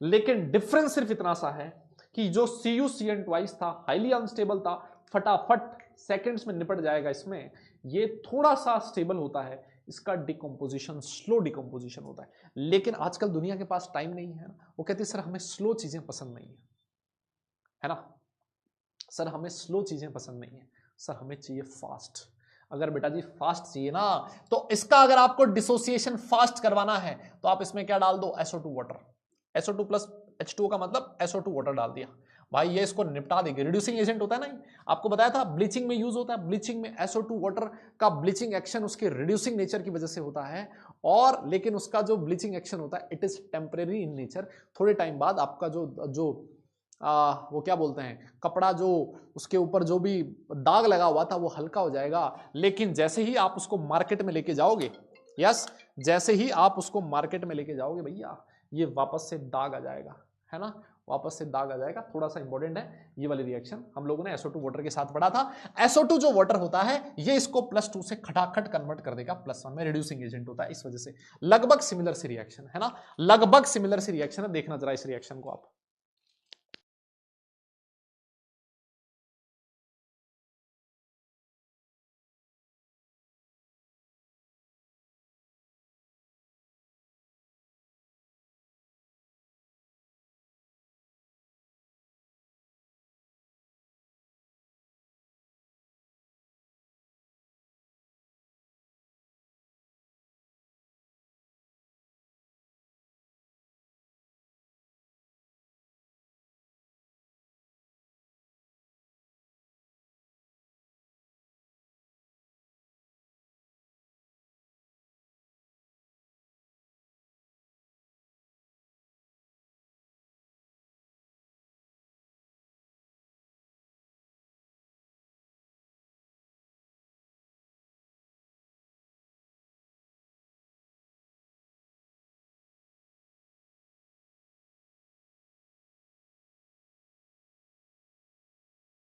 लेकिन डिफरेंस सिर्फ इतना सा है कि जो CuCN ट्वाइस था हाईली अनस्टेबल था, फटाफट सेकंड्स में निपट जाएगा इसमें, ये थोड़ा सा स्टेबल होता है, इसका डिकम्पोजिशन स्लो डिकम्पोजिशन होता है। लेकिन आजकल दुनिया के पास टाइम नहीं है ना, वो कहती है सर हमें स्लो चीजें पसंद नहीं है ना, सर हमें स्लो चीजें पसंद नहीं है, सर हमें चाहिए फास्ट। अगर बेटा जी फास्ट चाहिए ना, तो इसका अगर आपको डिसोसिएशन फास्ट करवाना है तो आप इसमें क्या डाल दो, SO2 water, SO2 plus H2O का मतलब SO2 वाटर डाल दिया, भाई ये इसको निपटा देंगे। रिड्यूसिंग एजेंट होता है ना, आपको बताया था ब्लीचिंग में यूज होता है, ब्लीचिंग में SO2 वाटर का ब्लीचिंग एक्शन उसके रिड्यूसिंग नेचर की वजह से होता है, और लेकिन उसका जो ब्लीचिंग एक्शन होता है it is temporary in nature. थोड़े टाइम बाद आपका जो वो क्या बोलते हैं, कपड़ा जो उसके ऊपर जो भी दाग लगा हुआ था वो हल्का हो जाएगा, लेकिन जैसे ही आप उसको मार्केट में लेके जाओगे, यस, जैसे ही आप उसको मार्केट में लेके जाओगे भैया, ये वापस से दाग आ जाएगा, है ना, वापस से दाग आ जाएगा। थोड़ा सा इंपॉर्टेंट है ये वाली रिएक्शन, हम लोगों ने SO2 वाटर के साथ पढ़ा था। SO2 जो वाटर होता है ये इसको +2 से खटाखट कन्वर्ट कर देगा +1 में, रिड्यूसिंग एजेंट होता है, इस वजह से लगभग सिमिलर सी रिएक्शन है ना, लगभग सिमिलर सी रिएक्शन है। देखना जरा इस रिएक्शन को आप।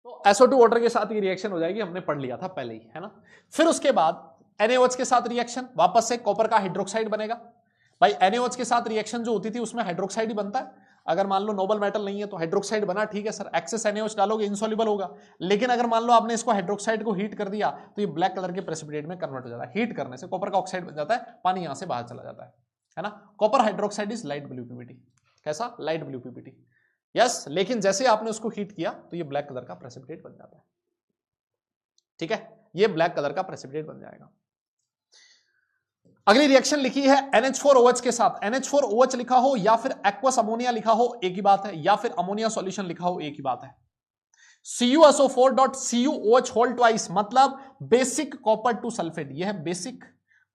तो SO2 वाटर के साथ ये रिएक्शन हो जाएगी, हमने पढ़ लिया था पहले ही, है ना। फिर उसके बाद NaOH के साथ रिएक्शन, वापस से कॉपर का हाइड्रोक्साइड बनेगा। भाई NaOH के साथ रिएक्शन जो होती थी उसमें हाइड्रोक्साइड ही बनता है। अगर मान लो नोबल मेटल नहीं है तो हाइड्रोक्साइड बना, ठीक है सर, एक्सेस NaOH डालोगे इनसॉल्युबल होगा। लेकिन अगर मान लो आपने इसको हाइड्रोक्साइड को हीट कर दिया तो ये ब्लैक कलर के प्रेसिपिटेट में कन्वर्ट हो जाता है। हीट करने से कॉपर का ऑक्साइड बन जाता है, पानी यहां से बाहर चला जाता है ना। Copper hydroxide is light blue PPT. कैसा? Light blue PPT. यस, लेकिन जैसे आपने उसको हीट किया तो ये ब्लैक कलर का प्रेसिपिटेट बन जाता है। ठीक है, ये ब्लैक कलर का प्रेसिपिटेट बन जाएगा। अगली रिएक्शन लिखी है NH4OH के साथ। NH4OH लिखा हो या फिर एक्वस अमोनिया लिखा हो एक ही बात है, या फिर अमोनिया सॉल्यूशन लिखा हो एक ही बात है। CuSO4.CuOH होल ट्वाइस मतलब बेसिक कॉपर टू सल्फेट। यह है बेसिक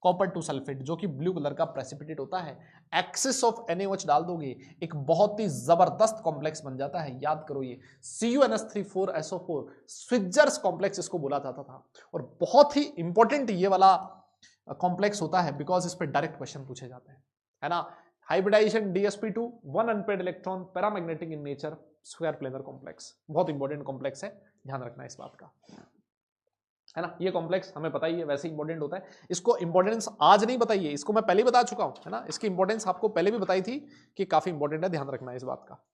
कॉपर टू सल्फेट जो कि ब्लू कलर का प्रेसिपिटेट होता है। एक्सिस ऑफ NaOH डाल दोगे एक बहुत ही जबरदस्त कॉम्प्लेक्स बन जाता है। याद करो, ये CuNH3,4SO4 स्विट्जर्स कॉम्प्लेक्स इसको बोला जाता था, और बहुत ही इंपॉर्टेंट ये वाला कॉम्प्लेक्स होता है बिकॉज इस पर डायरेक्ट क्वेश्चन पूछे जाते हैं, है ना। Hybridisation DsP2, 1 unpaired electron, paramagnetic in nature, square planar complex. बहुत इंपॉर्टेंट कॉम्प्लेक्स है, ध्यान रखना इस बात का, है ना। ये कॉम्प्लेक्स हमें पता ही है, वैसे इंपॉर्टेंट होता है। इसको इंपॉर्टेंस आज नहीं बताइए, इसको मैं पहले ही बता चुका हूं, है ना। इसकी इंपॉर्टेंस आपको पहले भी बताई थी कि काफी इंपॉर्टेंट है, ध्यान रखना इस बात का।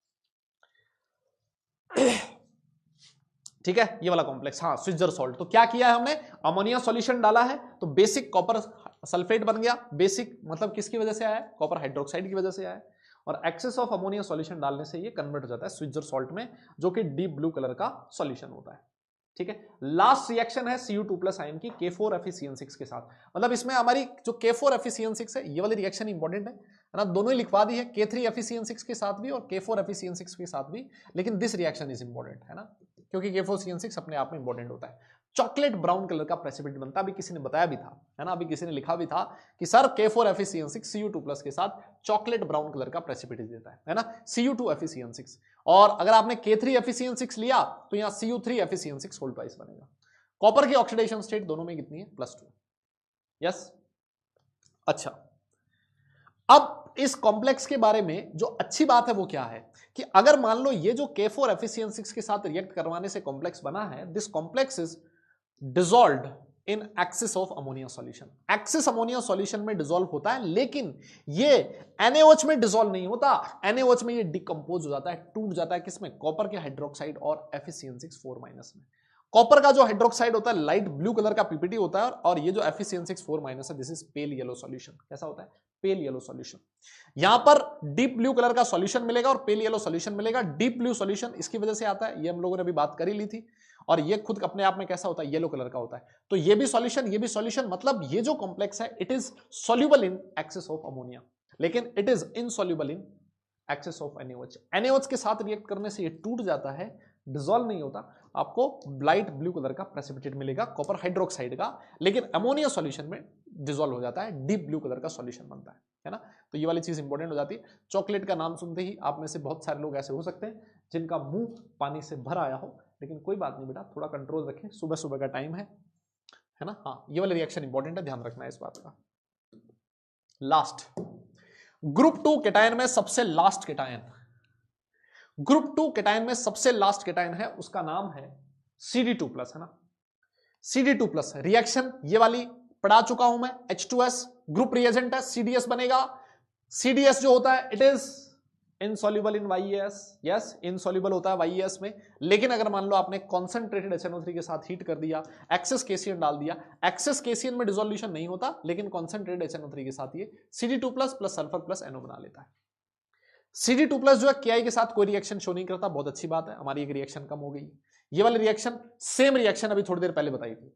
ठीक है, ये वाला कॉम्प्लेक्स, हाँ, स्विट्जर सॉल्ट। तो क्या किया है हमने? अमोनिया सॉल्यूशन डाला है तो बेसिक कॉपर सल्फेट बन गया। बेसिक मतलब किसकी वजह से आया है? कॉपर हाइड्रोक्साइड की वजह से आया है। और एक्सेस ऑफ अमोनिया सॉल्यूशन डालने से ये कन्वर्ट हो जाता है स्विट्जर सॉल्ट में, जो कि डीप ब्लू कलर का सॉल्यूशन होता है। ठीक है, लास्ट रिएक्शन है Cu2+ आयन की K4FeCN6 के साथ। मतलब इसमें हमारी जो K4FeCN6 है, ये वाली रिएक्शन इंपॉर्टेंट है ना। दोनों ही लिखवा दी है, K3FeCN6 के साथ भी और K4FeCN6 के साथ भी, लेकिन दिस रिएक्शन इज इंपॉर्टेंट, है ना, क्योंकि K4CN6 अपने आप में इंपॉर्टेंट होता है। चॉकलेट ब्राउन कलर का प्रेसिपिटेट बनता है। अभी किसी ने बताया भी था, है ना, अभी किसी ने लिखा भी था कि सर K4FeCN6 Cu2+ के साथ चॉकलेट ब्राउन कलर का प्रेसिपिटेट देता है ना, Cu2FeCN6। और अगर आपने K3FeCN6 लिया तो यहां Cu3FeCN6 होल ट्वाइस बनेगा। कॉपर की ऑक्सीडेशन स्टेट दोनों में कितनी है? +2। यस, अच्छा, अब इस कॉम्प्लेक्स के बारे में जो अच्छी बात है वो क्या है कि अगर मान लो ये जो K4FeCN6 के साथ रिएक्ट करवाने से कॉम्प्लेक्स बना है, this complex is dissolved in axis of ammonia solution. Axis ammonia solution में डिसॉल्व होता है, लेकिन ये NaOH में डिसॉल्व नहीं होता। NaOH में ये डिकम्पोज हो जाता है, टूट जाता है। किसमें? कॉपर के हाइड्रोक्साइड और FeCN6 4- में। कॉपर का जो हाइड्रोक्साइड होता है लाइट ब्लू कलर का पीपीटी होता है, और ये जो FeCN6 4- है, this is pale yellow solution. कैसा होता है? Pale yellow solution. यहां पर डीप ब्लू कलर का सॉल्यूशन मिलेगा और पेल येलो सॉल्यूशन मिलेगा। डीप ब्लू सॉल्यूशन इसकी वजह से आता है, ये हम लोगों ने अभी बात कर ही ली थी। और ये खुद अपने आप में कैसा होता है? येलो कलर का होता है। तो ये भी सॉल्यूशन, ये भी सॉल्यूशन, मतलब ये जो कॉम्प्लेक्स है it is soluble in excess of ammonia, लेकिन it is insoluble in excess of NaOH। NaOH के साथ रिएक्ट करने से ये टूट जाता है, डिसॉल्व नहीं होता। आपको लाइट ब्लू कलर का प्रेसिपिटेट मिलेगा कॉपर हाइड्रोक्साइड का, लेकिन अमोनिया सॉल्यूशन में डिसॉल्व हो जाता है, डीप ब्लू कलर का सॉल्यूशन बनता है ना। तो ये वाली चीज इंपॉर्टेंट हो जाती है। चॉकलेट का नाम सुनते ही आप में से बहुत सारे लोग ऐसे हो सकते हैं जिनका मुंह पानी से भर आया हो, लेकिन कोई बात नहीं बेटा, थोड़ा कंट्रोल रखें, सुबह सुबह का टाइम है ना। हाँ, ये वाली रिएक्शन इंपॉर्टेंट है, ध्यान रखना है इस बात का। लास्ट, ग्रुप 2 केटायन में सबसे लास्ट केटायन, ग्रुप 2 केटायन में सबसे लास्ट केटायन है, उसका नाम है CD2+, है ना। CD2+ रिएक्शन ये वाली पढ़ा चुका हूं मैं। H2S ग्रुप रिएजेंट है, CDS बनेगा। CDS जो होता है it is insoluble in YeS। Yes, insoluble होता है YeS में, लेकिन अगर मान लो आपने कॉन्सेंट्रेटेड HNO3 के साथ हीट कर दिया, एक्सेस KCN डाल दिया, एक्सेस KCN में डिसोल्यूशन नहीं होता, लेकिन कॉन्सेंट्रेटेड HNO3 के साथ ये CD2+ plus sulphur plus NO बना लेता है। CD2+ जो है Ki के साथ कोई रिएक्शन शो नहीं करता, बहुत अच्छी बात है, हमारी एक रिएक्शन कम हो गई। ये वाली रिएक्शन सेम रिएक्शन अभी थोड़ी देर पहले बताई थी,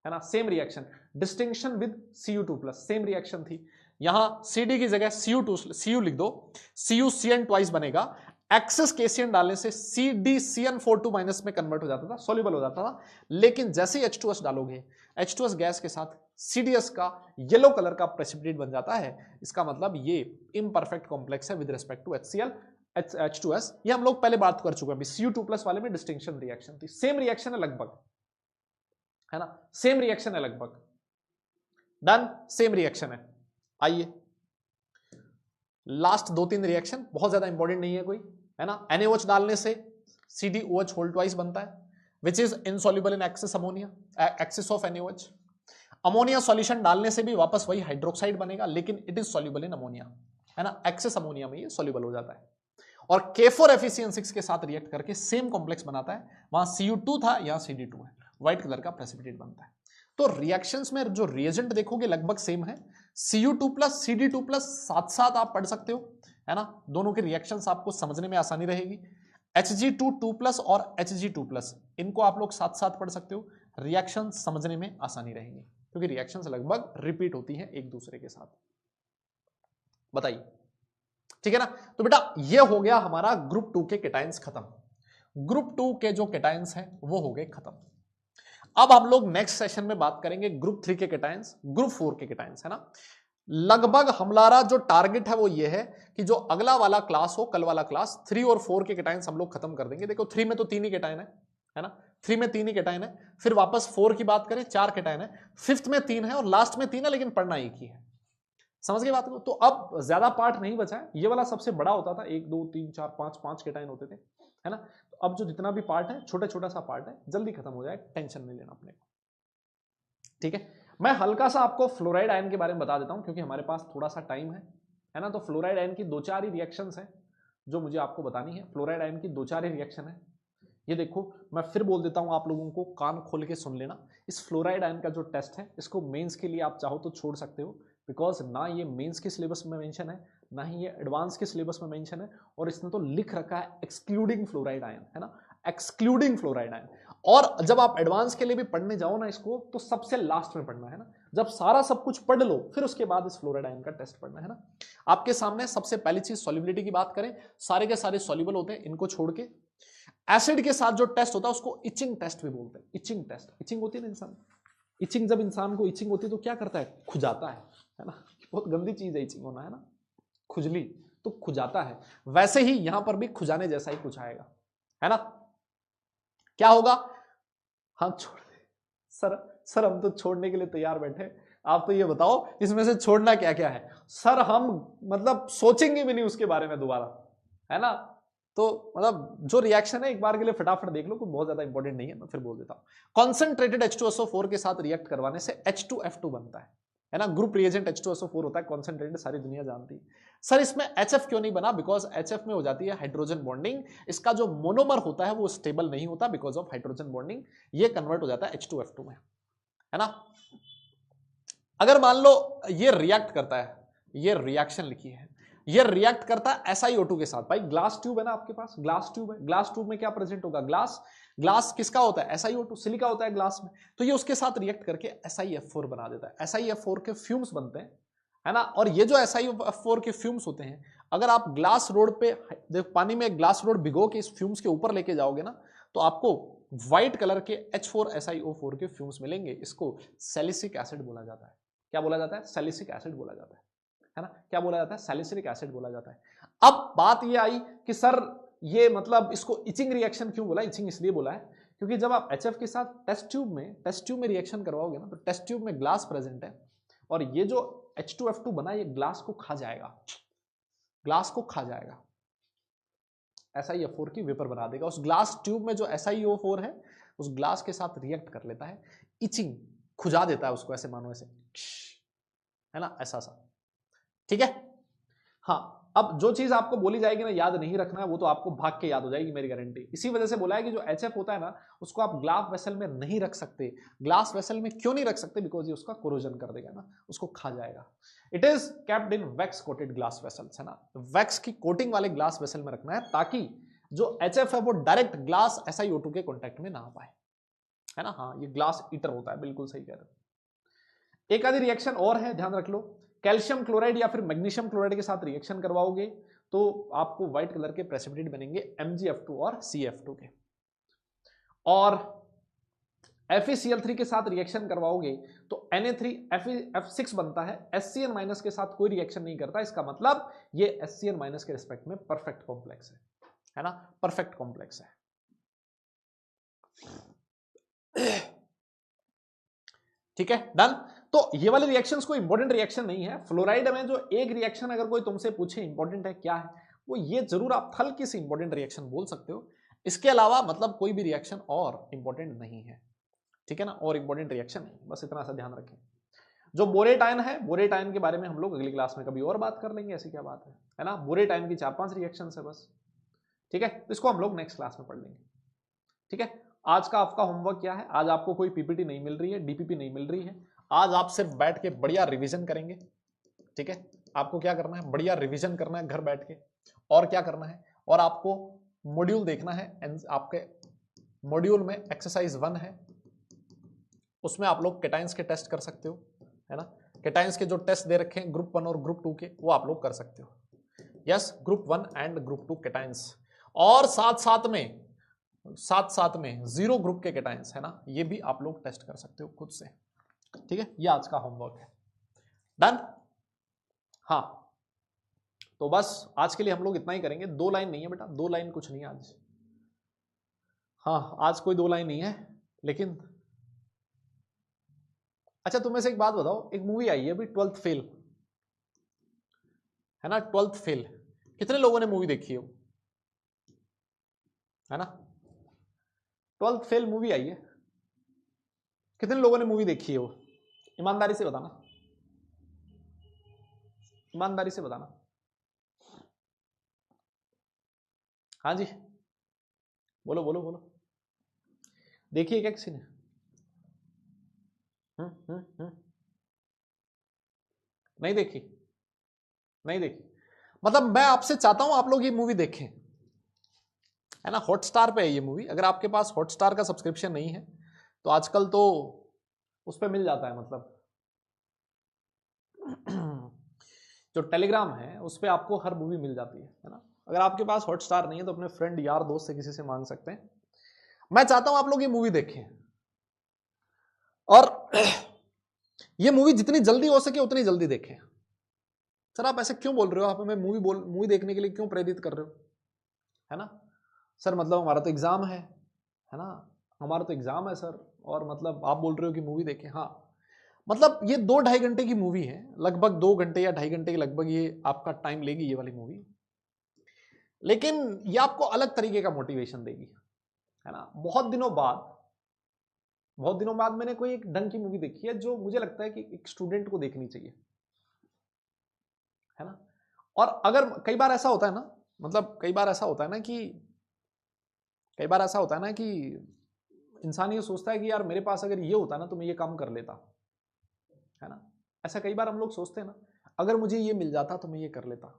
है ना, same reaction, distinction with Cu2+, same reaction थी। यहां CD की जगह Cu लिख दो, CuCN ट्वाइस बनेगा। एक्सेस KCN डालने से CdCN42- में कन्वर्ट हो जाता था, सॉल्युबल हो जाता था। लेकिन जैसे ही H2S डालोगे, H2S गैस के साथ CDS का येलो कलर का प्रेसिपिटेट बन जाता है। इसका मतलब ये इम्परफेक्ट कॉम्प्लेक्स है with respect to HCl H2S। ये हम लोग पहले बात कर चुके हैं, Cu2+ वाले में डिस्टिंक्शन रिएक्शन थी, सेम रिएक्शन है लगभग, है ना, सेम रिएक्शन है लगभग। डन, सेम रिएक्शन है। आइए लास्ट 2-3 रिएक्शन, बहुत ज्यादा इंपॉर्टेंट नहीं है कोई, है ना। NaOH डालने से CdOH होल ट्वाइस बनता है, which is insoluble in excess ammonia, excess of NaOH। Ammonia solution डालने से भी वापस वही हाइड्रोक्साइड बनेगा, लेकिन it is soluble in ammonia, है ना, एक्सेस अमोनिया में ये सॉल्युबल हो जाता है। और K4FeCN6 के साथ रिएक्ट करके सेम कॉम्प्लेक्स बनाता है, वहां Cu2 था, यहां CD2 है, व्हाइट कलर का प्रेसिपिटेट बनता है। तो रिएक्शंस में जो रिएजेंट देखोगे लगभग सेम है, Cu2 प्लस CD2 प्लस साथ साथ आप पढ़ सकते हो, है ना, दोनों के रिएक्शंस आपको समझने में आसानी रहेगी। Hg2 2+ और Hg2+, इनको आप लोग साथ साथ पढ़ सकते हो, रिएक्शन समझने में आसानी रहेगी क्योंकि रिएक्शंस लगभग रिपीट होती हैं एक दूसरे के साथ। बताइए, ठीक है ना। तो बेटा ये हो गया हमारा ग्रुप 2 के केटाइंस खत्म। ग्रुप 2 के जो केटाइंस हैं वो हो गए खत्म। अब हम लोग नेक्स्ट सेशन में बात करेंगे ग्रुप 3 के केटाइंस, ग्रुप 4 के केटाइंस, है ना। लगभग हमारा जो टारगेट है वो ये है कि जो अगला वाला क्लास हो, कल वाला क्लास, 3 और 4 के केटाइंस हम लोग खत्म कर देंगे। देखो 3 में तो 3 ही केटाइन है ना, 3 में 3 ही केटाइन है। फिर वापस 4 की बात करें, 4 केटाइन है, 5th में 3 है और लास्ट में 3 है, लेकिन पढ़ना एक ही है। समझ गए बात को। तो अब ज्यादा पार्ट नहीं बचा है, ये वाला सबसे बड़ा होता था, 1 2 3 4 5 केटाइन होते थे, है ना। तो अब जो जितना भी पार्ट है, छोटा छोटा सा पार्ट है, जल्दी खत्म हो जाए, टेंशन नहीं लेना अपने को, ठीक है। मैं हल्का सा आपको फ्लोराइड आयन के बारे में बता देता हूं क्योंकि हमारे पास थोड़ा सा टाइम है ना। तो फ्लोराइड आयन की 2-4 ही रिएक्शंस हैं जो मुझे आपको बतानी है। फ्लोराइड आयन की 2-4 ही रिएक्शन है। ये देखो, मैं फिर बोल देता हूं, आप लोगों को कान खोल के सुन लेना। इस फ्लोराइड आयन का जो टेस्ट है, इसको मेंस के लिए आप चाहो तो छोड़ सकते हो, बिकॉज ना ये मेंस के सिलेबस में मेंशन है, ना ही ये एडवांस के सिलेबस में मेंशन है, और इसने तो लिख रखा है एक्सक्लूडिंग फ्लोराइड आयन, है ना, एक्सक्लूडिंग फ्लोराइड आयन। और जब आप एडवांस के लिए भी पढ़ने जाओ ना इसको, तो सबसे लास्ट में पढ़ना, है ना। जब सारा सब कुछ पढ़ लो, फिर उसके बाद इस फ्लोराइड आयन का टेस्ट पढ़ना, है ना। आपके सामने सबसे पहली चीज सॉल्युबिलिटी की बात करें, सारे के सारे सॉल्युबल होते हैं, इनको छोड़ के एसिड के साथ जो टेस्ट होता है उसको इचिंग टेस्ट भी बोलते हैं। इचिंग टेस्ट, इचिंग होती है ना इंसान, इचिंग, जब इंसान को इचिंग होती है तो क्या करता है, खुजाता है ना। बहुत गंदी चीज है इचिंग होना, है ना, खुजली, तो खुजाता है। वैसे ही यहां पर भी खुजाने जैसा ही कुछ आएगा, है ना। क्या होगा, हम छोड़ सर हम तो छोड़ने के लिए तैयार बैठे, आप तो ये बताओ इसमें से छोड़ना क्या क्या है। सर हम मतलब सोचेंगे भी नहीं उसके बारे में दोबारा, है ना। तो मतलब जो रिएक्शन है एक बार के लिए फटाफट देख लो, कोई बहुत ज्यादा इंपॉर्टेंट नहीं है, मैं फिर बोल देता हूं। कॉन्सेंट्रेटेड H2SO4 के साथ रिएक्ट करवाने से H2F2 बनता है ना। ग्रुप रिएजेंट H2SO4 होता है, कॉन्सेंट्रेटेड, सारी दुनिया जानती है। सर इसमें HF क्यों नहीं बना, बिकॉज HF में हो जाती है हाइड्रोजन बॉन्डिंग, इसका जो मोनोमर होता है वो स्टेबल नहीं होता बिकॉज ऑफ हाइड्रोजन बॉन्डिंग, ये कन्वर्ट हो जाता है H2F2 में, है ना। अगर मान लो ये रिएक्ट करता है, ये रिएक्शन लिखी है, ये रिएक्ट करता है SiO2 के साथ। भाई ग्लास ट्यूब है ना आपके पास, ग्लास ट्यूब है, ग्लास ट्यूब में क्या प्रेजेंट होगा, ग्लास किसका होता है, SiO2, सिलिका होता है ग्लास में। तो ये उसके साथ रिएक्ट करके SiF4 बना देता है। SiF4 के फ्यूम्स बनते हैं, है ना। और ये जो SiF4 के फ्यूम्स होते हैं, अगर आप ग्लास रोड पे पानी में ग्लास रोड भिगो के इस फ्यूम्स के ऊपर लेके जाओगे ना, तो आपको व्हाइट कलर के H4SiO4 के फ्यूम्स मिलेंगे। इसको सैलिसिक एसिड बोला जाता है। क्या बोला जाता है, सैलिसिक एसिड बोला जाता है ना। क्या बोला जाता है, सैलिसिलिक एसिड बोला जाता है। अब बात ये आई कि सर ये मतलब इसको इचिंग रिएक्शन क्यों बोला, इचिंग इसलिए बोला है क्योंकि जब आप HF के साथ टेस्ट ट्यूब में रिएक्शन करवाओगे ना, तो टेस्ट ट्यूब में ग्लास प्रेजेंट है, और ये जो H2F2 बना, ये ग्लास को खा जाएगा, ग्लास को खा जाएगा, SiF4 की वेपर बना देगा। उस ग्लास ट्यूब में जो SiO4 है, उस ग्लास के साथ रिएक्ट कर लेता है, इचिंग, खुजा देता है उसको, ऐसे मानो ऐसे, है ना, ऐसा सा, ठीक है। हाँ, अब जो चीज आपको बोली जाएगी ना, याद नहीं रखना है, वो तो आपको भाग के याद हो जाएगी, मेरी गारंटी। इसी वजह से बोला है कि जो HF होता है ना, उसको आप ग्लास वेसल में नहीं रख सकते। ग्लास वेसल में क्यों नहीं रख सकते, बिकॉज ये उसका कोरोजन कर देगा ना, उसको खा जाएगा। It is kept in wax coated glass vessels, है ना। वैक्स की कोटिंग वाले ग्लास वेसल में रखना है, ताकि जो HF है वो डायरेक्ट ग्लास SiO2 के कॉन्टेक्ट में ना आ पाए, है ना। हाँ, ये ग्लास ईटर होता है, बिल्कुल सही कह रहे हो। एक आधी रिएक्शन और है, ध्यान रख लो। कैल्शियम क्लोराइड या फिर मैग्नीशियम क्लोराइड के साथ रिएक्शन करवाओगे तो आपको व्हाइट कलर के प्रेसिपिटेट बनेंगे MgF2 और CF2 के। और FeCl3 के साथ रिएक्शन करवाओगे तो Na3F6 बनता है। SCN- के साथ कोई रिएक्शन नहीं करता, इसका मतलब ये SCN- के रिस्पेक्ट में परफेक्ट कॉम्प्लेक्स है ना, परफेक्ट कॉम्प्लेक्स है। ठीक है, डन। तो ये वाले रिएक्शंस कोई इंपॉर्टेंट रिएक्शन नहीं है। फ्लोराइड में जो एक रिएक्शन अगर कोई तुमसे पूछे इंपॉर्टेंट है क्या है, वो ये जरूर आप हल्की सी इंपॉर्टेंट रिएक्शन बोल सकते हो। इसके अलावा मतलब कोई भी रिएक्शन और इंपॉर्टेंट नहीं है, ठीक है ना, और इंपॉर्टेंट रिएक्शन नहीं, बस इतना सा ध्यान रखें। जो बोरेटाइन है, बोरेटाइन के बारे में हम लोग अगली क्लास में कभी और बात कर लेंगे, ऐसी क्या बात है ना। बोरेटाइन की 4-5 रिएक्शन है बस, ठीक है, इसको हम लोग नेक्स्ट क्लास में पढ़ लेंगे, ठीक है। आज का आपका होमवर्क क्या है, आज आपको कोई पीपीटी नहीं मिल रही है, डीपीपी नहीं मिल रही है, आज आप सिर्फ बैठ के बढ़िया रिवीजन करेंगे, ठीक है। आपको क्या करना है, बढ़िया रिवीजन करना है घर बैठ के, और क्या करना है, और आपको मॉड्यूल देखना है, आपके मॉड्यूल में एक्सरसाइज 1 है, उसमें आप लोग केटाइंस के टेस्ट कर सकते हो, है ना। केटाइंस के जो टेस्ट दे रखे हैं ग्रुप 1 और ग्रुप 2 के, वो आप लोग कर सकते हो, yes, group 1 and group 2 cations, और साथ साथ में 0 ग्रुप के केटाइंस, है ना, ये भी आप लोग टेस्ट कर सकते हो खुद से, ठीक है। ये आज का होमवर्क है, डन। हाँ, तो बस आज के लिए हम लोग इतना ही करेंगे। 2 लाइन नहीं है बेटा, 2 लाइन कुछ नहीं है आज, हाँ आज कोई 2 लाइन नहीं है, लेकिन अच्छा तुम्हें से एक बात बताओ, एक मूवी आई है अभी 12th फेल, है ना, 12th फेल, कितने लोगों ने मूवी देखी है ना। 12th फेल मूवी आई है, कितने लोगों ने मूवी देखी है वो, ईमानदारी से बताना, ईमानदारी से बताना। हाँ जी, बोलो बोलो बोलो, देखिए क्या किसी ने? नहीं देखी, नहीं देखी, मतलब मैं आपसे चाहता हूं आप लोग ये मूवी देखें, है ना। हॉटस्टार पे है ये मूवी, अगर आपके पास हॉटस्टार का सब्सक्रिप्शन नहीं है तो आजकल तो उस पर मिल जाता है, मतलब जो टेलीग्राम है उस पर आपको हर मूवी मिल जाती है ना। अगर आपके पास हॉटस्टार नहीं है तो अपने फ्रेंड यार दोस्त से किसी से मांग सकते हैं। मैं चाहता हूं आप लोग ये मूवी देखें, और ये मूवी जितनी जल्दी हो सके उतनी जल्दी देखें। सर आप ऐसे क्यों बोल रहे हो, आप हमें मूवी देखने के लिए क्यों प्रेरित कर रहे हो, है ना। सर मतलब हमारा तो एग्जाम है ना, हमारा तो एग्जाम है सर, और मतलब आप बोल रहे हो कि मूवी देखें। हाँ मतलब ये 2-2.5 घंटे की मूवी है, लगभग 2 घंटे या 2.5 घंटे के लगभग ये आपका टाइम लेगी ये वाली मूवी, लेकिन ये आपको अलग तरीके का मोटिवेशन देगी, है ना। बहुत दिनों बाद मैंने कोई एक ढंग की मूवी देखी है जो मुझे लगता है कि एक स्टूडेंट को देखनी चाहिए, है ना। और अगर कई बार ऐसा होता है ना, मतलब कई बार ऐसा होता है ना कि इंसान ये सोचता है कि यार मेरे पास अगर ये होता ना तो मैं ये काम कर लेता, है ना। ऐसा कई बार हम लोग सोचते हैं ना, अगर मुझे ये मिल जाता तो मैं ये कर लेता,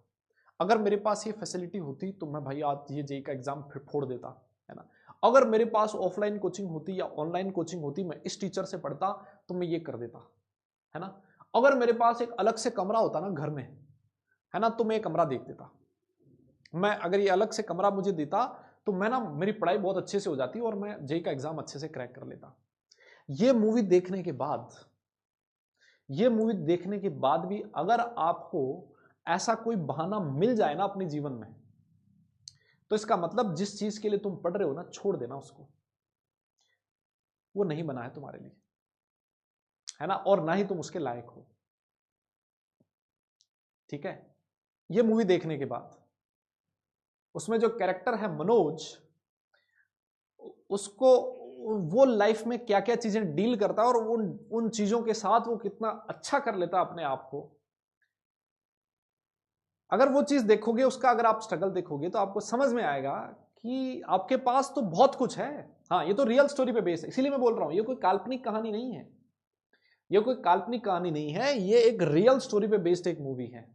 अगर मेरे पास ये फैसिलिटी होती तो मैं भाई आज ये जेईई का एग्जाम फिर फोड़ देता, है ना। अगर मेरे पास ऑफलाइन कोचिंग होती या ऑनलाइन कोचिंग होती, मैं इस टीचर से पढ़ता तो मैं ये कर देता, है ना। अगर मेरे पास एक अलग से कमरा होता ना घर में, है ना, तो मैं कमरा देख देता। मैं अगर ये अलग से कमरा मुझे देता तो मैं ना, मेरी पढ़ाई बहुत अच्छे से हो जाती और मैं जेईई का एग्जाम अच्छे से क्रैक कर लेता। ये मूवी देखने के बाद भी अगर आपको ऐसा कोई बहाना मिल जाए ना अपने जीवन में, तो इसका मतलब जिस चीज के लिए तुम पढ़ रहे हो ना, छोड़ देना उसको, वो नहीं बना है तुम्हारे लिए, है ना, और ना ही तुम उसके लायक हो, ठीक है। ये मूवी देखने के बाद उसमें जो कैरेक्टर है मनोज, उसको वो लाइफ में क्या क्या चीजें डील करता है और उन चीजों के साथ वो कितना अच्छा कर लेता अपने आप को, अगर वो चीज देखोगे, उसका अगर आप स्ट्रगल देखोगे तो आपको समझ में आएगा कि आपके पास तो बहुत कुछ है। हाँ ये तो रियल स्टोरी पे बेस्ड है, इसीलिए मैं बोल रहा हूं ये कोई काल्पनिक कहानी नहीं है, ये एक रियल स्टोरी पे बेस्ड एक मूवी है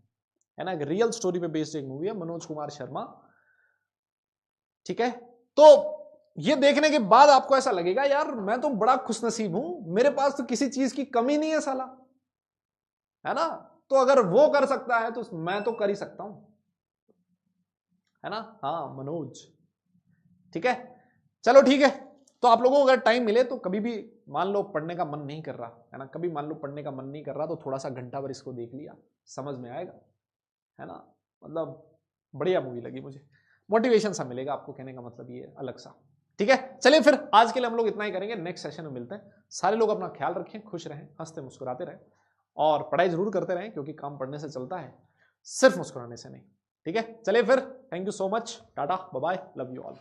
ना, एक रियल स्टोरी पे बेस्ड एक मूवी है, मनोज कुमार शर्मा, ठीक है। तो ये देखने के बाद आपको ऐसा लगेगा यार मैं तो बड़ा खुशनसीब हूं, मेरे पास तो किसी चीज की कमी नहीं है साला, है ना। तो अगर वो कर सकता है तो मैं तो कर ही सकता हूं, है ना। हाँ मनोज, ठीक है, चलो ठीक है। तो आप लोगों को अगर टाइम मिले तो कभी भी मान लो पढ़ने का मन नहीं कर रहा, है ना, कभी मान लो पढ़ने का मन नहीं कर रहा तो थोड़ा सा घंटा भर इसको देख लिया, समझ में आएगा, है ना। मतलब बढ़िया मूवी लगी मुझे, मोटिवेशन सा मिलेगा आपको, कहने का मतलब ये अलग सा, ठीक है। चलिए फिर आज के लिए हम लोग इतना ही करेंगे, नेक्स्ट सेशन में मिलते हैं। सारे लोग अपना ख्याल रखें, खुश रहें, हंसते मुस्कुराते रहें, और पढ़ाई जरूर करते रहें क्योंकि काम पढ़ने से चलता है, सिर्फ मुस्कुराने से नहीं, ठीक है। चलिए फिर, thank you so much, ta-ta bye bye, love you all.